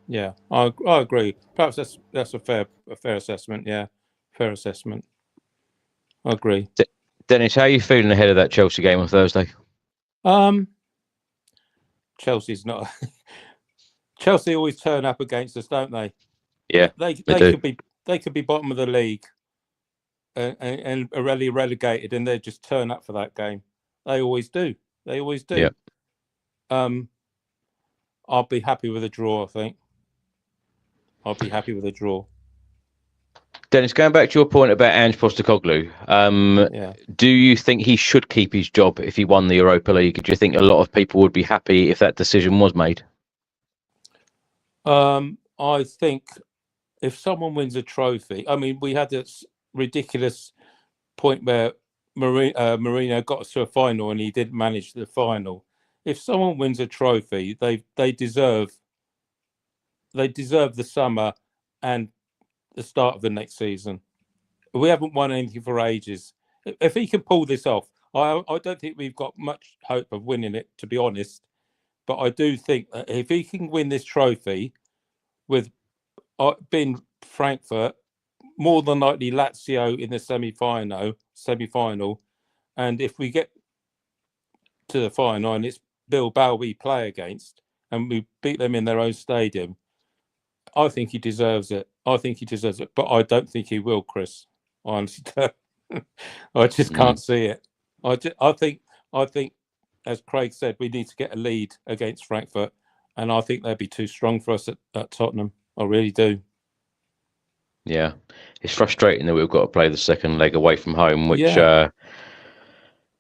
Yeah, I agree. Perhaps that's a fair assessment. Yeah, fair assessment. I agree. Dennis, how are you feeling ahead of that Chelsea game on Thursday? Chelsea's not. Chelsea always turn up against us, don't they? Yeah, they could be bottom of the league and are relegated, and they just turn up for that game. They always do. Yeah. I'll be happy with a draw, I think. I'll be happy with a draw. Dennis, going back to your point about Ange Postecoglou, do you think he should keep his job if he won the Europa League? Do you think a lot of people would be happy if that decision was made? I think if someone wins a trophy, I mean, we had this ridiculous point where Mourinho got us to a final and he didn't manage the final. If someone wins a trophy, they deserve the summer and the start of the next season. We haven't won anything for ages. If he can pull this off, I don't think we've got much hope of winning it, to be honest. But I do think that if he can win this trophy with being Frankfurt, more than likely Lazio in the semi-final, and if we get to the final and it's Bilbao we play against and we beat them in their own stadium, I think he deserves it. But I don't think he will, Chris. I honestly don't. I just can't see it. I think, as Craig said, we need to get a lead against Frankfurt, and I think they'd be too strong for us at Tottenham. I really do. Yeah, it's frustrating that we've got to play the second leg away from home, which,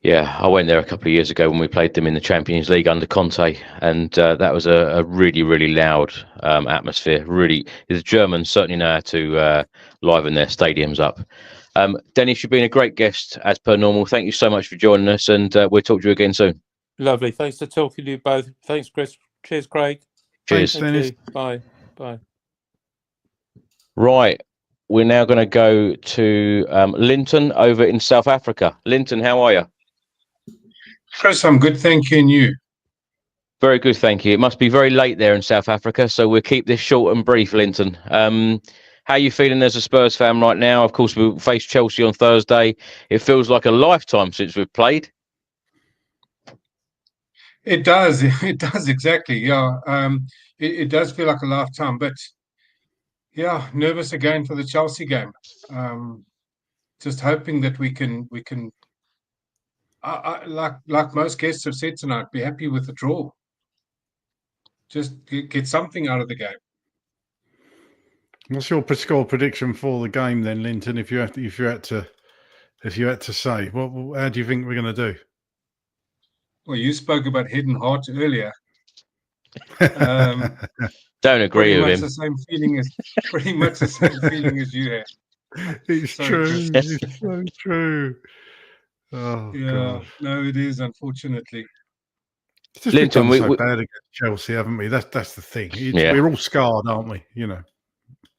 I went there a couple of years ago when we played them in the Champions League under Conte, and that was a really, really loud atmosphere. Really, the Germans certainly know how to liven their stadiums up. Dennis, you've been a great guest as per normal. Thank you so much for joining us, and we'll talk to you again soon. Lovely. Thanks for talking to you both. Thanks, Chris. Cheers, Craig. Cheers. Thanks, Dennis. Bye. Right. We're now going to go to Linton over in South Africa. Linton, how are you? Chris, I'm good, thank you, and you? Very good, thank you. It must be very late there in South Africa, so we'll keep this short and brief, Linton. How are you feeling as a Spurs fan right now? Of course, we'll face Chelsea on Thursday. It feels like a lifetime since we've played. It does exactly, yeah. It does feel like a lifetime, but yeah, nervous again for the Chelsea game. Just hoping that we can. Like most guests have said tonight, be happy with the draw. Just get something out of the game. What's your score prediction for the game then, Linton? If you had to say, how do you think we're going to do? Well, you spoke about head and heart earlier. Don't agree with him. Pretty much the same feeling as you had. It's true. It's so true. Oh, yeah, God. No, it is, unfortunately. It's just Linton, we've done so bad against Chelsea, haven't we? That's the thing. We're all scarred, aren't we? Yeah,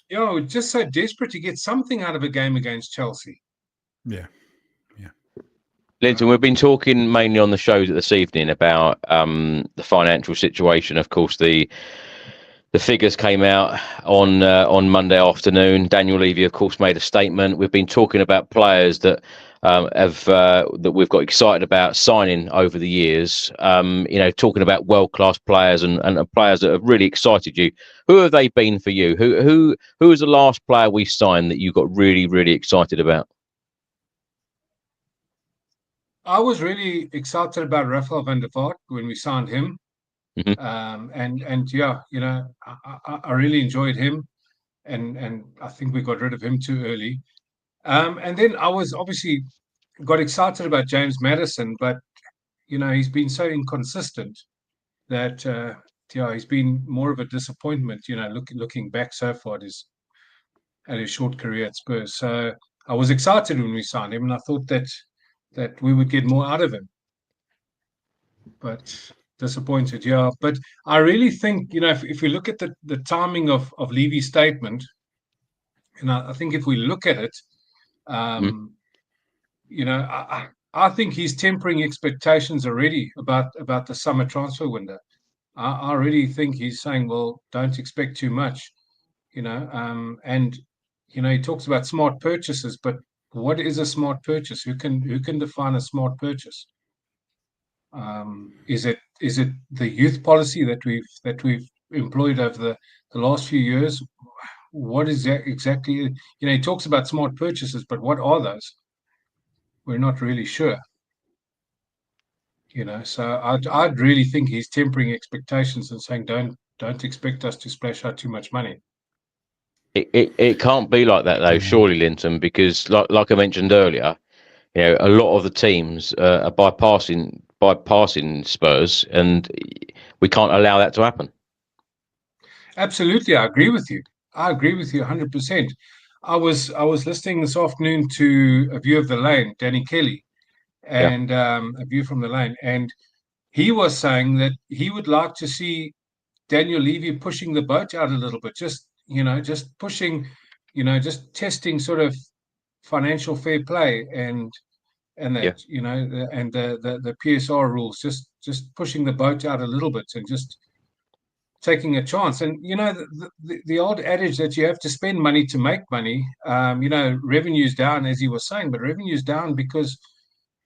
we're just so desperate to get something out of a game against Chelsea. Yeah. Linton, we've been talking mainly on the shows this evening about the financial situation. Of course, the The figures came out on Monday afternoon. Daniel Levy, of course, made a statement. We've been talking about players that that we've got excited about signing over the years. Talking about world-class players and players that have really excited you. Who have they been for you? Who was the last player we signed that you got really, really excited about? I was really excited about Rafael van der Vaart when we signed him. I really enjoyed him, and I think we got rid of him too early. And then I was obviously got excited about James Maddison, but he's been so inconsistent that he's been more of a disappointment. Looking back so far at his short career at Spurs. So I was excited when we signed him, and I thought that we would get more out of him, but disappointed. Yeah, but I really think if we look at the timing of Levy's statement, and I think if we look at it, I think he's tempering expectations already about the summer transfer window. I really think he's saying, well, don't expect too much, and he talks about smart purchases, but what is a smart purchase? Who can define a smart purchase? Is it the youth policy that we've employed over the last few years? What is that exactly? He talks about smart purchases, but what are those? We're not really sure. So I'd really think he's tempering expectations and saying don't expect us to splash out too much money. It can't be like that though, surely, Linton, because like I mentioned earlier, a lot of the teams are bypassing Spurs, and we can't allow that to happen. Absolutely, I agree with you. 100%. I was listening this afternoon to A View of the Lane, Danny Kelly, and A View from the Lane, and he was saying that he would like to see Daniel Levy pushing the boat out a little bit, just pushing, just testing sort of financial fair play and that and the PSR rules, just pushing the boat out a little bit and just taking a chance. And the old adage that you have to spend money to make money, revenue's down, as he was saying, but revenue's down because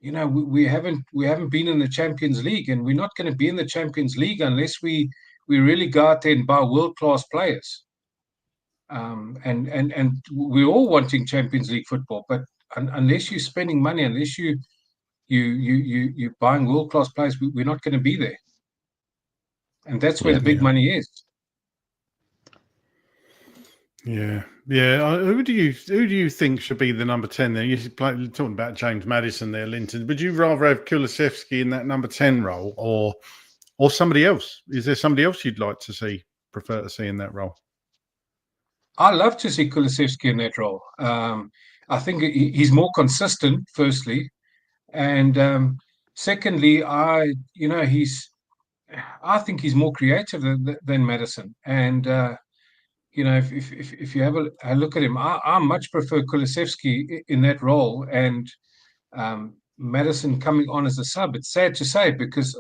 we haven't been in the Champions League, and we're not going to be in the Champions League unless we really go out there and buy world-class players. And we're all wanting Champions League football, but unless you're spending money, unless you're buying world-class players, we're not going to be there. And that's where the big money is. Yeah. Who do you think should be the number 10 there? You're talking about James Maddison there, Linton. Would you rather have Kulusevski in that number 10 role or somebody else? Is there somebody else you'd like to prefer to see in that role? I love to see Kulusevski in that role. I think he's more consistent, firstly, and secondly, I think he's more creative than Maddison. And if you have a look at him, I much prefer Kulusevski in that role, and Maddison coming on as a sub. It's sad to say because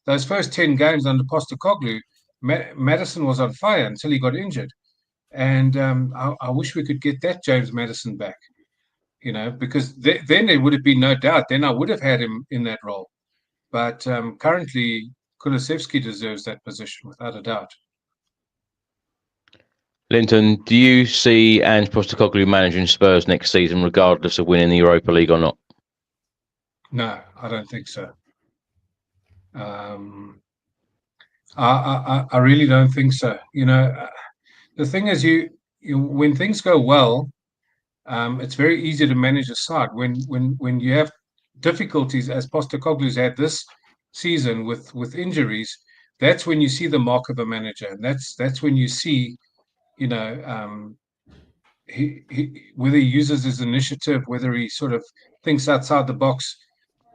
those first 10 games under Postecoglou, Maddison was on fire until he got injured. And I wish we could get that James Maddison back, because then there would have been no doubt. Then I would have had him in that role. But currently, Kulusevski deserves that position without a doubt. Linton, do you see Ange Postecoglou managing Spurs next season, regardless of winning the Europa League or not? No, I don't think so. I really don't think so. The thing is, when things go well, it's very easy to manage a side. When you have difficulties, as Postecoglou's had this season with injuries, that's when you see the mark of a manager, and that's when you see, whether he uses his initiative, whether he sort of thinks outside the box,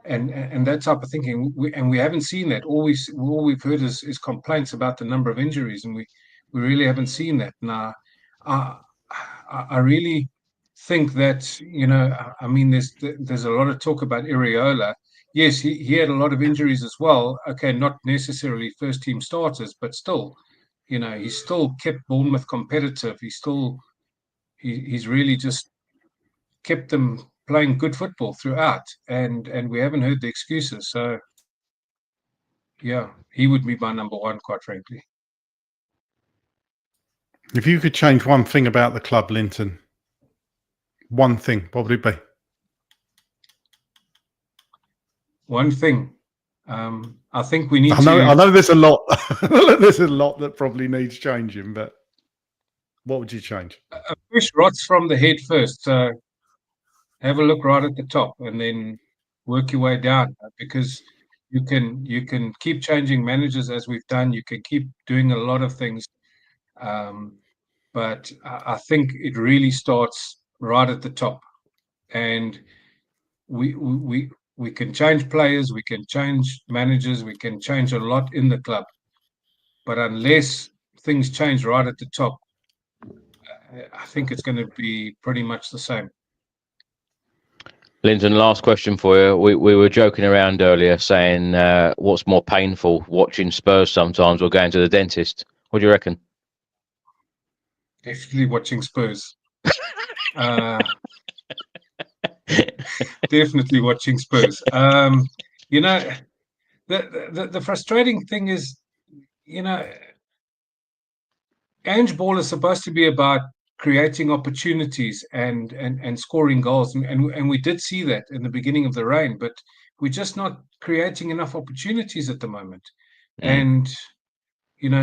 and that type of thinking. We haven't seen that. All we've heard is complaints about the number of injuries, and we really haven't seen that. Now, I really think that there's a lot of talk about Iraola. Yes, he had a lot of injuries as well. Okay, not necessarily first team starters, but still, he's still kept Bournemouth competitive. He's really just kept them playing good football throughout, and we haven't heard the excuses. So, yeah, he would be my number one, quite frankly. If you could change one thing about the club, Linton, one thing, what would it be? One thing. I think we need I know there's a lot. There's a lot that probably needs changing, but what would you change? Push rots from the head first. So have a look right at the top, and then work your way down. Because you can keep changing managers as we've done. You can keep doing a lot of things, but I think it really starts right at the top, and we can change players, we can change managers, we can change a lot in the club, but unless things change right at the top, I think it's going to be pretty much the same. Linton, last question for you. We were joking around earlier saying what's more painful, watching Spurs sometimes or going to the dentist? What do you reckon? Definitely watching Spurs. Definitely watching Spurs. The frustrating thing is, Ange ball is supposed to be about creating opportunities and scoring goals, and we did see that in the beginning of the reign, but we're just not creating enough opportunities at the moment. And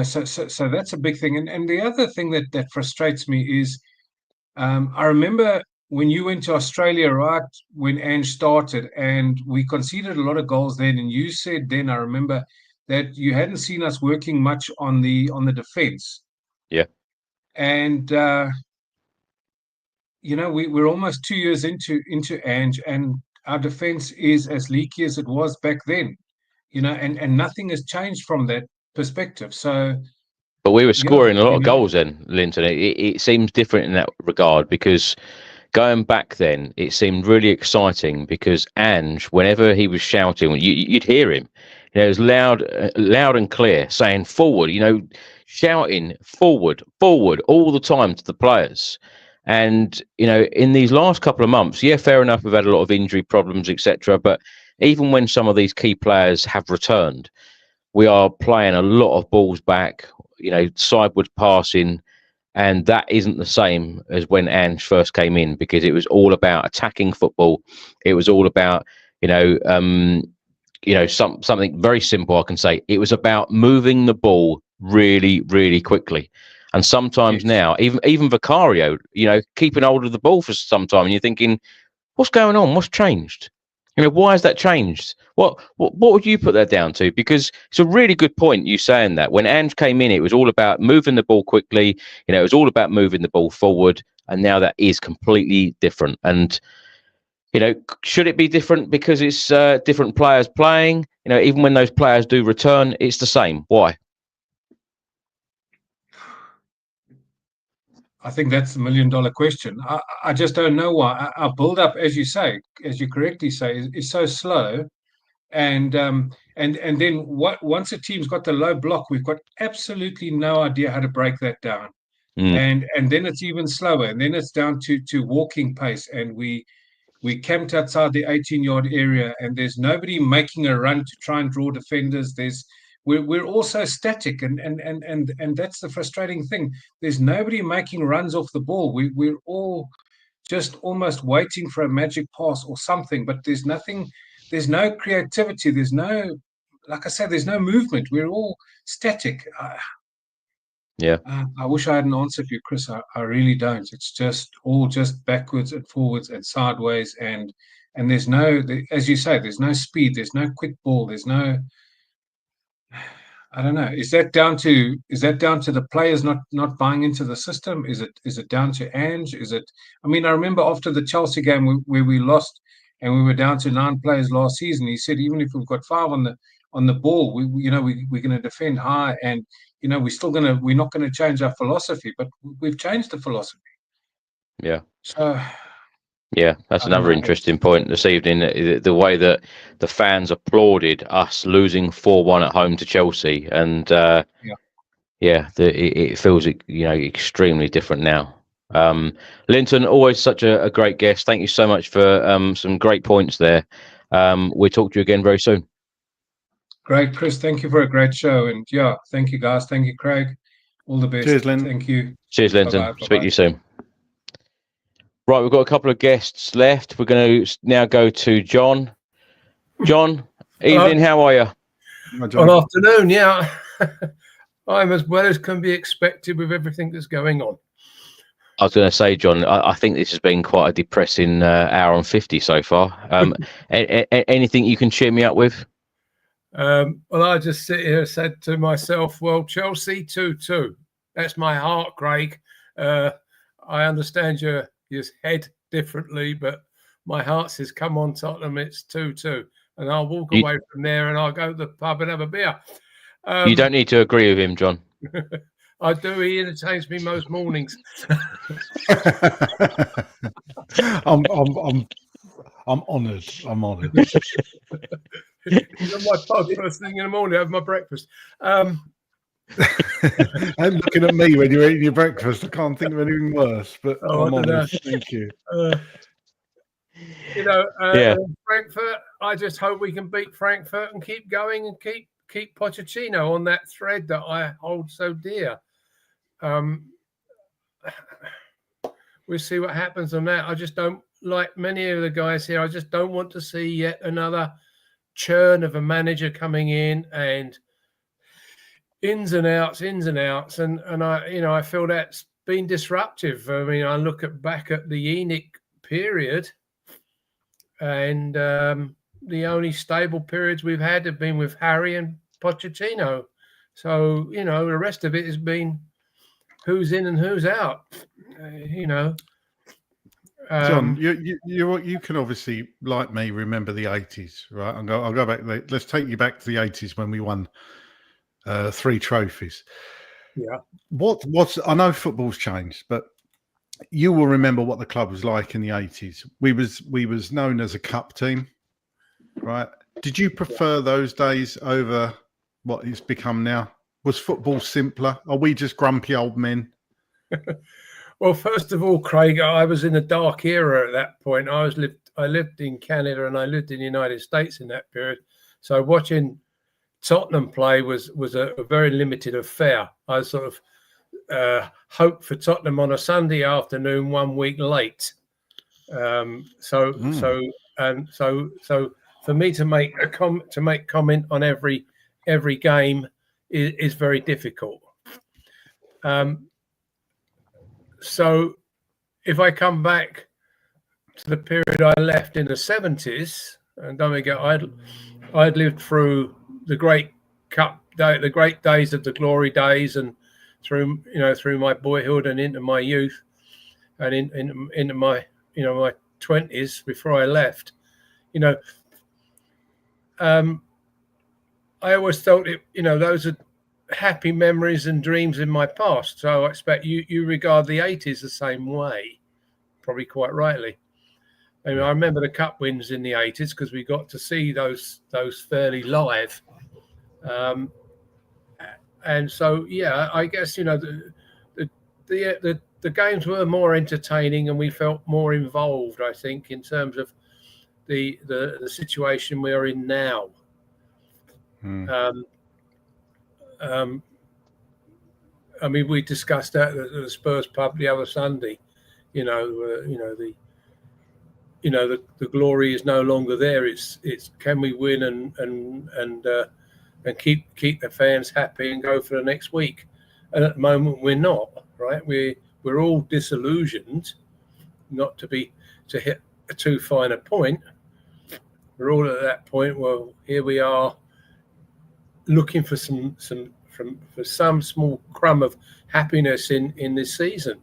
so that's a big thing. And the other thing that frustrates me is, I remember when you went to Australia, right, when Ange started, and we conceded a lot of goals then, and you said then, I remember, that you hadn't seen us working much on the defense. Yeah. And we're almost 2 years into Ange, and our defense is as leaky as it was back then. And nothing has changed from that perspective. So, but we were scoring a lot of goals then, Linton. It seems different in that regard, because going back then, it seemed really exciting because Ange, whenever he was shouting, you'd hear him. It was loud and clear, saying forward. Shouting forward all the time to the players. And in these last couple of months, yeah, fair enough, we've had a lot of injury problems, etc. But even when some of these key players have returned, we are playing a lot of balls back, sideward passing. And that isn't the same as when Ange first came in, because it was all about attacking football. It was all about, something very simple. I can say it was about moving the ball really, really quickly. And sometimes now, even Vicario, keeping hold of the ball for some time, and you're thinking, what's going on? What's changed? Why has that changed? What would you put that down to? Because it's a really good point, you saying that. When Ange came in, it was all about moving the ball quickly. It was all about moving the ball forward. And now that is completely different. And, should it be different because it's different players playing? Even when those players do return, it's the same. Why? I think that's $1 million question. I just don't know why. Our build-up, as you correctly say, is so slow, and then once a team's got the low block, we've got absolutely no idea how to break that down, and then it's even slower, and then it's down to walking pace, and we camped outside the 18-yard area, and there's nobody making a run to try and draw defenders. We're also static, and that's the frustrating thing. There's nobody making runs off the ball. We're all just almost waiting for a magic pass or something, but there's nothing. There's no creativity. There's no, like I said, there's no movement. We're all static. I wish I had an answer for you, Chris. I really don't. It's just all just backwards and forwards and sideways, and there's no, as you say, there's no speed. There's no quick ball. There's no. I don't know. Is that down to the players not buying into the system? Is it down to Ange? I remember after the Chelsea game where we lost and we were down to 9 players last season, he said even if we've got 5 on the ball, we're going to defend high, and we're not going to change our philosophy, but we've changed the philosophy. Yeah. So. Yeah, that's another interesting point this evening. The way that the fans applauded us losing 4-1 at home to Chelsea, and it feels extremely different now. Linton, always such a great guest. Thank you so much for some great points there. We'll talk to you again very soon. Great, Chris. Thank you for a great show. And yeah, thank you, guys. Thank you, Craig. All the best. Cheers, Lynn. Thank you. Cheers, Linton. Bye-bye. Speak to you soon. Right, we've got a couple of guests left. We're going to now go to John. John, evening. How are you? Good afternoon. Yeah, I'm as well as can be expected with everything that's going on. I was going to say, John, I think this has been quite a depressing hour and 50 so far. Anything you can cheer me up with? Well, I just sit here and said to myself, well, Chelsea 2-2. That's my heart, Craig. I understand your head differently, but my heart says, come on, Tottenham, it's 2-2. And I'll walk away from there and I'll go to the pub and have a beer. You don't need to agree with him, John. I do. He entertains me most mornings. I'm honoured. I'm honoured. He's on my pub first thing in the morning. I have my breakfast. And looking at me when you're eating your breakfast, I can't think of anything worse. But I'm honoured. Thank you. Frankfurt. I just hope we can beat Frankfurt and keep going and keep Pochettino on that thread that I hold so dear. We'll see what happens on that. I just don't, like many of the guys here, I just don't want to see yet another churn of a manager coming in and ins and outs. And I feel that's been disruptive. I mean, I look back at the ENIC period, and the only stable periods we've had have been with Harry and Pochettino. So, the rest of it has been who's in and who's out. John, you can obviously, like me, remember the 80s, right? I'll go back. Let's take you back to the 80s when we won 3 trophies. Yeah. I know football's changed, but you will remember what the club was like in the 80s. We was known as a cup team, right? Did you prefer those days over what it's become now? Was football simpler? Are we just grumpy old men? Well, first of all, Craig, I was in a dark era at that point. I lived in Canada and I lived in the United States in that period. So watching Tottenham play was a very limited affair. I sort of hoped for Tottenham on a Sunday afternoon 1 week late. So for me to make comment on every game is very difficult. So if I come back to the period I left in the 70s, and don't forget, I'd lived through the great cup day, the great days of the glory days, and through my boyhood and into my youth, and into my my 20s before I left. I always thought those are happy memories and dreams in my past. So I expect you regard the 80s the same way, probably quite rightly. I mean, I remember the cup wins in the 80s because we got to see those fairly live. And so, yeah, I guess, the games were more entertaining and we felt more involved, I think, in terms of the situation we're in now. I mean, we discussed that at the Spurs pub the other Sunday. The glory is no longer there. It's can we win and keep the fans happy and go for the next week? And at the moment, we're not. Right? We're all disillusioned. Not to hit a too fine a point. We're all at that point. Well, here we are, looking for some small crumb of happiness in this season,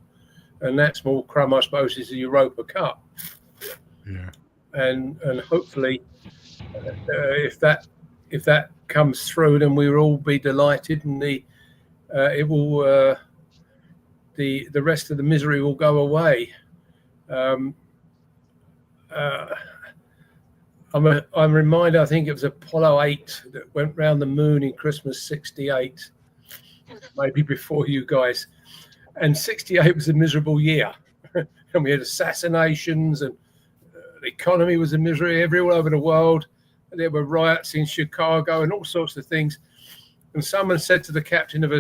and that small crumb, I suppose, is the Europa Cup. Yeah. And hopefully, if that comes through, then we will all be delighted, and the rest of the misery will go away. I'm reminded, I think it was Apollo 8 that went round the moon in Christmas '68. maybe before you guys. And 68 was a miserable year. And we had assassinations, and the economy was a misery everywhere over the world. There were riots in Chicago and all sorts of things. And someone said to the captain of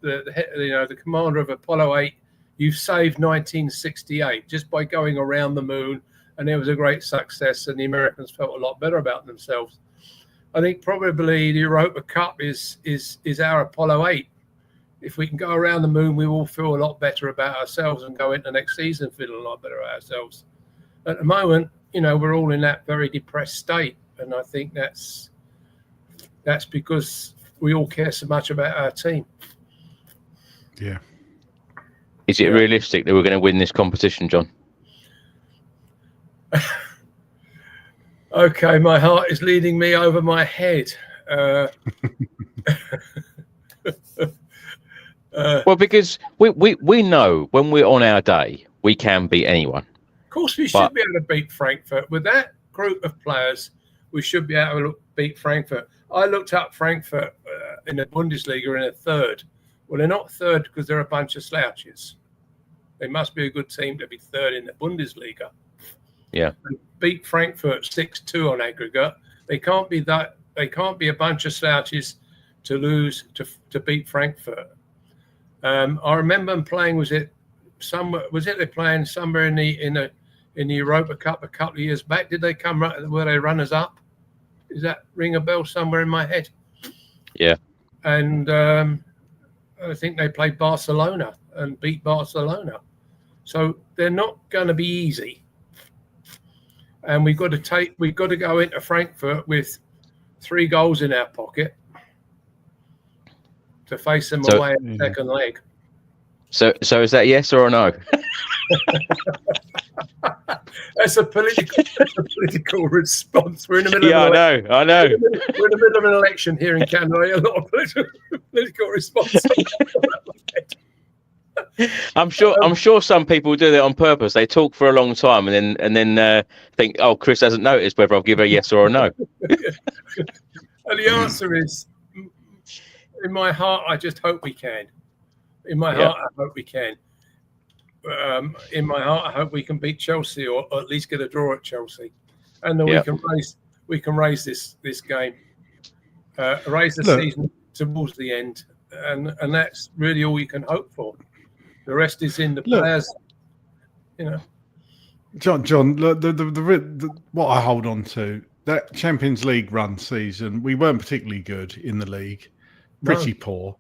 the commander of Apollo 8, "You've saved 1968 just by going around the moon." And it was a great success, and the Americans felt a lot better about themselves. I think probably the Europa Cup is our Apollo 8. If we can go around the moon, we will feel a lot better about ourselves and go into next season feeling a lot better about ourselves. At the moment, we're all in that very depressed state, and I think that's because we all care so much about our team. Yeah. Is it realistic that we're going to win this competition, John? Okay, my heart is leading me over my head. Well, because we know when we're on our day, we can beat anyone. Of course, we should be able to beat Frankfurt. With that group of players, we should be able to beat Frankfurt. I looked up Frankfurt in the Bundesliga in a third. Well, they're not third because they're a bunch of slouches. They must be a good team to be third in the Bundesliga. Yeah. They beat Frankfurt 6-2 on aggregate. They can't be that. They can't be a bunch of slouches to lose to beat Frankfurt. I remember them playing. Was it they're playing somewhere in the Europa Cup a couple of years back? Did they come were they runners up? Does that ring a bell somewhere in my head? Yeah. And I think they played Barcelona and beat Barcelona. So they're not going to be easy. And we've got to go into Frankfurt with 3 goals in our pocket to face them away in the second leg. So is that yes or a no? That's a political response. We're in the middle. Yeah, I know. We're in the middle of an election here in Canada. A lot of political response. I'm sure some people do that on purpose. They talk for a long time and then think, "Oh, Chris hasn't noticed whether I'll give a yes or a no." And the answer is, in my heart, I just hope we can. In my heart, I hope we can. In my heart, I hope we can beat Chelsea or at least get a draw at Chelsea, and then we can raise this game, raise the season towards the end, and that's really all we can hope for. The rest is in the players, John, what I hold on to, that Champions League run season, we weren't particularly good in the league, pretty poor.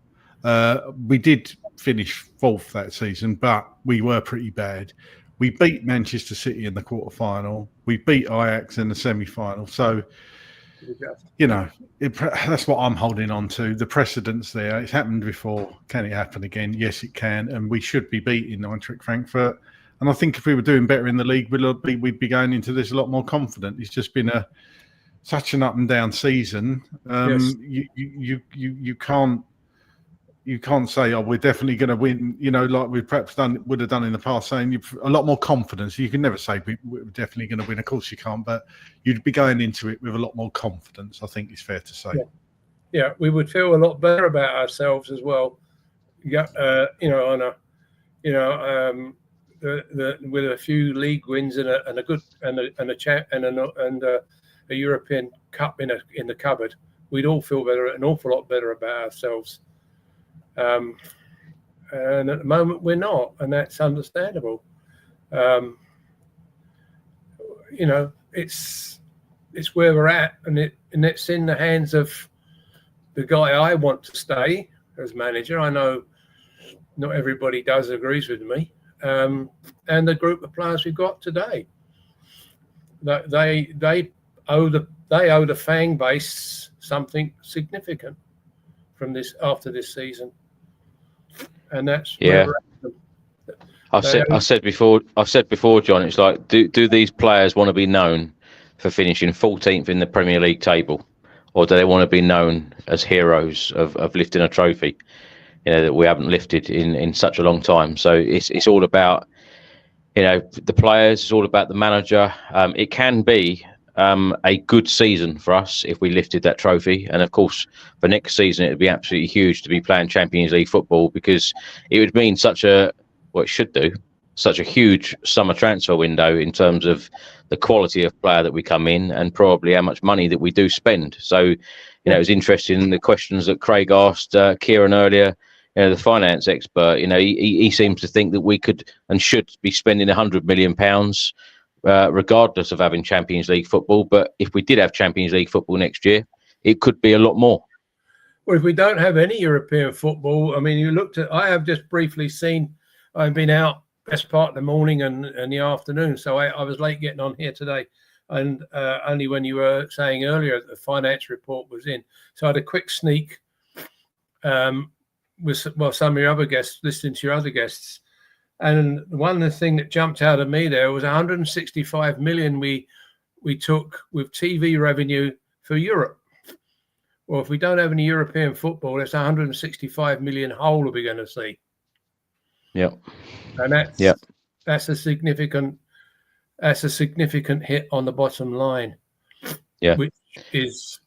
We did finish 4th that season, but we were pretty bad. We beat Manchester City in the quarterfinal. We beat Ajax in the semi-final. So, that's what I'm holding on to. The precedence there. It's happened before. Can it happen again? Yes, it can. And we should be beating Eintracht Frankfurt. And I think if we were doing better in the league, we'd be going into this a lot more confident. It's just been such an up and down season. You can't say, "Oh, we're definitely going to win," like we perhaps would have done in the past, saying you've a lot more confidence. You can never say we're definitely going to win. Of course you can't, but you'd be going into it with a lot more confidence, I think it's fair to say. Yeah, we would feel a lot better about ourselves as well. With a few league wins and a European Cup in the cupboard, we'd all feel an awful lot better about ourselves. And at the moment we're not, and that's understandable. It's where we're at, and it's in the hands of the guy I want to stay as manager. I know not everybody agrees with me, and the group of players we've got today. They owe the fan base something significant after this season. And that's I've said before, John. It's like, do these players want to be known for finishing 14th in the Premier League table, or do they want to be known as heroes of lifting a trophy, that we haven't lifted in such a long time? So it's all about, the players. It's all about the manager. It can be a good season for us if we lifted that trophy. And of course, for next season, it would be absolutely huge to be playing Champions League football, because it would mean such a huge summer transfer window in terms of the quality of player that we come in and probably how much money that we do spend. So, it was interesting, the questions that Craig asked Kieran earlier. The finance expert, he seems to think that we could and should be spending £100 million regardless of having Champions League football. But if we did have Champions League football next year, it could be a lot more. Well, if we don't have any European football, I mean, I have just briefly seen, I've been out best part of the morning and the afternoon, so I was late getting on here today. And only when you were saying earlier the finance report was in. So I had a quick sneak with some of your other guests, listening to your other guests. And one thing that jumped out at me there was 165 million we took with TV revenue for Europe. Well, if we don't have any European football, that's 165 million hole we're going to see. Yeah. And that's a significant hit on the bottom line. Yeah. Which is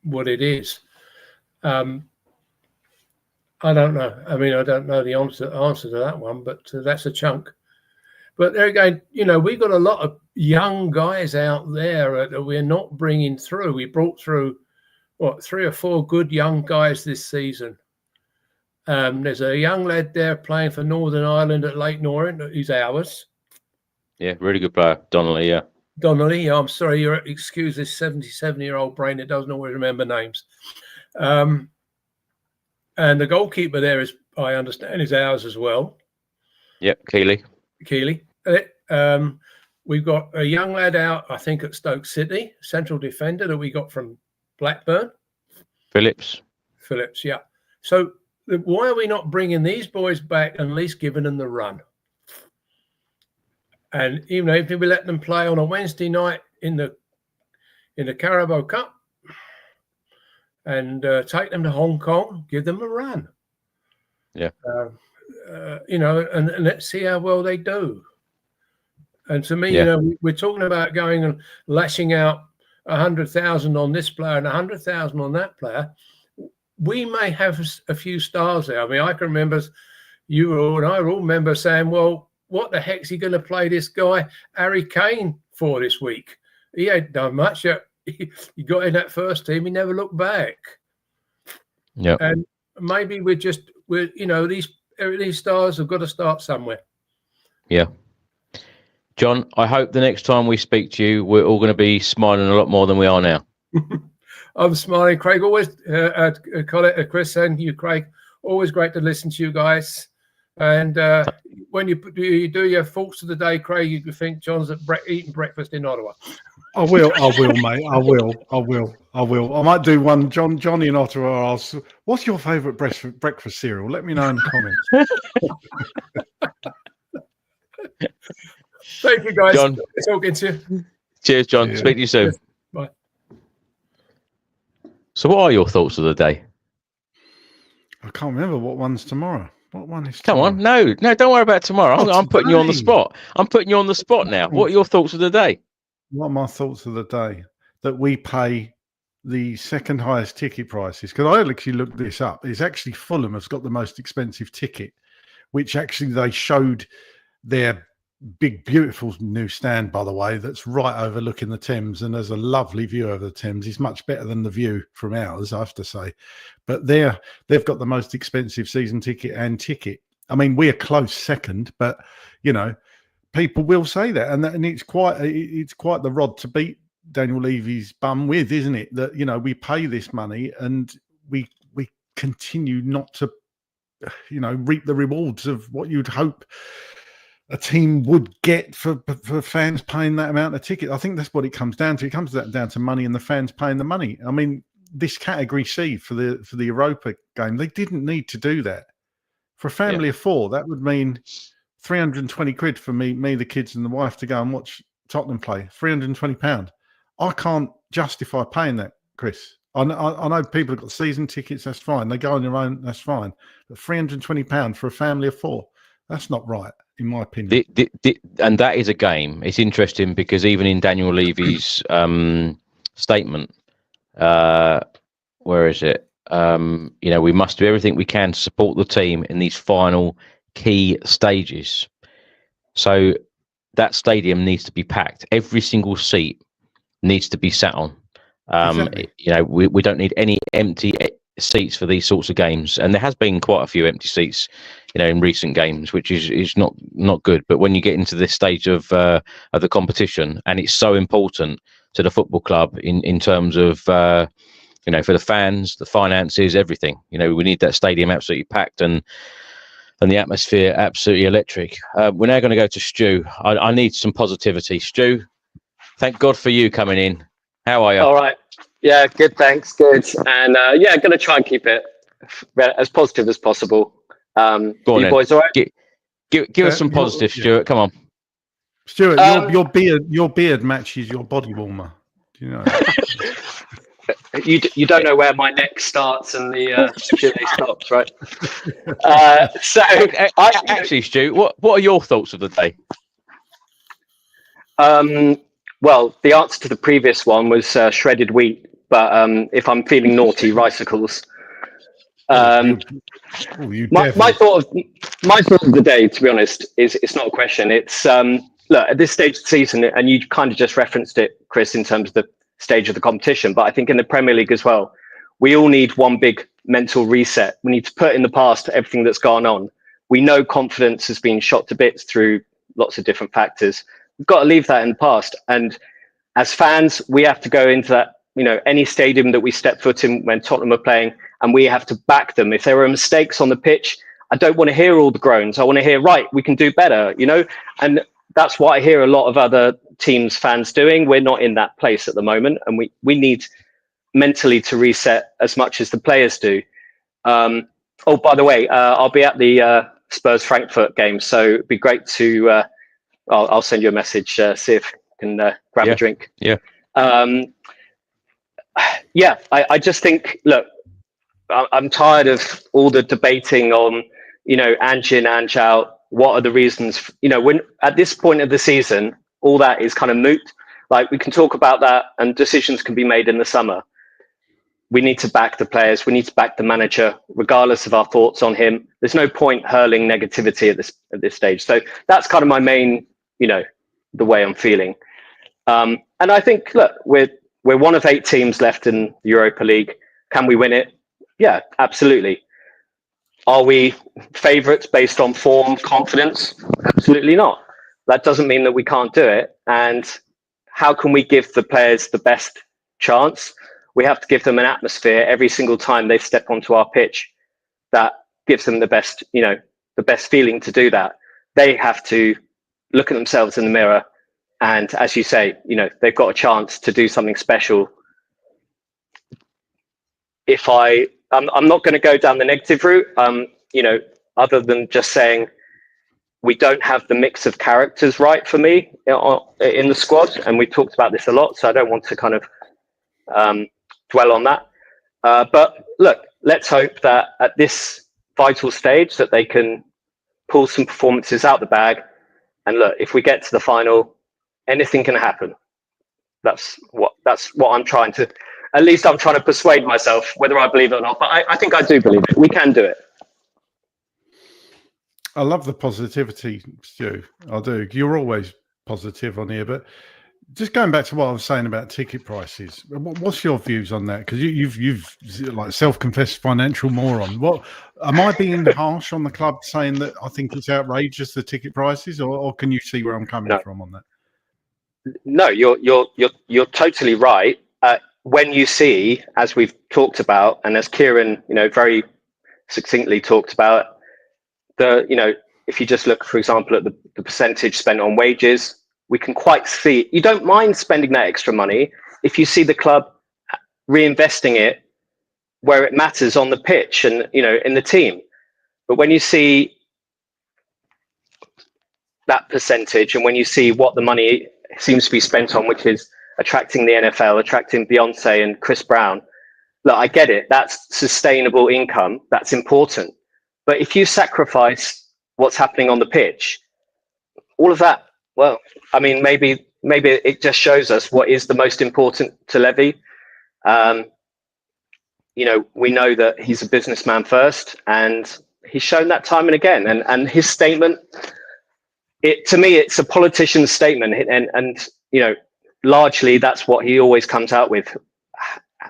what it is. I don't know. I mean, I don't know the answer to that one, but that's a chunk. But there again, we've got a lot of young guys out there that we're not bringing through. We brought through, 3 or 4 good young guys this season. There's a young lad there playing for Northern Ireland at Lake Norrin. He's ours. Yeah, really good player, Donnelly. Yeah, Donnelly. I'm sorry, excuse this 77-year-old brain that doesn't always remember names. And the goalkeeper there is, I understand, is ours as well. Yep, Keeley. We've got a young lad out, I think, at Stoke City, central defender that we got from Blackburn. Phillips, yeah. So why are we not bringing these boys back and at least giving them the run? And even if we let them play on a Wednesday night in the Carabao Cup and take them to Hong Kong, give them a run. Yeah. And let's see how well they do. And to me, we're talking about going and lashing out 100,000 on this player and 100,000 on that player. We may have a few stars there. I mean, I can remember you all and I all remember saying, well, what the heck's he going to play this guy, Harry Kane, for this week? He ain't done much yet. He got in that first team. He never looked back. Yeah. And maybe these stars have got to start somewhere. Yeah. John, I hope the next time we speak to you, we're all going to be smiling a lot more than we are now. I'm smiling, Craig. Always, Chris and you, Craig. Always great to listen to you guys. And when you do your thoughts of the day, Craig, you think John's eating breakfast in Ottawa. I will, mate. I will. I might do one. Johnny in Ottawa asks, what's your favourite breakfast cereal? Let me know in the comments. Thank you, guys. John. It's all good to you. Cheers, John. Speak to you soon. Bye. So what are your thoughts of the day? I can't remember what one's tomorrow. What one is tomorrow? Come on. No, don't worry about tomorrow. I'm putting you on the spot. I'm putting you on the spot now. What are your thoughts of the day? What are my thoughts of the day? That we pay the second highest ticket prices. Because I actually looked this up. It's actually Fulham has got the most expensive ticket, which actually they showed their big, beautiful new stand, by the way, that's right overlooking the Thames. And there's a lovely view over the Thames. It's much better than the view from ours, I have to say. But they've got the most expensive season ticket and ticket. I mean, we're close second, but, people will say that. And it's quite the rod to beat Daniel Levy's bum with, isn't it? That, we pay this money and we continue not to, reap the rewards of what you'd hope a team would get for fans paying that amount of ticket. I think that's what it comes down to. It comes down to money and the fans paying the money. I mean, this category C for the Europa game, they didn't need to do that. For a family of 4, that would mean 320 quid for me, the kids and the wife to go and watch Tottenham play. £320. I can't justify paying that, Chris. I know people have got season tickets, that's fine. They go on their own, that's fine. But £320 for a family of 4, That's not right, in my opinion. And that is a game. It's interesting because even in Daniel Levy's statement, where is it? We must do everything we can to support the team in these final key stages. So that stadium needs to be packed. Every single seat needs to be sat on. Exactly. We don't need any empty seats for these sorts of games, and there has been quite a few empty seats, in recent games, which is not good. But when you get into this stage of the competition, and it's so important to the football club in terms of for the fans, the finances, everything. We need that stadium absolutely packed and the atmosphere absolutely electric. We're now going to go to Stu. I need some positivity, Stu. Thank God for you coming in. How are you? All right. Yeah, good, thanks. Good. And going to try and keep it as positive as possible. Go on, you then. boys all right? Give us some positive, Stuart. Come on. Stuart, your beard matches your body warmer. Do you know? You don't know where my neck starts and the chili stops, right? Actually, Stu, what are your thoughts of the day? Well, the answer to the previous one was shredded wheat, but if I'm feeling naughty, ricicles. My thought of the day, to be honest, is it's not a question. It's look, at this stage of the season, and you kind of just referenced it, Chris, in terms of the stage of the competition, but I think in the Premier League as well, we all need one big mental reset. We need to put in the past everything that's gone on. We know confidence has been shot to bits through lots of different factors. We've got to leave that in the past. And as fans, we have to go into that, any stadium that we step foot in when Tottenham are playing, and we have to back them. If there are mistakes on the pitch, I don't want to hear all the groans. I want to hear, right, we can do better, and that's what I hear a lot of other teams' fans doing. We're not in that place at the moment, and we need mentally to reset as much as the players do. Oh, by the way, I'll be at the Spurs Frankfurt game, so it'd be great to. I'll send you a message. See if you can grab a drink. Yeah. I just think. Look, I'm tired of all the debating on, Ange in, Ange out. What are the reasons? When at this point of the season, all that is kind of moot. Like, we can talk about that, and decisions can be made in the summer. We need to back the players. We need to back the manager, regardless of our thoughts on him. There's no point hurling negativity at this stage. So that's kind of my main, the way I'm feeling. And I think, look, we're one of 8 teams left in the Europa League. Can we win it? Yeah, absolutely. Are we favourites based on form, confidence? Absolutely not. That doesn't mean that we can't do it. And how can we give the players the best chance? We have to give them an atmosphere every single time they step onto our pitch that gives them the best, the best feeling to do that. They have to look at themselves in the mirror, and as you say, they've got a chance to do something special. I'm not going to go down the negative route, other than just saying we don't have the mix of characters right for me in the squad, and we've talked about this a lot, so I don't want to kind of dwell on that. But look, let's hope that at this vital stage that they can pull some performances out the bag. And look, if we get to the final, anything can happen. That's what I'm trying to. At least I'm trying to persuade myself, whether I believe it or not. But I think I do believe it. We can do it. I love the positivity, Stu. I do. You're always positive on here, but just going back to what I was saying about ticket prices, what's your views on that? Because you've like self-confessed financial moron. What am I being harsh on the club saying that I think it's outrageous, the ticket prices, or can you see where I'm coming from on that? No, you're totally right. When you see, as we've talked about, and as Kieran, very succinctly talked about, if you just look, for example, at the percentage spent on wages, we can quite see, you don't mind spending that extra money if you see the club reinvesting it where it matters on the pitch and, in the team. But when you see that percentage and when you see what the money seems to be spent on, which is attracting the NFL, attracting Beyonce and Chris Brown, look, I get it. That's sustainable income. That's important. But if you sacrifice what's happening on the pitch. All of that, well, I mean, maybe it just shows us what is the most important to Levy. You know, we know that he's a businessman first, and he's shown that time and again. And his statement, to me, it's a politician's statement, and you know, largely that's what he always comes out with.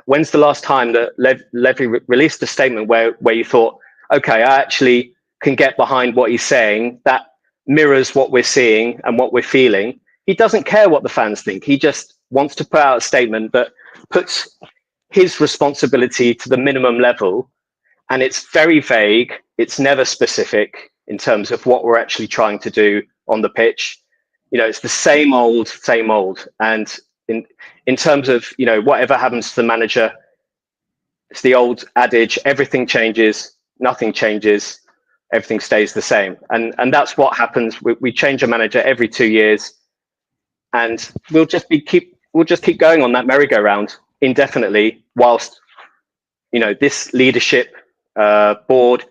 When's the last time that Levy released a statement where you thought, okay, I actually can get behind what he's saying, that mirrors what we're seeing and what we're feeling? He doesn't care what the fans think. He just wants to put out a statement that puts his responsibility to the minimum level, and it's very vague. It's never specific in terms of what we're actually trying to do on the pitch. You know, it's the same old. And in terms of, you know, whatever happens to the manager, it's the old adage: everything changes, nothing changes, everything stays the same. And that's what happens. We change a manager every 2 years, and we'll just keep going on that merry-go-round indefinitely, whilst, you know, this leadership board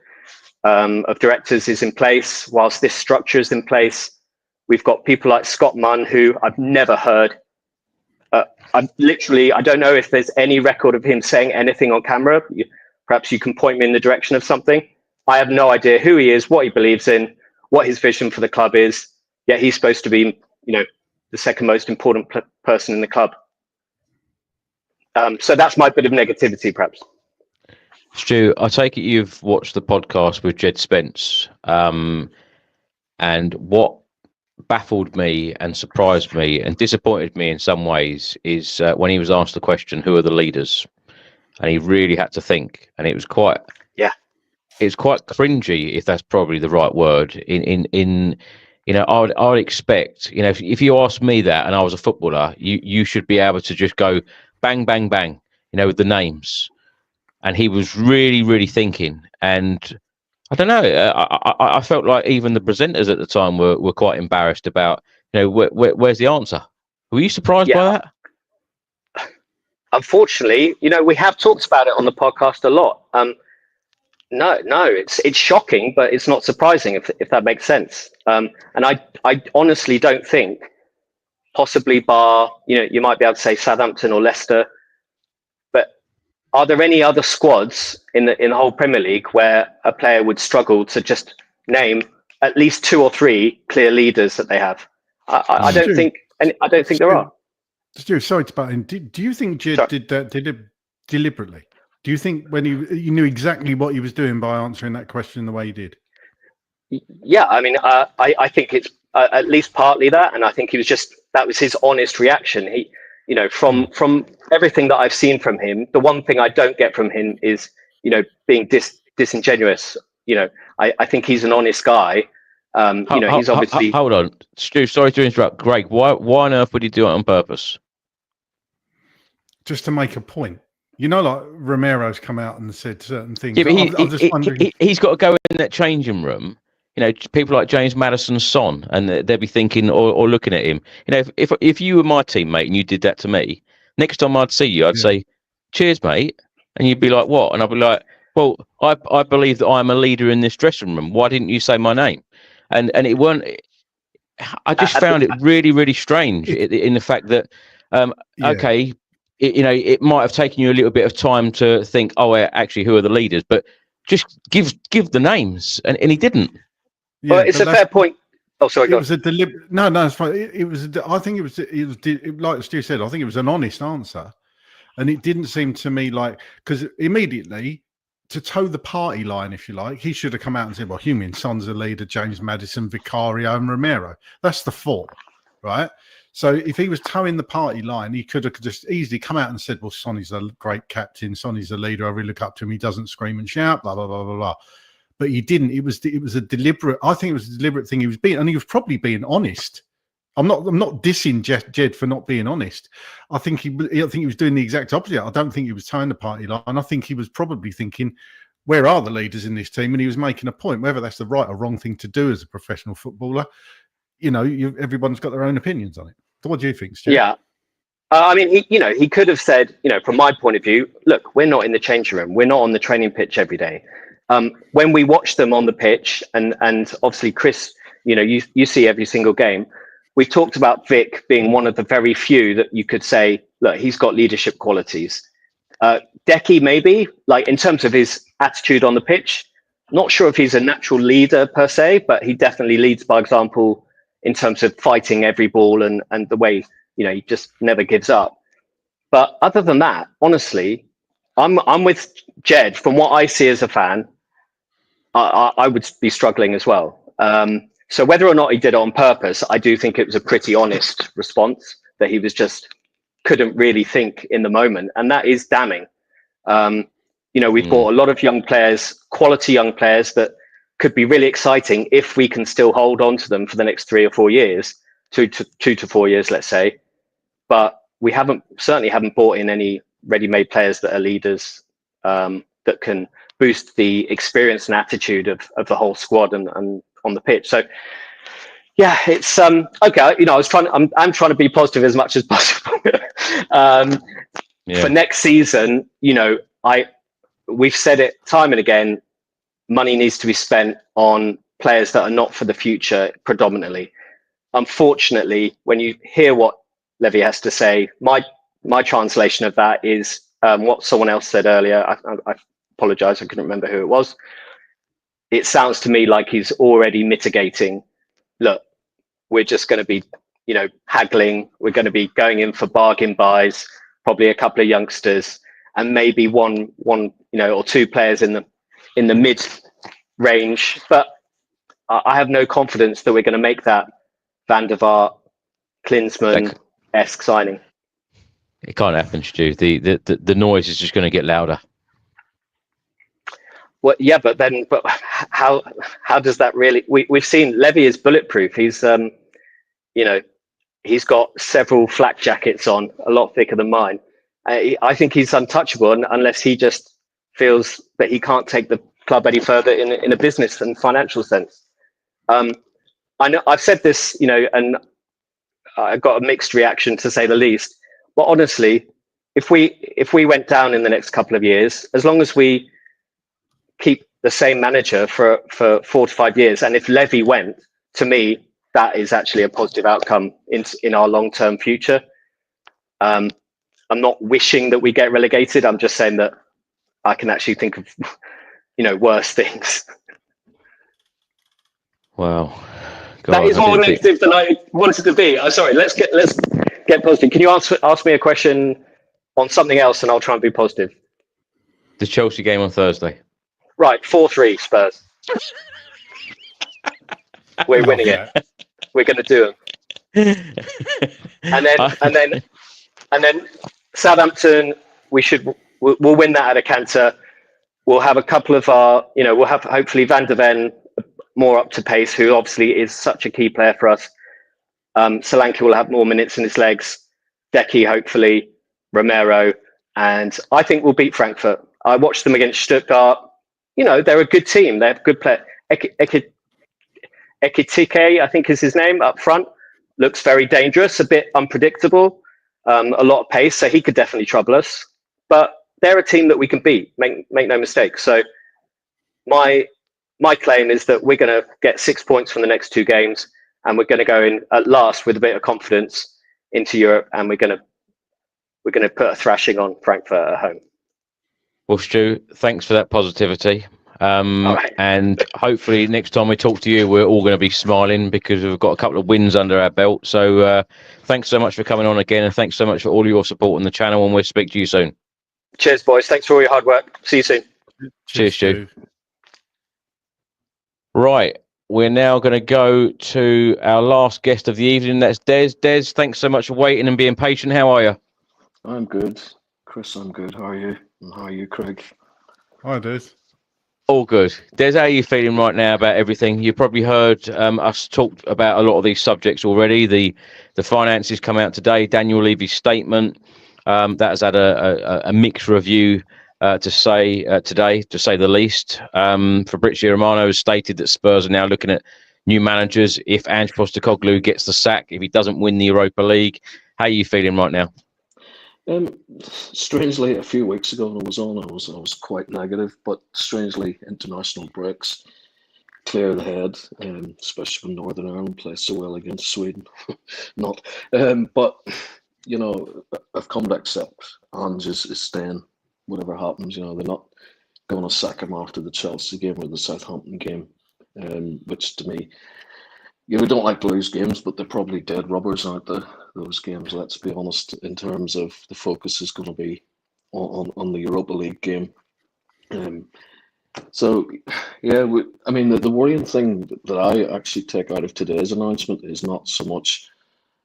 of directors is in place, whilst this structure is in place. We've got people like Scott Munn, who I've never heard. I don't know if there's any record of him saying anything on camera. Perhaps you can point me in the direction of something. I have no idea who he is, what he believes in, what his vision for the club is. Yet he's supposed to be, you know, the second most important person in the club. So that's my bit of negativity, perhaps. Stu, I take it you've watched the podcast with Jed Spence, and what baffled me and surprised me and disappointed me in some ways is when he was asked the question, who are the leaders? And he really had to think, and it was quite cringy, if that's probably the right word. In you know, I would expect, you know, if you asked me that and I was a footballer, you should be able to just go bang, bang, bang, you know, with the names. And he was really, really thinking. And I don't know, I felt like even the presenters at the time were quite embarrassed about, you know, where's the answer? Were you surprised by that? Unfortunately, you know, we have talked about it on the podcast a lot. No, it's shocking, but it's not surprising, if that makes sense. And I honestly don't think, possibly bar, you know, you might be able to say Southampton or Leicester, but are there any other squads in the whole Premier League where a player would struggle to just name at least 2 or 3 clear leaders that they have? I don't think there are. Stu, sorry to butt in. Do you think Jed did that deliberately? Do you think when he knew exactly what he was doing by answering that question the way he did? Yeah, I mean, I think it's at least partly that, and I think that was his honest reaction. He, you know, from everything that I've seen from him, the one thing I don't get from him is, you know, being disingenuous. You know, I think he's an honest guy. You know, he's obviously. Hold on, Stu. Sorry to interrupt, Greg. Why on earth would he do it on purpose? Just to make a point. You know, like Romero's come out and said certain things. Yeah, but he's got to go in that changing room. You know, people like James Maddison's son, and they'll be thinking or looking at him. You know, if you were my teammate and you did that to me, next time I'd see you, I'd say, "Cheers, mate," and you'd be like, "What?" And I'd be like, "Well, I believe that I'm a leader in this dressing room. Why didn't you say my name?" And it weren't. I just found it really, really strange in the fact that, okay. You know, it might have taken you a little bit of time to think, oh, actually, who are the leaders? But just give the names, and he didn't. Yeah, well, it's a fair point. Oh, sorry. It was a deliberate. No, it's fine. It was. I think it was like Stu said. I think it was an honest answer, and it didn't seem to me like, because immediately to toe the party line, if you like, he should have come out and said, "Well, Heung-min Son's the leader, James Maddison, Vicario, and Romero. That's the 4, right?" So if he was towing the party line, he could have just easily come out and said, well, Sonny's a great captain. Sonny's a leader. I really look up to him. He doesn't scream and shout, blah, blah, blah, blah, blah. But he didn't. It was a deliberate, I think it was a deliberate thing he was being, and he was probably being honest. I'm not dissing Jed for not being honest. I think he was doing the exact opposite. I don't think he was towing the party line. I think he was probably thinking, where are the leaders in this team? And he was making a point, whether that's the right or wrong thing to do as a professional footballer. You know, everyone's got their own opinions on it. So what do you think, Stu? Yeah. I mean, he could have said, you know, from my point of view, look, we're not in the changing room. We're not on the training pitch every day. when we watch them on the pitch, and obviously Chris, you see every single game. We've talked about Vic being one of the very few that you could say, look, he's got leadership qualities. Decky, maybe, like in terms of his attitude on the pitch, not sure if he's a natural leader per se, but he definitely leads by example in terms of fighting every ball and the way, he just never gives up. But other than that, honestly, I'm with Jed. From what I see as a fan, I would be struggling as well. So whether or not he did it on purpose, I do think it was a pretty honest response that he was just couldn't really think in the moment. And that is damning. We've bought a lot of young players, quality young players that could be really exciting if we can still hold on to them for the next 3 or 4 years, 2 to 4 years, let's say. But we certainly haven't bought in any ready-made players that are leaders, that can boost the experience and attitude of the whole squad and on the pitch. So yeah, it's okay. I'm trying to be positive as much as possible. For next season, we've said it time and again, money needs to be spent on players that are not for the future predominantly. Unfortunately, when you hear what Levy has to say, my translation of that is what someone else said earlier. I apologize, I couldn't remember who it was. It sounds to me like he's already mitigating. Look, we're just going to be, haggling. We're going to be going in for bargain buys, probably a couple of youngsters, and maybe one or 2 players in the mid range. But I have no confidence that we're going to make that Van der Vaart, Klinsmann-esque signing. It can't happen, Stu. The noise is just going to get louder. Well, yeah, but how does that really? We've seen Levy is bulletproof. He's he's got several flak jackets on, a lot thicker than mine. I think he's untouchable unless he just feels that he can't take the club any further in a business and financial sense. I know I've said this, and I got a mixed reaction to say the least. But honestly, if we went down in the next couple of years, as long as we keep the same manager for 4 to 5 years, and if Levy went, to me, that is actually a positive outcome in our long-term future. I'm not wishing that we get relegated. I'm just saying that I can actually think of, worse things. Wow. God, that is more negative than I wanted to be. I'm sorry. Let's get positive. Can you ask me a question on something else, and I'll try and be positive. The Chelsea game on Thursday. Right, 4-3 Spurs. We're winning it. We're going to do them. and then Southampton. We'll win that at a canter. We'll have a couple of we'll have hopefully Van der Ven more up to pace, who obviously is such a key player for us. Solanke will have more minutes in his legs. Decky, hopefully, Romero, and I think we'll beat Frankfurt. I watched them against Stuttgart. They're a good team. They have good player. Ekitike, I think is his name, up front. Looks very dangerous, a bit unpredictable, a lot of pace, so he could definitely trouble us. But they're a team that we can beat, make no mistake. So my claim is that we're going to get 6 points from the next 2 games, and we're going to go in at last with a bit of confidence into Europe, and we're going to put a thrashing on Frankfurt at home. Well, Stu, thanks for that positivity. Right. And hopefully next time we talk to you, we're all going to be smiling because we've got a couple of wins under our belt. So thanks so much for coming on again, and thanks so much for all your support on the channel, and we'll speak to you soon. Cheers, boys. Thanks for all your hard work. See you soon. Cheers, Stu. Right. We're now going to go to our last guest of the evening. That's Des. Des, thanks so much for waiting and being patient. How are you? I'm good. Chris, I'm good. How are you? And how are you, Craig? Hi, Des. All good. Des, how are you feeling right now about everything? You probably heard us talk about a lot of these subjects already. The finances come out today. Daniel Levy's statement that has had a mixed review to say today, to say the least. Fabrizio Romano has stated that Spurs are now looking at new managers if Ange Postecoglou gets the sack, if he doesn't win the Europa League. How are you feeling right now? Strangely, a few weeks ago when I was quite negative, but strangely, international breaks clear the head, especially when Northern Ireland plays so well against Sweden. Not, but you know, I've come to accept Ange is staying, whatever happens. You know, they're not going to sack him after the Chelsea game or the Southampton game, which to me, we don't like to lose games, but they're probably dead rubbers, aren't they? Those games, let's be honest, in terms of the focus is going to be on the Europa League game. So, yeah, I mean, the worrying thing that I actually take out of today's announcement is not so much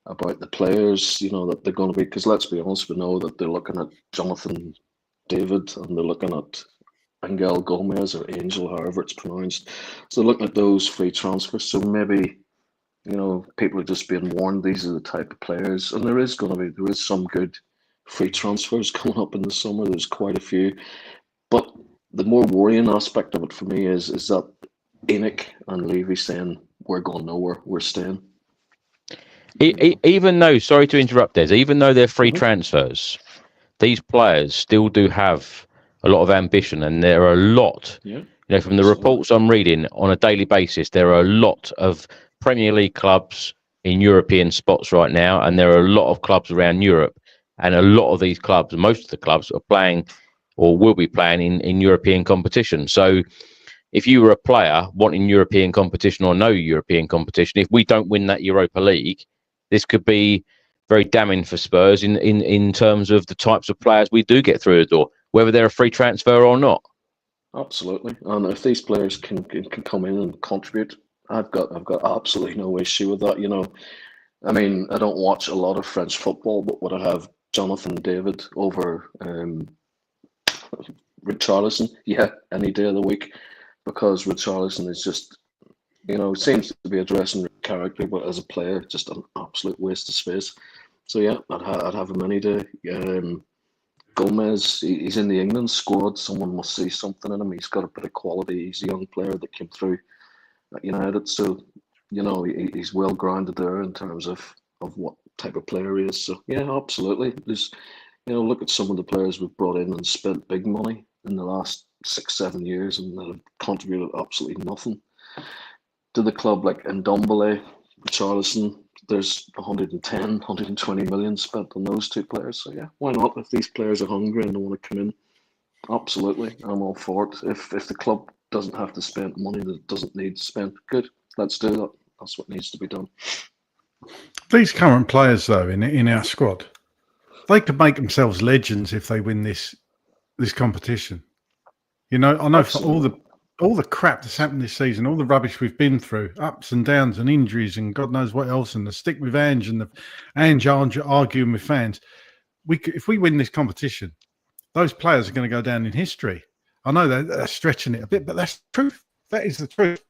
about the players, that they're going to be, because let's be honest, we know that they're looking at Jonathan David and they're looking at Angel Gomez or Angel, however it's pronounced. So looking at those free transfers, so maybe, people are just being warned these are the type of players, and there is some good free transfers coming up in the summer. There's quite a few, but the more worrying aspect of it for me is that Enoch and Levy saying we're going nowhere, we're staying. Even though, sorry to interrupt, Des, even though they're free transfers, these players still do have a lot of ambition, and there are a lot. From the reports I'm reading on a daily basis, there are a lot of Premier League clubs in European spots right now, and there are a lot of clubs around Europe, and a lot of these clubs, most of the clubs, are playing or will be playing in European competition. So if you were a player wanting European competition or no European competition, if we don't win that Europa League, this could be very damning for Spurs in terms of the types of players we do get through the door, whether they're a free transfer or not. Absolutely, and if these players can come in and contribute, I've got absolutely no issue with that. I mean, I don't watch a lot of French football, but would I have Jonathan David over Richarlison? Yeah, any day of the week, because Richarlison is just, seems to be addressing character, but as a player, just an absolute waste of space. So yeah, I'd have him any day. Gomez, he's in the England squad. Someone must see something in him. He's got a bit of quality. He's a young player that came through at United, so he's well grounded there in terms of what type of player he is. So yeah, absolutely. There's, look at some of the players we've brought in and spent big money in the last 6-7 years, and that have contributed absolutely nothing to the club, like Ndombele, Richarlison. There's 110, 120 million spent on those two players. So yeah, why not? If these players are hungry and they want to come in, absolutely, I'm all for it. If the club doesn't have to spend money that it doesn't need to spend, good, let's do that. That's what needs to be done. These current players, though, in our squad, they could make themselves legends if they win this competition. I know Absolutely. for all the crap that's happened this season, all the rubbish we've been through, ups and downs and injuries and God knows what else, and the stick with Ange and the Ange arguing with fans. If we win this competition, those players are going to go down in history. I know they're stretching it a bit, but that's the truth. That is the truth.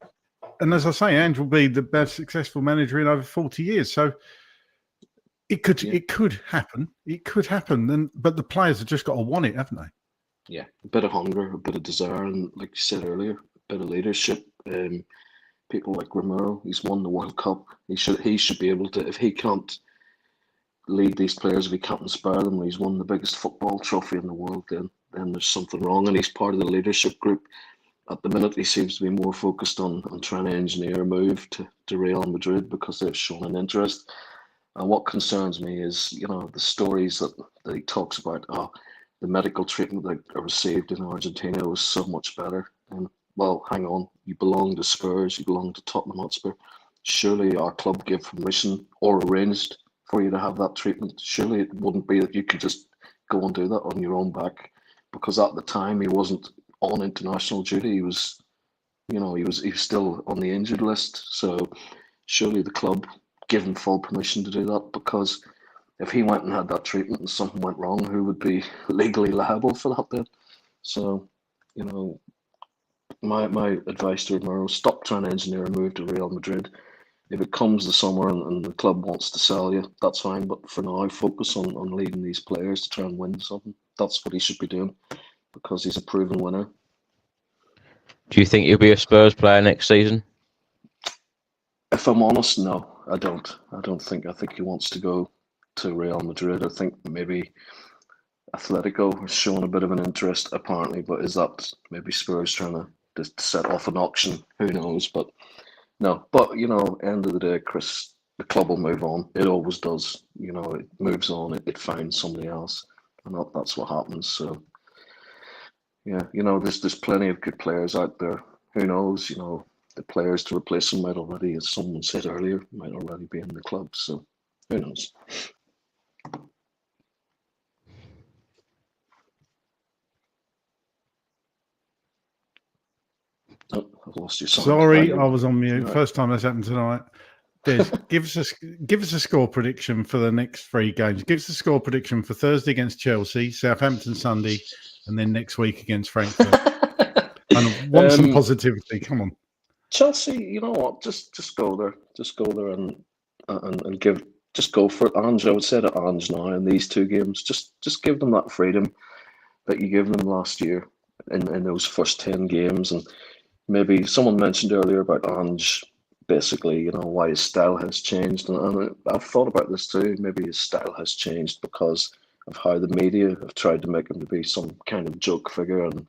And as I say, Ange will be the best successful manager in over 40 years. So it could happen. It could happen. But the players have just got to want it, haven't they? Yeah, a bit of hunger, a bit of desire, and like you said earlier, a bit of leadership. People like Romero, he's won the World Cup. He should be able to. If he can't lead these players, if he can't inspire them, he's won the biggest football trophy in the world. Then there's something wrong, and he's part of the leadership group. At the minute, he seems to be more focused on trying to engineer a move to Real Madrid because they've shown an interest. And what concerns me is, the stories that he talks about. The medical treatment that I received in Argentina was so much better. And well, hang on, you belong to Spurs, you belong to Tottenham Hotspur. Surely our club gave permission or arranged for you to have that treatment. Surely it wouldn't be that you could just go and do that on your own back, because at the time he wasn't on international duty. He was, he was still on the injured list. So surely the club gave him full permission to do that, because if he went and had that treatment and something went wrong, who would be legally liable for that then? So, my advice to Romero, stop trying to engineer a move to Real Madrid. If it comes the summer and the club wants to sell you, that's fine. But for now, focus on leading these players to try and win something. That's what he should be doing, because he's a proven winner. Do you think he'll be a Spurs player next season? If I'm honest, no, I don't. I think he wants to go to Real Madrid. I think maybe Atletico has shown a bit of an interest apparently, but is that maybe Spurs trying to just set off an auction? Who knows? But no, but you know, end of the day, Chris, the club will move on. It always does. You know, it moves on. It finds somebody else, and that's what happens. So yeah, you know, there's plenty of good players out there. Who knows? You know, the players to replace them might already, as someone said earlier, might already be in the club. So who knows? Oh, I've lost you. Sorry, I was on mute. First time that's happened tonight. Des, give us a score prediction for the next 3 games. Give us a score prediction for Thursday against Chelsea, Southampton Sunday, and then next week against Frankfurt. And I want some positivity. Come on, Chelsea. You know what? Just go there. Just go there and give. Just go for it, Ange. I would say to Ange now in these 2 games, just give them that freedom that you gave them last year in those first 10 games. And maybe someone mentioned earlier about Ange, basically, you know, why his style has changed. And I've thought about this too. Maybe his style has changed because of how the media have tried to make him to be some kind of joke figure, and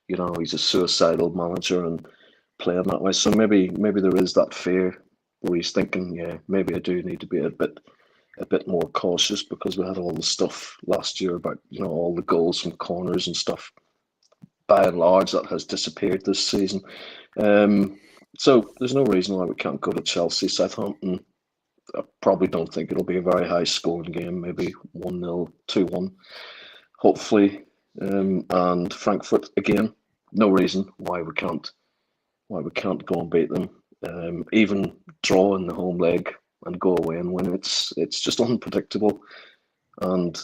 you know, he's a suicidal manager and playing that way. So maybe there is that fear where he's thinking, yeah, maybe I do need to be a bit more cautious, because we had all the stuff last year about, you know, all the goals from corners and stuff. By and large, that has disappeared this season. So there's no reason why we can't go to Chelsea. Southampton, I probably don't think it'll be a very high scoring game, maybe 1-0, 2-1, hopefully. And Frankfurt, again, no reason why we can't go and beat them. Even draw in the home leg and go away and win, it's just unpredictable. And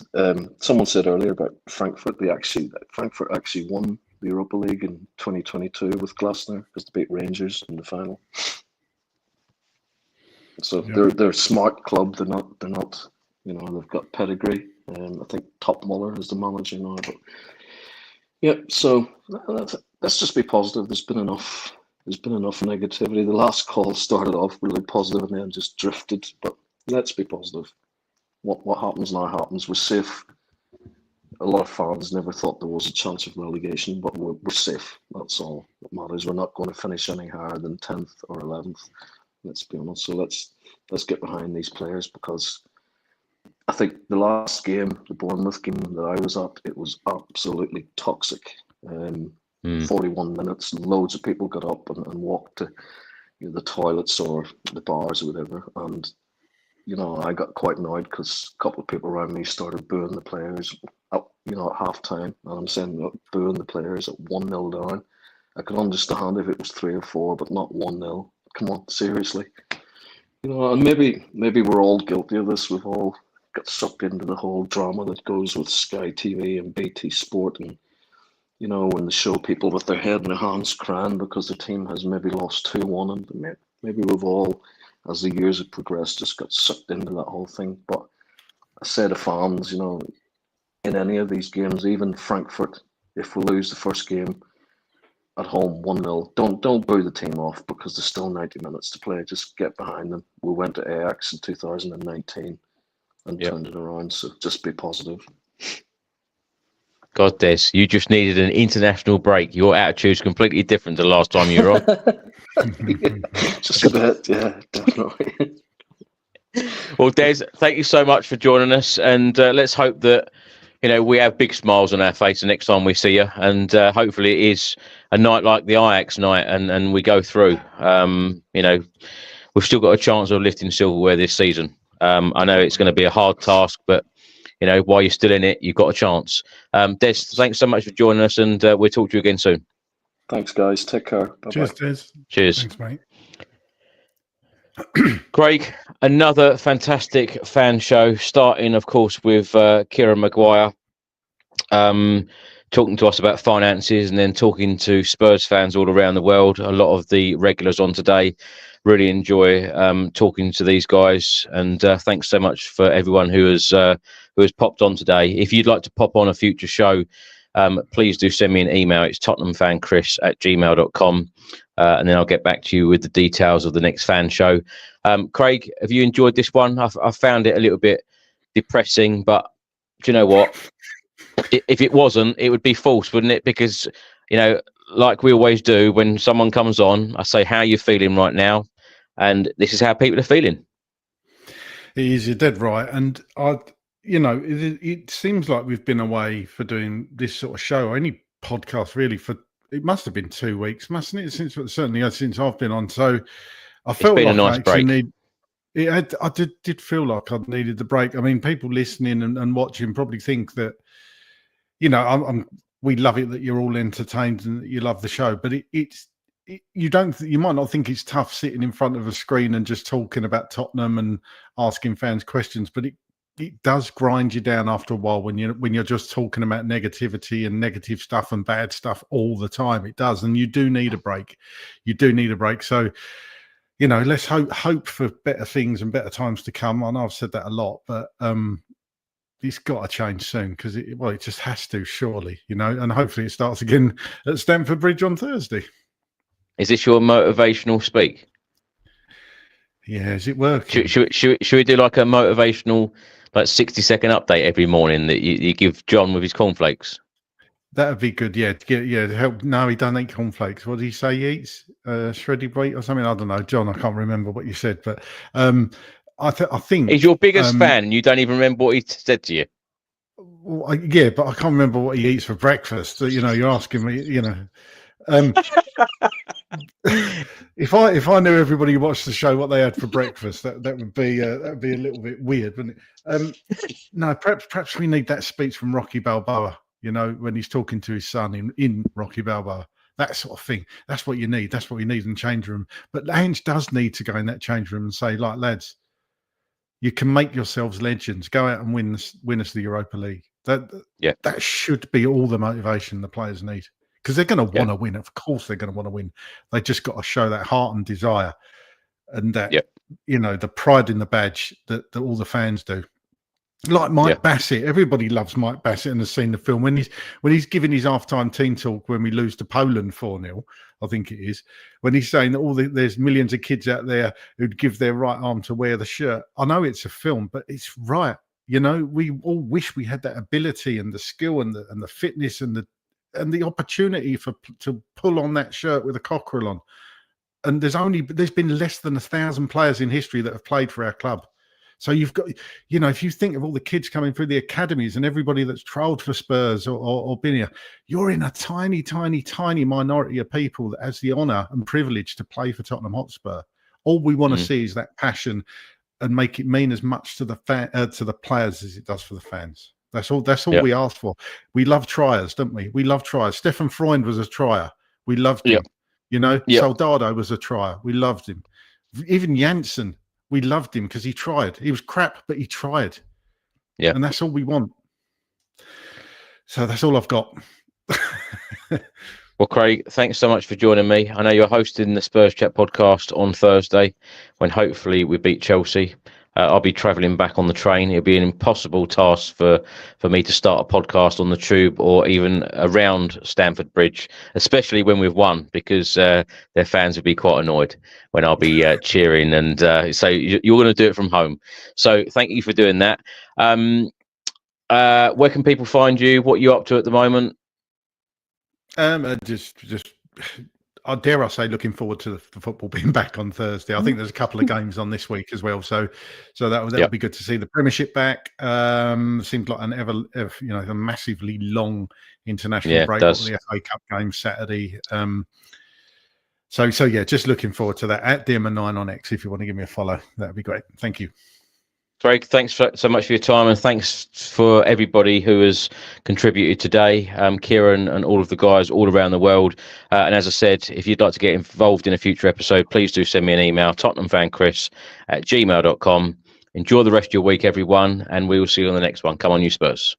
someone said earlier about Frankfurt, Frankfurt actually won the Europa League in 2022 with Glasner, because they beat Rangers in the final. So they're a smart club. They're not. You know, they've got pedigree. I think Topmuller is the manager now. But yeah, so let's just be positive. There's been enough negativity. The last call started off really positive and then just drifted. But let's be positive. What happens now happens. We're safe. A lot of fans never thought there was a chance of relegation, but we're safe. That's all that matters. We're not going to finish any higher than 10th or 11th. Let's be honest. So let's get behind these players, because I think the last game, the Bournemouth game that I was at, it was absolutely toxic. 41 minutes, loads of people got up and walked to, you know, the toilets or the bars or whatever. And, you know, I got quite annoyed because a couple of people around me started booing the players, you know, at half time. And I'm saying, booing the players at 1-0 down. I could understand if it was 3 or 4, but not 1-0. Come on, seriously. You know, and maybe we're all guilty of this. We've all got sucked into the whole drama that goes with Sky TV and BT Sport, and you know, when they show people with their head in their hands crying because the team has maybe lost 2-1, and maybe we've all, as the years have progressed, just got sucked into that whole thing. But I say to fans, you know, in any of these games, even Frankfurt, if we lose the first game at home 1-0, don't boo the team off, because there's still 90 minutes to play. Just get behind them. We went to Ajax in 2019 and turned it around, so just be positive. God, Des, you just needed an international break. Your attitude's completely different to the last time you were on. Just a bit, yeah, definitely. Well, Des, thank you so much for joining us, and let's hope that, you know, we have big smiles on our face the next time we see you, and hopefully it is a night like the Ajax night, and we go through. You know, we've still got a chance of lifting silverware this season. I know it's going to be a hard task, but you know, while you're still in it, you've got a chance. Des, thanks so much for joining us, and we'll talk to you again soon. Thanks, guys. Take care. Bye-bye. Cheers, Des. Cheers. Thanks, mate. Craig, another fantastic fan show, starting, of course, with Kieran Maguire talking to us about finances, and then talking to Spurs fans all around the world. A lot of the regulars on today. Really enjoy talking to these guys, and thanks so much for everyone who has popped on today. If you'd like to pop on a future show, please do send me an email. It's tottenhamfanchris@gmail.com, and then I'll get back to you with the details of the next fan show. Craig, have you enjoyed this one? I found it a little bit depressing, but do you know what? If it wasn't, it would be false, wouldn't it? Because, you know, like we always do, when someone comes on, I say, how are you feeling right now? And this is how people are feeling. You're dead right. And it seems like we've been away for doing this sort of show or any podcast really for, it must have been 2 weeks, mustn't it? Certainly since I've been on. So I felt like a nice break. I did feel like I needed the break. I mean, people listening and watching probably think that, you know, we love it that you're all entertained and that you love the show, but you might not think it's tough sitting in front of a screen and just talking about Tottenham and asking fans questions, but it does grind you down after a while when you're just talking about negativity and negative stuff and bad stuff all the time. It does, and you do need a break. So, you know, let's hope for better things and better times to come. I know I've said that a lot, but it's got to change soon because it just has to, surely, you know, and hopefully it starts again at Stamford Bridge on Thursday. Is this your motivational speak? Yeah, is it working? Should we do like a motivational, like 60-second update every morning that you give John with his cornflakes? That would be good. Yeah, to help. No, he doesn't eat cornflakes. What did he say he eats? Shredded wheat or something? I don't know, John. I can't remember what you said, but I think he's your biggest fan, and you don't even remember what he said to you. Well, yeah, but I can't remember what he eats for breakfast. You know, you're asking me. You know, if I knew everybody who watched the show what they had for breakfast, that would be a little bit weird, wouldn't it? No, perhaps we need that speech from Rocky Balboa. You know, when he's talking to his son in Rocky Balboa, that sort of thing. That's what you need. That's what we need in the change room. But Ange does need to go in that change room and say, like, lads, you can make yourselves legends. Go out and win us the Europa League. That should be all the motivation the players need, because they're going to want to win. Of course, they're going to want to win. They just got to show that heart and desire, and that you know, the pride in the badge that all the fans do. Like Mike Bassett, everybody loves Mike Bassett and has seen the film. When he's giving his halftime team talk when we lose to Poland 4-0, I think it is, when he's saying that there's millions of kids out there who'd give their right arm to wear the shirt. I know it's a film, but it's right. You know, we all wish we had that ability and the skill and the fitness and the opportunity to pull on that shirt with a cockerel on. And there's been less than 1,000 players in history that have played for our club. So you've got, you know, if you think of all the kids coming through the academies and everybody that's trialled for Spurs or been here, you're in a tiny, tiny, tiny minority of people that has the honour and privilege to play for Tottenham Hotspur. All we want to see is that passion and make it mean as much to the players as it does for the fans. That's all we ask for. We love triers, don't we? We love triers. Stefan Freund was a trier. We loved him. You know, Soldado was a trier. We loved him. Even Janssen. We loved him because he tried. He was crap, but he tried. Yeah. And that's all we want. So that's all I've got. Well, Craig, thanks so much for joining me. I know you're hosting the Spurs Chat podcast on Thursday when hopefully we beat Chelsea. I'll be travelling back on the train. It'll be an impossible task for me to start a podcast on the tube or even around Stamford Bridge, especially when we've won, because their fans would be quite annoyed when I'll be cheering. And so you're going to do it from home. So thank you for doing that. Where can people find you? What are you up to at the moment? I dare I say, looking forward to the football being back on Thursday. I think there's a couple of games on this week as well, so that'll be good to see the Premiership back. Seems like a massively long international break. The FA Cup game Saturday. So just looking forward to that. At Dearman9 on X, if you want to give me a follow, that'd be great. Thank you. Craig, thanks so much for your time, and thanks for everybody who has contributed today, Kieran and all of the guys all around the world. And as I said, if you'd like to get involved in a future episode, please do send me an email, tottenhamfanchris@gmail.com. Enjoy the rest of your week, everyone, and we will see you on the next one. Come on, you Spurs.